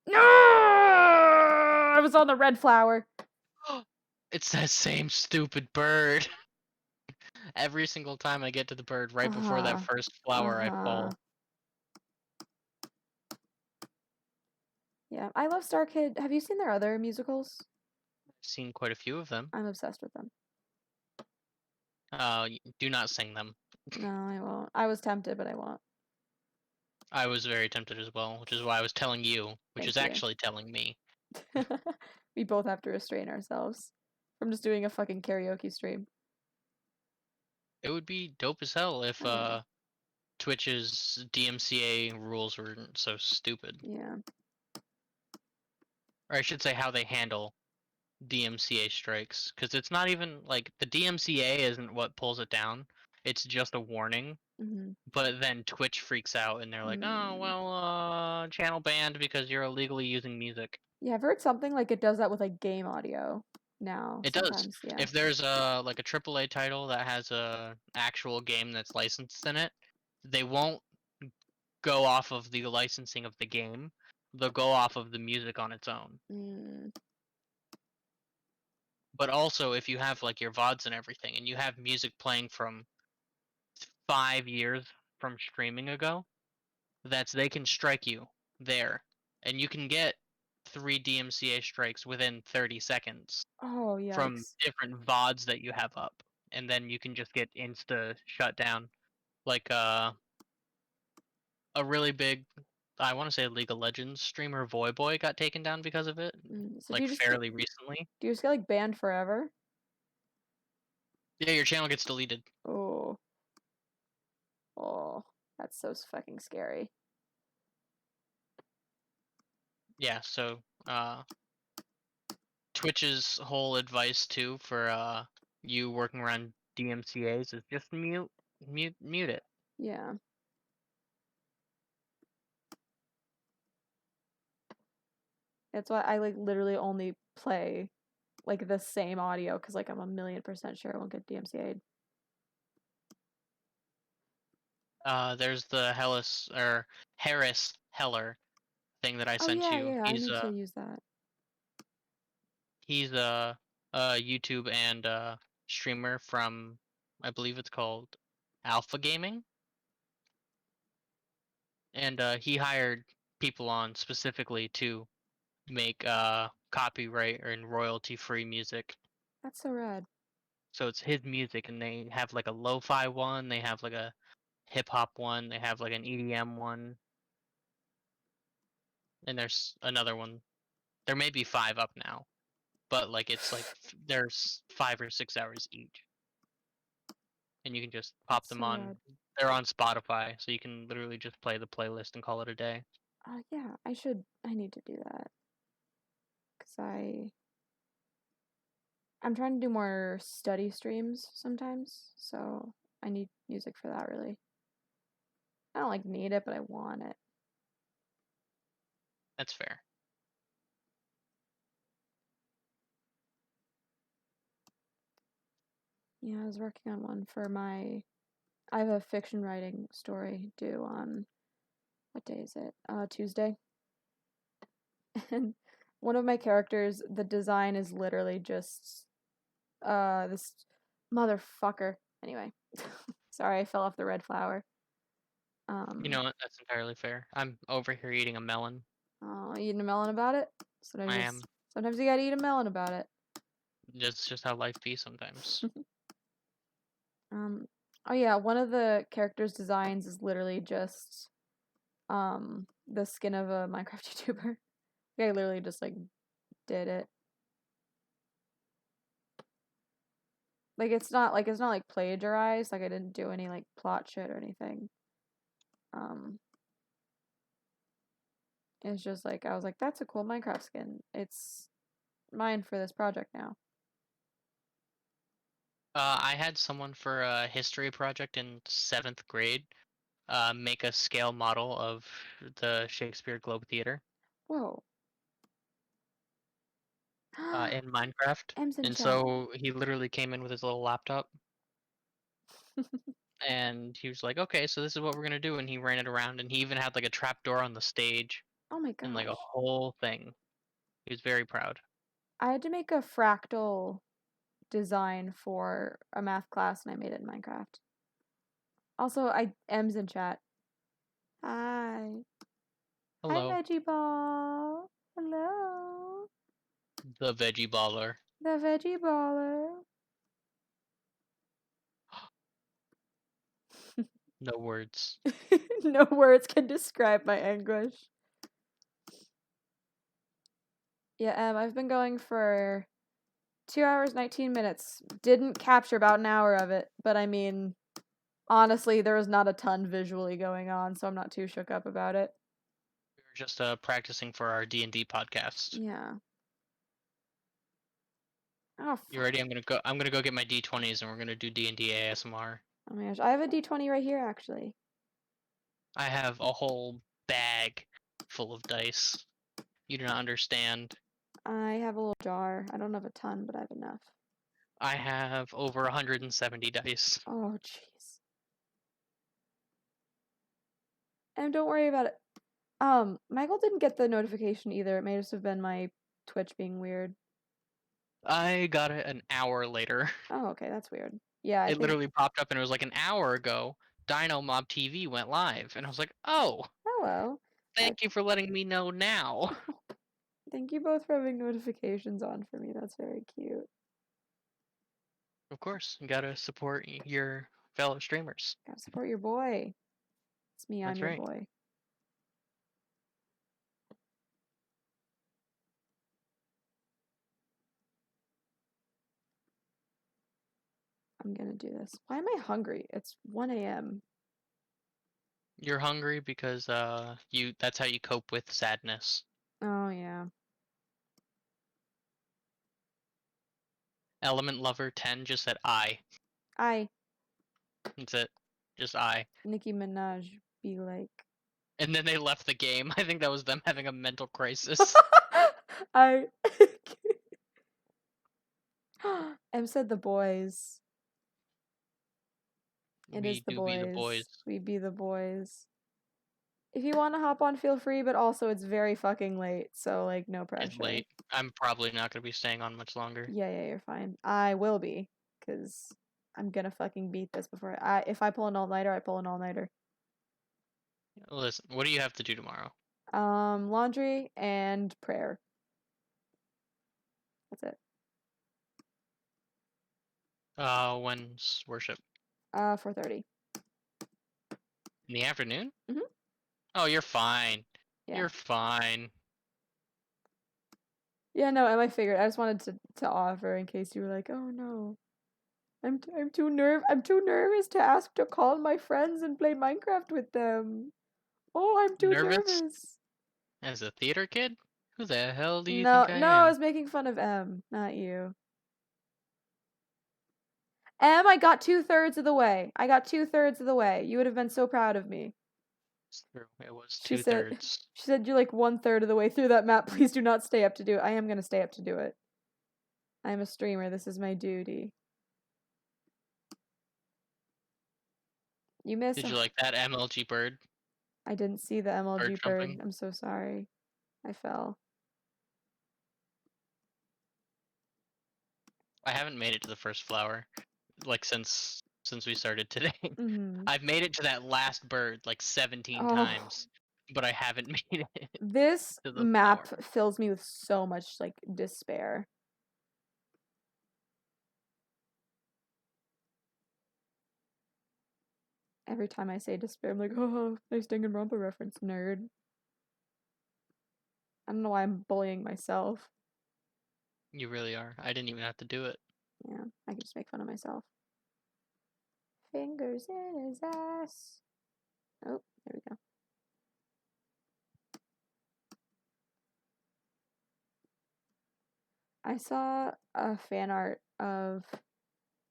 No! I was on the red flower. It's that same stupid bird. Every single time I get to the bird, right before that Uh-huh. first flower, I Uh-huh. fall. Yeah, I love Star Kid. Have you seen their other musicals? I've seen quite a few of them. I'm obsessed with them. Do not sing them. No, I won't. I was tempted, but I won't. I was very tempted as well, which is why I was telling you, which is Thank you. actually telling me. We both have to restrain ourselves from just doing a fucking karaoke stream. It would be dope as hell if Oh yeah. Twitch's DMCA rules weren't so stupid. Yeah. Or I should say how they handle DMCA strikes, because it's not even like the DMCA isn't what pulls it down. It's just a warning. Mm-hmm. But then Twitch freaks out and they're like, "Oh, Mm. well, channel banned because you're illegally using music." Yeah, I've heard something like it does that with like game audio now It does. sometimes. Yeah. If there's a like a AAA title that has a actual game that's licensed in it, they won't go off of the licensing of the game. They'll go off of the music on its own. Mm. But also, if you have like your VODs and everything, and you have music playing from 5 years from streaming ago, they can strike you there, and you can get 3 DMCA strikes within 30 seconds Oh, from yikes. different VODs that you have up, and then you can just get insta shut down. Like a really big, I want to say League of Legends streamer Voyboy got taken down because of it, So like fairly recently. do you just get like banned forever? Yeah, your channel gets deleted. Oh. Oh, that's so fucking scary. Yeah, so Twitch's whole advice too for you working around DMCA's is just mute it. Yeah. That's why I like literally only play like the same audio because like I'm 1,000,000% sure I won't get DMCA'd. There's the Harris Heller thing that I Oh sent yeah, you. yeah, I need to use that. He's a YouTube and streamer from, I believe it's called Alpha Gaming, and he hired people on specifically to make copyright and royalty free music. That's so rad. So it's his music, and they have like a lo-fi one, they have like a hip hop one, they have like an EDM one, and there's another one. There may be 5 up now, but like it's like there's 5 or 6 hours each, and you can just pop That's them so on. rad. They're on Spotify, so you can literally just play the playlist and call it a day. Yeah, I need to do that. Cause I'm trying to do more study streams sometimes, so I need music for that really. I don't like need it, but I want it. That's fair. Yeah, I was working on one for I have a fiction writing story due on, what day is it? Tuesday. And one of my characters, the design is literally just this motherfucker. Anyway, sorry, I fell off the red flower. You know what? That's entirely fair. I'm over here eating a melon. Oh, eating a melon about it. I am. Sometimes you gotta eat a melon about it. That's just how life be sometimes. Oh yeah, one of the characters' designs is literally just the skin of a Minecraft YouTuber. I literally just like did it. Like it's not like plagiarized, like I didn't do any like plot shit or anything. Um it's just like I was like, that's a cool Minecraft skin. It's mine for this project now. I had someone for a history project in 7th grade make a scale model of the Shakespeare Globe Theater Whoa. in Minecraft. M's in And chat. so he literally came in with his little laptop, and he was like, okay, so this is what we're going to do. And he ran it around, and he even had like a trap door on the stage Oh my and like a gosh. whole thing. He was very proud. I had to make a fractal design for a math class and I made it in Minecraft. Also, M's in chat. Hi. Hi, Hello, Veggie Ball. Hello. the veggie baller. The Veggie Baller. No words. No words can describe my anguish. Yeah, I've been going for 2 hours, 19 minutes. Didn't capture about an hour of it, but I mean, honestly, there was not a ton visually going on, so I'm not too shook up about it. We were just practicing for our D&D podcast. Yeah. Oh, You fuck. ready? I'm gonna go get my D20s, and we're gonna do D&D ASMR. Oh my gosh, I have a D20 right here, actually. I have a whole bag full of dice. You do not understand. I have a little jar. I don't have a ton, but I have enough. I have over 170 dice. Oh, jeez. And don't worry about it. Michael didn't get the notification either. It may just have been my Twitch being weird. I got it an hour later. Oh, okay, that's weird. Yeah, I It think. literally popped up and it was like an hour ago. Dino Mob TV went live, and I was like, "Oh, Hello. thank you for letting me know now." Thank you both for having notifications on for me. That's very cute. Of course, you gotta support your fellow streamers. Gotta support your boy. It's me, I'm That's your right. boy. I'm gonna do this. Why am I hungry? It's 1 a.m. You're hungry because that's how you cope with sadness. Oh, yeah. Element Lover 10 just said I. That's it. Just I. Nicki Minaj be like. And then they left the game. I think that was them having a mental crisis. I. M said the boys. It is We the do be the boys. boys. We be the boys. If you want to hop on, feel free, but also it's very fucking late, so like no pressure. It's late. I'm probably not gonna be staying on much longer. Yeah, you're fine. I will be, cause I'm gonna fucking beat this before if I pull an all-nighter, I pull an all-nighter. Listen, what do you have to do tomorrow? Laundry and prayer. That's it. When's worship? 4:30. In the afternoon? Mhm. Oh, you're fine. Yeah. You're fine. Yeah, no, I figured. I just wanted to offer in case you were like, oh no, I'm too nervous to ask to call my friends and play Minecraft with them. Oh, I'm too Nervous? nervous. As a theater kid? Who the hell do you No, think I no, I am? was making fun of M, not you. M, I got 2/3 of the way. I got 2/3 of the way. You would have been so proud of me. It's true. It was She said, 2/3. she said you're like 1/3 of the way through that map. Please do not stay up to do it. I am gonna stay up to do it. I am a streamer. This is my duty. You missed. Did you like that MLG bird? I didn't see the MLG bird. jumping? I'm so sorry. I fell. I haven't made it to the first flower, like since we started today. Mhm. I've made it to that last bird like 17 Oh. times, but I haven't made it This to the map flower. fills me with so much like despair. Every time I say despair, I'm like, oh, nice Danganronpa reference, nerd. I don't know why I'm bullying myself. You really are. I didn't even have to do it. Yeah, I can just make fun of myself. Fingers in his ass. Oh, there we go. I saw a fan art of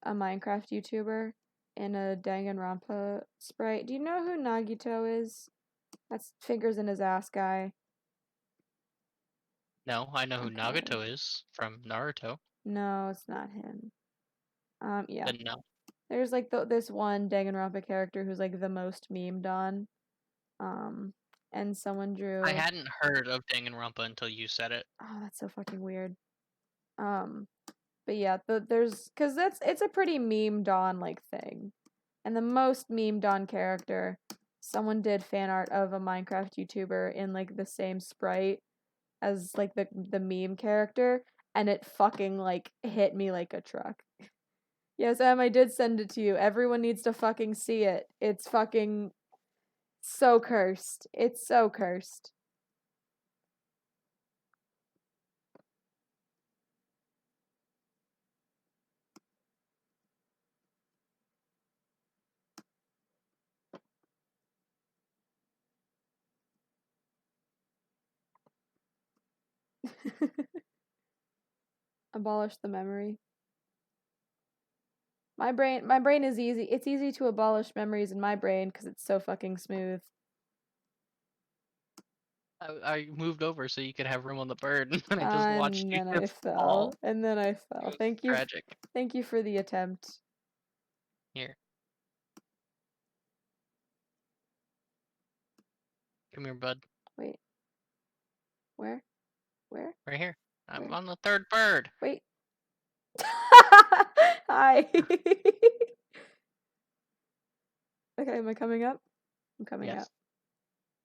a Minecraft YouTuber in a Danganronpa sprite. Do you know who Nagito is? That's fingers in his ass guy. No, I know who Okay. Nagato is from Naruto. No, it's not him. Yeah. Then no. There's like this one Danganronpa character who's like the most memed on. And someone drew. I hadn't heard of Danganronpa until you said it. Oh, that's so fucking weird. But yeah, there's because it's a pretty memed on like thing, and the most memed on character. Someone did fan art of a Minecraft YouTuber in like the same sprite as like the meme character, and it fucking like hit me like a truck. Yes, Em, I did send it to you. Everyone needs to fucking see it. It's fucking so cursed. It's so cursed. Abolish the memory. My brain is easy. It's easy to abolish memories in my brain because it's so fucking smooth. I moved over so you could have room on the bird, and I just watched And you then I just fell. fall. And then I It fell. was Thank you. tragic. Thank you for the attempt. Here. Come here, bud. Wait. Where? Where? Right here. I'm Where? on the third bird. Wait. Hi. Okay, am I coming up? I'm coming up. Yes.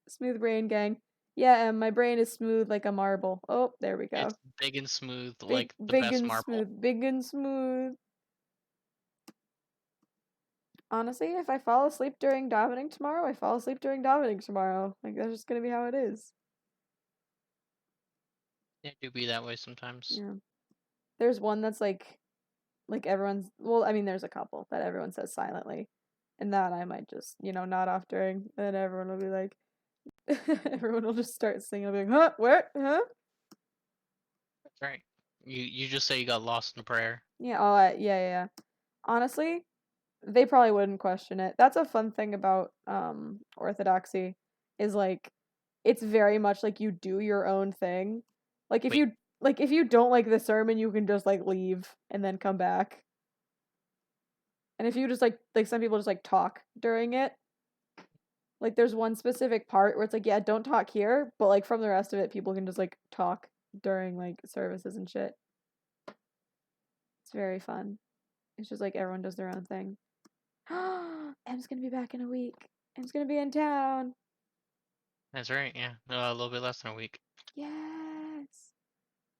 Smooth brain gang. Yeah, my brain is smooth like a marble. Oh, there we go. It's big and smooth, Big, like the big best and marble. smooth. Big and smooth. Honestly, if I fall asleep during davening tomorrow, I fall asleep during davening tomorrow. Like, that's just gonna be how it is. It do be that way sometimes. Yeah. There's one that's like everyone's, well, I mean, there's a couple that everyone says silently. And that I might just, nod off during, and everyone will be like, everyone will just start singing. I'll be like, huh? Where? Huh? That's right. You just say you got lost in prayer. Yeah, yeah. Honestly, they probably wouldn't question it. That's a fun thing about orthodoxy is like it's very much like you do your own thing. Like if Wait. you don't like the sermon, you can just like leave and then come back. And if you just like some people just like talk during it. Like there's one specific part where it's like, yeah, don't talk here, but like from the rest of it, people can just like talk during like services and shit. It's very fun. It's just like everyone does their own thing. Em's gonna be back in a week. Em's gonna be in town. That's right. Yeah. A little bit less than a week. Yes.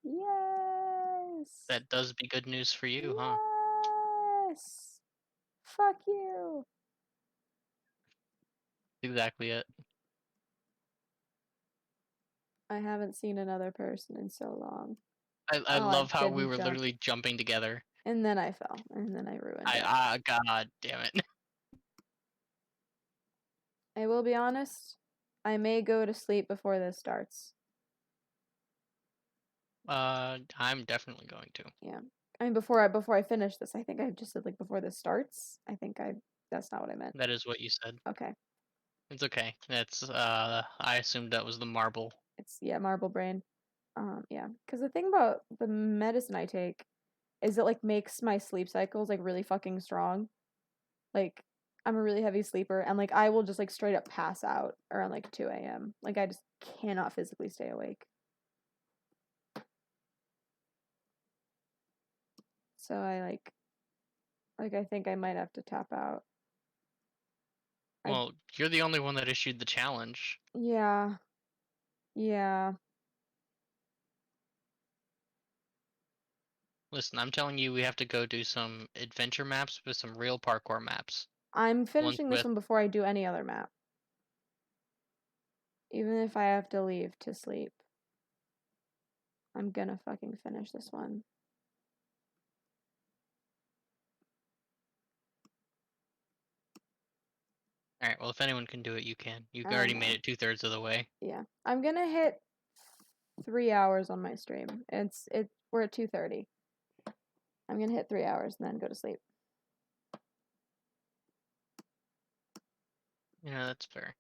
Yes. That does be good news for you, huh? Yes. Fuck you. Exactly it. I haven't seen another person in so long. I Oh, I love how we didn't were jump. literally jumping together. And then I fell. And then I ruined it. God damn it. I will be honest. I may go to sleep before this starts. I'm definitely going to. Yeah. I mean, before I finish this, I think I just said like before this starts. That's not what I meant. That is what you said. Okay. It's okay. That's I assumed that was the marble. It's marble brain. Yeah. Because the thing about the medicine I take is it like makes my sleep cycles like really fucking strong. Like I'm a really heavy sleeper and like I will just like straight up pass out around like 2 a.m. Like I just cannot physically stay awake. So I I think I might have to tap out. Well, you're the only one that issued the challenge. Yeah. Yeah. Listen, I'm telling you, we have to go do some adventure maps with some real parkour maps. I'm Ones finishing this with one before I do any other map. Even if I have to leave to sleep. I'm gonna fucking finish this one. Alright, well, if anyone can do it, you can. You I already know. made it 2/3 of the way. Yeah. I'm gonna hit 3 hours on my stream. We're at 2:30. I'm gonna hit 3 hours and then go to sleep. Yeah, that's fair.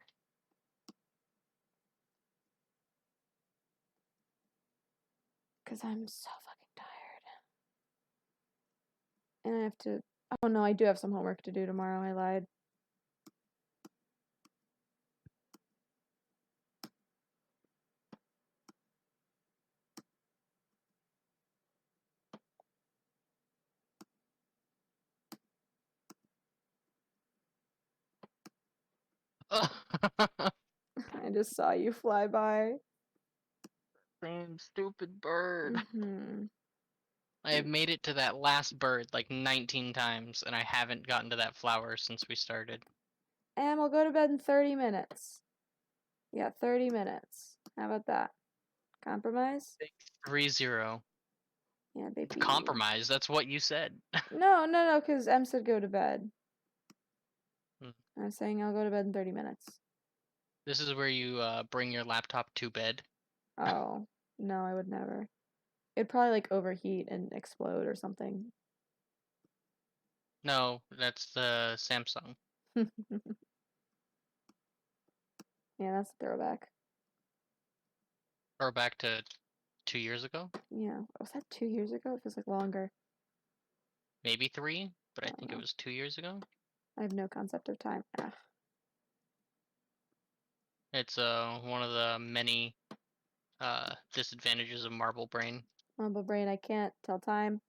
Cause I'm so fucking tired. And I have to oh no, I do have some homework to do tomorrow, I lied. I just saw you fly by. Same stupid bird. Mm-hmm. I have made it to that last bird like 19 times, and I haven't gotten to that flower since we started. And we'll go to bed in 30 minutes. Yeah, 30 minutes. How about that? Compromise? 3-0. Yeah, baby. Compromise, that's what you said. No, because Em said go to bed. Hmm. I was saying I'll go to bed in 30 minutes. This is where you bring your laptop to bed. Oh, no, I would never. It'd probably like overheat and explode or something. No, that's the Samsung. Yeah, that's a throwback. Or back to 2 years ago? Yeah. Was that 2 years ago? It feels like longer. Maybe 3, but I I don't think it know. was 2 years ago. I have no concept of time. Ugh. It's one of the many disadvantages of marble brain. Marble brain, I can't tell time.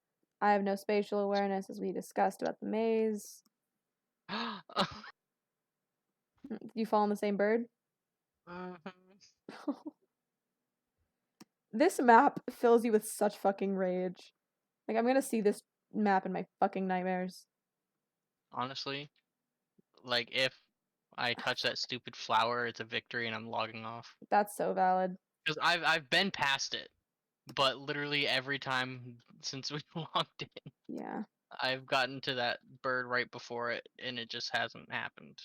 I have no spatial awareness, as we discussed about the maze. You fall on the same bird? This map fills you with such fucking rage. Like, I'm gonna see this map in my fucking nightmares. Honestly, like if I touch that stupid flower, it's a victory, and I'm logging off. That's so valid. Because I've been past it, but literally every time since we logged in, Yeah. I've gotten to that bird right before it, and it just hasn't happened.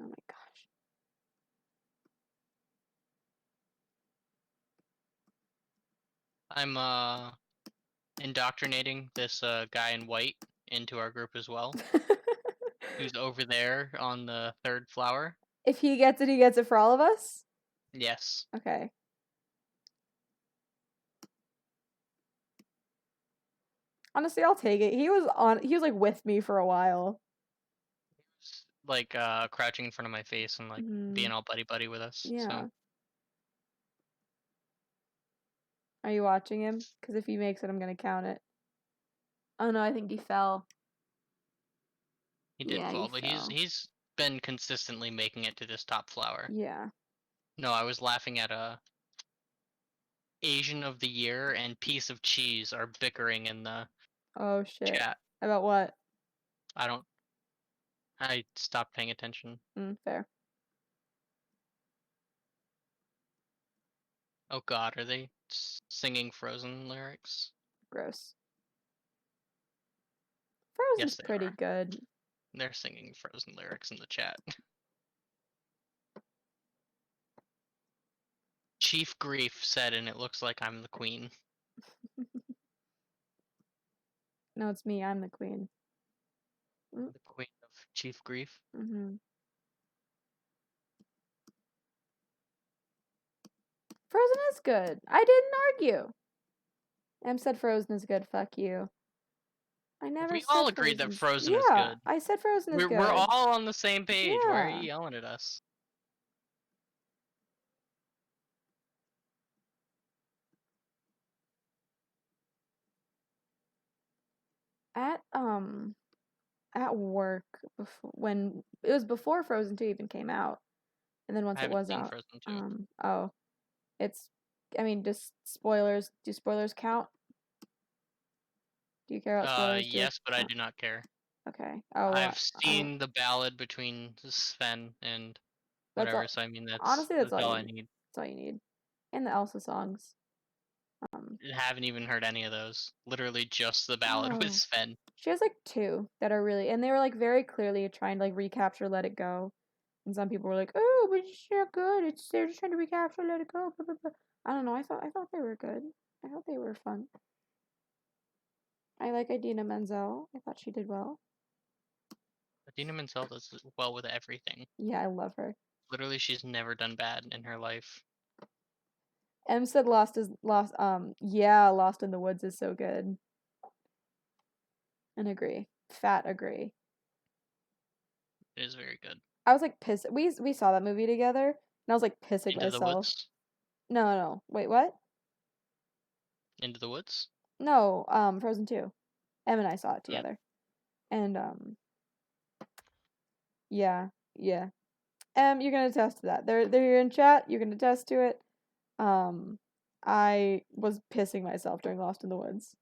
Oh my gosh. I'm indoctrinating this guy in white into our group as well, who's over there on the third flower. If he gets it for all of us? Yes. Okay. Honestly, I'll take it. He was like with me for a while. Like crouching in front of my face and like being all buddy buddy with us. Yeah. So Are you watching him? Because if he makes it, I'm gonna count it. Oh no, I think he fell. he did Yeah, he fall, but fell. he's been consistently making it to this top flower. Yeah. No, I was laughing at Asian of the Year and Piece of Cheese are bickering in the Oh shit. chat. About what? I stopped paying attention. Fair. Oh god, are they singing Frozen lyrics? Gross. Yes, Frozen's they pretty are. good. They're singing Frozen lyrics in the chat. Chief Grief said, and it looks like I'm the queen. No, it's me. I'm the queen. The queen of Chief Grief. Mm-hmm. Frozen is good. I didn't argue. Em said Frozen is good. Fuck you. I never We said all agreed that Frozen is Yeah, good. I said Frozen is good. We're all on the same page. Why are Yeah. you yelling at us? At work when it was before Frozen 2 even came out, and then I once it haven't was seen out, Frozen 2. it's, I mean, just spoilers. Do spoilers count? Do you care about spoilers? Yes, but I do not care. Okay. Oh well, I've seen the ballad between Sven and that's whatever, all. so I mean Honestly, that's all I need. that's all you need. And the Elsa songs. I haven't even heard any of those. Literally just the ballad with Oh. Sven. She has like two that are really, and they were like very clearly trying to like recapture Let It Go. And some people were like, "Oh, but it's not good. They're just trying to recapture Let It Go." Blah, blah, blah. I don't know. I thought they were good. I thought they were fun. I like Idina Menzel. I thought she did well. Adina Menzel does well with everything. Yeah, I love her. Literally, she's never done bad in her life. M said Lost is Lost. Yeah, Lost in the Woods is so good. And agree. Fat agree. It is very good. I was like pissed. We saw that movie together, and I was like pissing Into the myself. Woods? No. Wait, what? Into the Woods? No, Frozen 2. Em and I saw it together. And yeah. You're gonna attest to that. They're here in chat, you can attest to it. I was pissing myself during Lost in the Woods.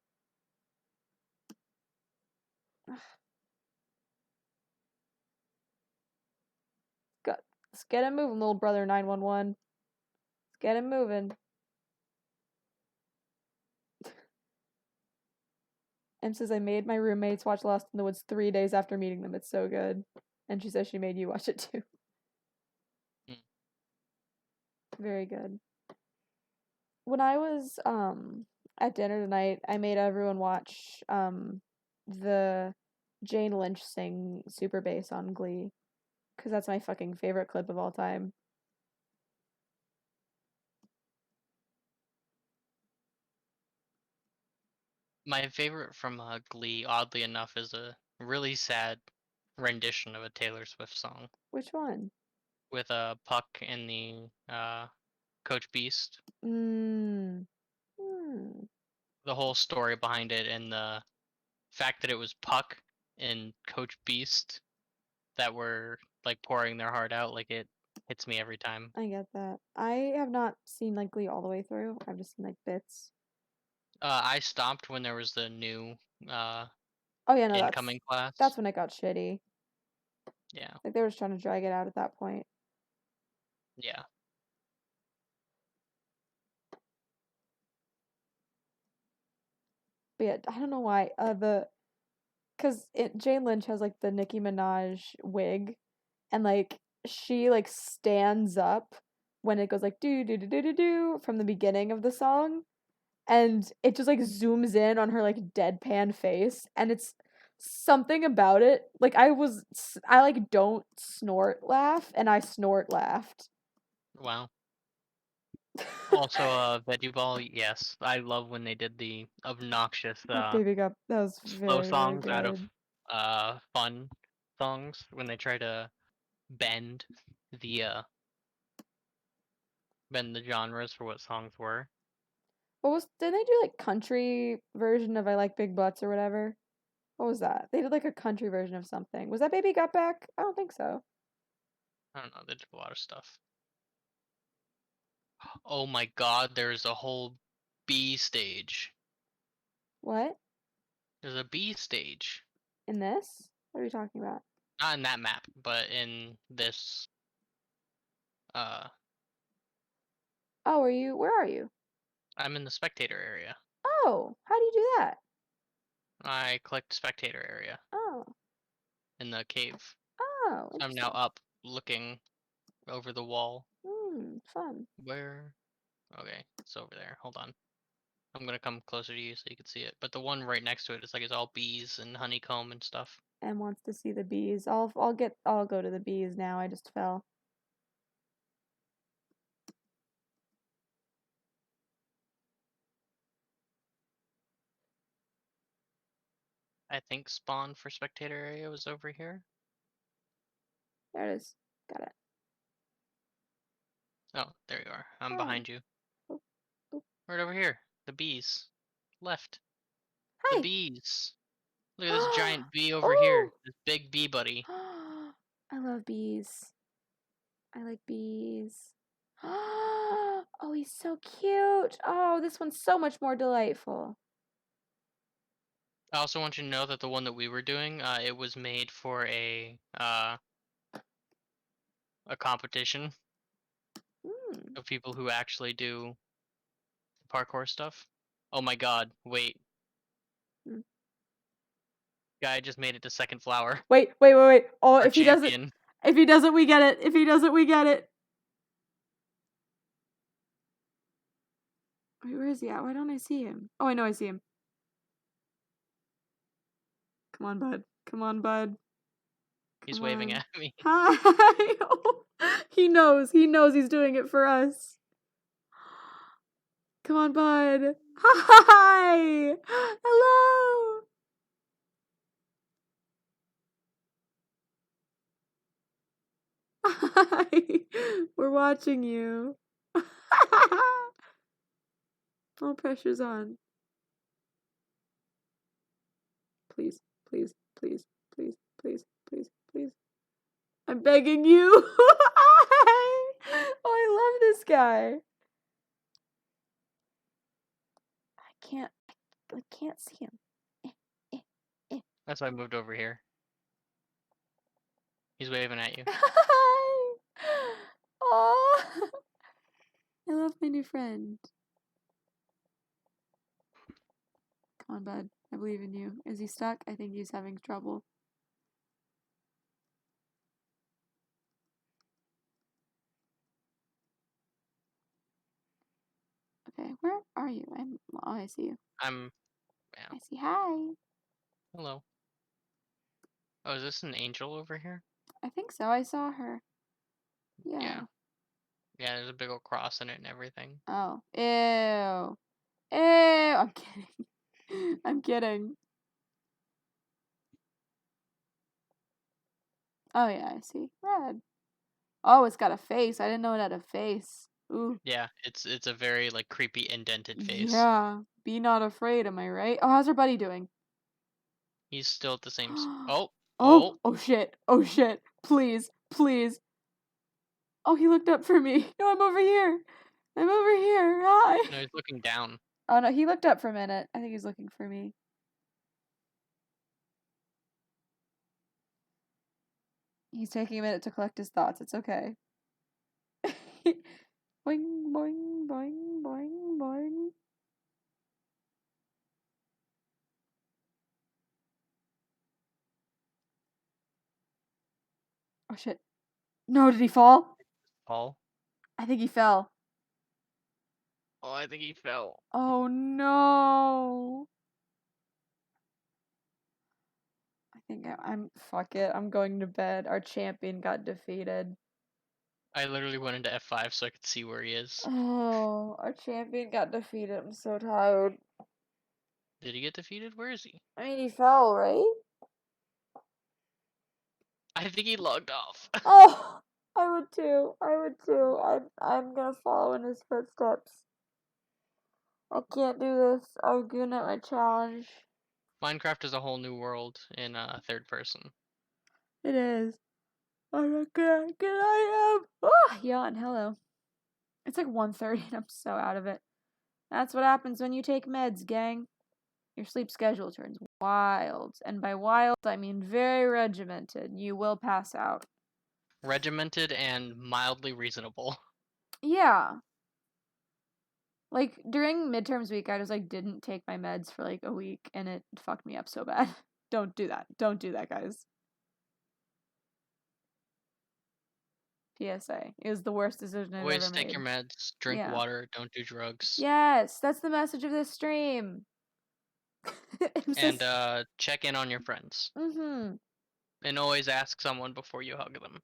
Let's get him moving, little brother 911. Let's get him moving. Em says I made my roommates watch Lost in the Woods 3 days after meeting them. It's so good. And she says she made you watch it too. Very good. When I was at dinner tonight, I made everyone watch the Jane Lynch sing Super Bass on Glee, because that's my fucking favorite clip of all time. My favorite from Glee, oddly enough, is a really sad rendition of a Taylor Swift song. Which one? with Puck in the Coach Beast. Mm. The whole story behind it and the fact that it was Puck and Coach Beast that were like pouring their heart out, like it hits me every time. I get that. I have not seen like Glee all the way through. I've just seen like bits. I stopped when there was the new uh Oh yeah, no, incoming that's class. when it got shitty. Yeah. Like they were just trying to drag it out at that point. Yeah. But yeah, I don't know why. Cause Jane Lynch has like the Nicki Minaj wig, and like she like stands up when it goes like do do do do do do from the beginning of the song, and it just like zooms in on her like deadpan face, and it's something about it. Like I like don't snort laugh, and I snort laughed. Wow. Also, Veggie Ball, yes. I love when they did the obnoxious That baby got that was slow very, very songs out of good. fun songs when they try to bend the uh bend the genres for what songs were. Did they do like country version of I Like Big Butts or whatever? What was that? They did like a country version of something. Was that Baby Got Back? I don't think so. I don't know, they did a lot of stuff. Oh my god, there's a whole B stage. What? There's a B stage. In this? What are you talking about? Not in that map, but in this uh Oh, where are you? I'm in the spectator area. Oh, how do you do that? I clicked spectator area Oh, in the cave. oh, So I'm now interesting. up looking over the wall. Fun. Where? Okay, it's over there. Hold on. I'm gonna come closer to you so you can see it. But the one right next to it is like it's all bees and honeycomb and stuff. And wants to see the bees. I'll go to the bees now. I just fell. I think spawn for spectator area was over here. There it is. Got it. Oh, there you are. I'm Hi. behind you. Oh, oh. Right over here. The bees. Left. The Hi. bees. Look at this giant bee over here. Oh. This big bee buddy. I love bees. I like bees. Oh, he's so cute. Oh, this one's so much more delightful. I also want you to know that the one that we were doing, it was made for a competition Mm. of people who actually do parkour stuff. Oh my god, wait. Mm. Guy just made it to second flower. Wait. Oh, Our champion. if he doesn't, we get it. If he doesn't, we get it. Wait, where is he at? Why don't I see him? Oh, I know I see him. Come on, bud. Come on, bud. He's Come waving on. at me. Hi. Oh, he knows. He knows he's doing it for us. Come on, bud. Hi. Hello. Hi. We're watching you. All pressure's on. Please, please, please, please, please, please, please. I'm begging you. Oh, I love this guy. I can't see him. That's why I moved over here. He's waving at you. Hi. Oh, I love my new friend. Come on, bud. I believe in you. Is he stuck? I think he's having trouble. Okay, where are you? Oh, I see you. Yeah. I see. Hi. Hello. Oh, is this an angel over here? I think so. I saw her. Yeah. Yeah, there's a big old cross in it and everything. Oh. Ew. Ew. I'm kidding. I'm kidding. Oh yeah, I see. Red. Oh, it's got a face. I didn't know it had a face. Ooh. Yeah, it's a very like creepy indented face. Yeah. Be not afraid, am I right? Oh, how's our buddy doing? He's still at the same. Oh, Oh, oh shit. Oh shit. Please, please. Oh, he looked up for me. No, I'm over here. I'm over here. Hi. no, he's looking down. Oh no, he looked up for a minute. I think he's looking for me. He's taking a minute to collect his thoughts. It's okay. Boing, boing, boing, boing, boing. Oh shit. No, did he fall? Paul. I think he fell. Oh, I think he fell. Oh no. I think I'm. Fuck it. I'm going to bed. Our champion got defeated. I literally went into F5 so I could see where he is. Oh, our champion got defeated. I'm so tired. Did he get defeated? Where is he? I mean, he fell, right? I think he logged off. Oh, I would too. I would too. I'm gonna follow in his footsteps. I can't do this. I'm giving up my challenge. Minecraft is a whole new world in third person. It is. I'm not good. Good I am. Oh, yawn. Hello. It's like 1:30 and I'm so out of it. That's what happens when you take meds, gang. Your sleep schedule turns wild. And by wild, I mean very regimented. You will pass out. Regimented and mildly reasonable. Yeah. Like, during midterms week, I just, like, didn't take my meds for, like, a week, and it fucked me up so bad. Don't do that. Don't do that, guys. PSA. It was the worst decision I've Always ever made. take your meds, drink water, don't do drugs. Yes, that's the message of this stream. And check in on your friends. Mm-hmm. And always ask someone before you hug them.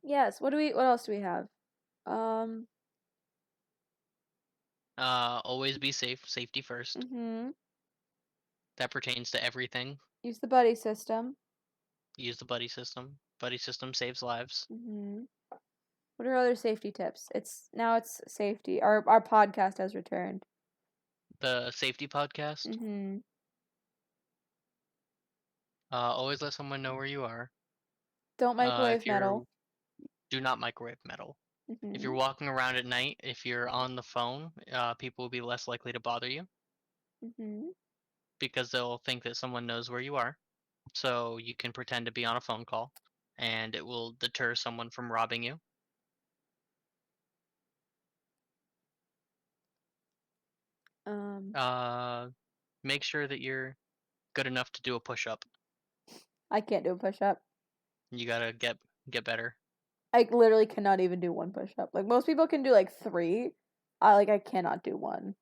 Yes. What else do we have? Always be safe. Safety first. Mm-hmm. That pertains to everything. Use the buddy system. Use the buddy system. Buddy system saves lives. Mm-hmm. What are other safety tips? It's safety. Our podcast has returned. The safety podcast. Mm-hmm. Always let someone know where you are. Don't microwave metal. Do not microwave metal. Mm-hmm. If you're walking around at night, if you're on the phone, people will be less likely to bother you. Mm-hmm. Because they'll think that someone knows where you are. So you can pretend to be on a phone call, and it will deter someone from robbing you. Make sure that you're good enough to do a push-up. I can't do a push-up. You gotta get better. I literally cannot even do one push-up. Like, most people can do, like, 3. I cannot do 1.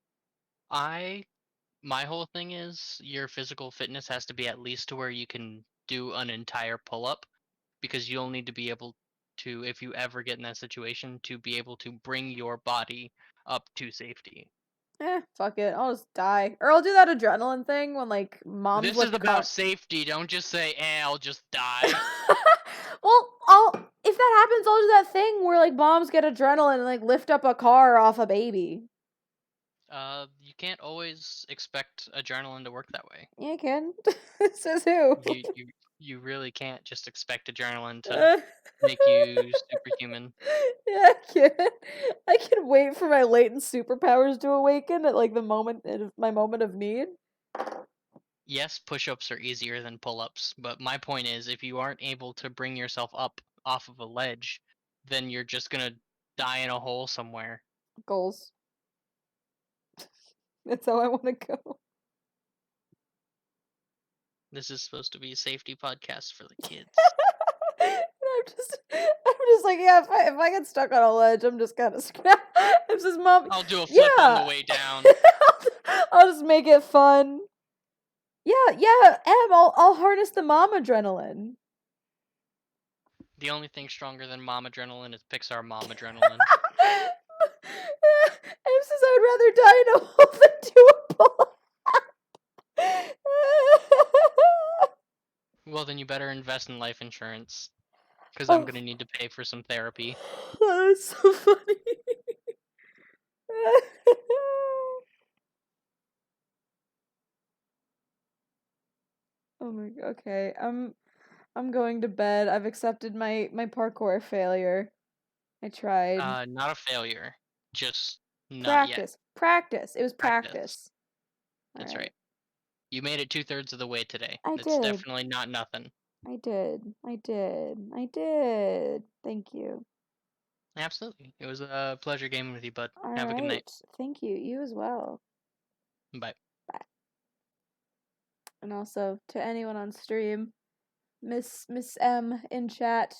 My whole thing is your physical fitness has to be at least to where you can do an entire pull-up, because you'll need to be able to, if you ever get in that situation, to be able to bring your body up to safety. Fuck it. I'll just die. Or I'll do that adrenaline thing when, like, mom's This is about safety. Don't just say, I'll just die. Well, if that happens, I'll do that thing where, like, moms get adrenaline and, like, lift up a car off a baby. You can't always expect adrenaline to work that way. Yeah, I can. Says who? You really can't just expect adrenaline to make you superhuman. Yeah, I can wait for my latent superpowers to awaken at, like, my moment of need. Yes, push-ups are easier than pull-ups, but my point is, if you aren't able to bring yourself up off of a ledge, then you're just gonna die in a hole somewhere. Goals. That's how I want to go. This is supposed to be a safety podcast for the kids. I'm just like, yeah, if I get stuck on a ledge, I'm just gonna scrap. It's just mom. I'll do a flip on the way down. I'll just make it fun. Yeah, I'll harness the mom adrenaline. The only thing stronger than mom adrenaline is Pixar mom adrenaline. Em says I'd rather die in a hole than do a pull-up. Well, then you better invest in life insurance. because I'm Oh. gonna need to pay for some therapy. That is so funny. Oh my god. Okay. I'm going to bed. I've accepted my parkour failure. I tried. Not a failure, just not yet. Practice. Practice. It was Practice. practice. All That's right. right. You made it 2/3 of the way today. I It's did. definitely not nothing. I did. I did. I did. Thank you. Absolutely. It was a pleasure gaming with you, bud. All Have a good night. right. Thank you. You as well. Bye. Bye. And also to anyone on stream, Miss M in chat,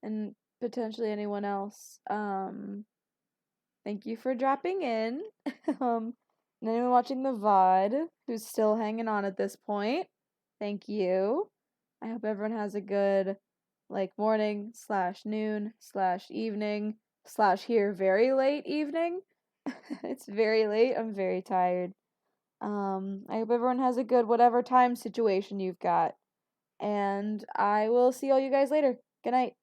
and potentially anyone else. Thank you for dropping in. And anyone watching the VOD who's still hanging on at this point, thank you. I hope everyone has a good morning / noon / evening / here very late evening. It's very late. I'm very tired. I hope everyone has a good whatever time situation you've got. And I will see all you guys later. Good night.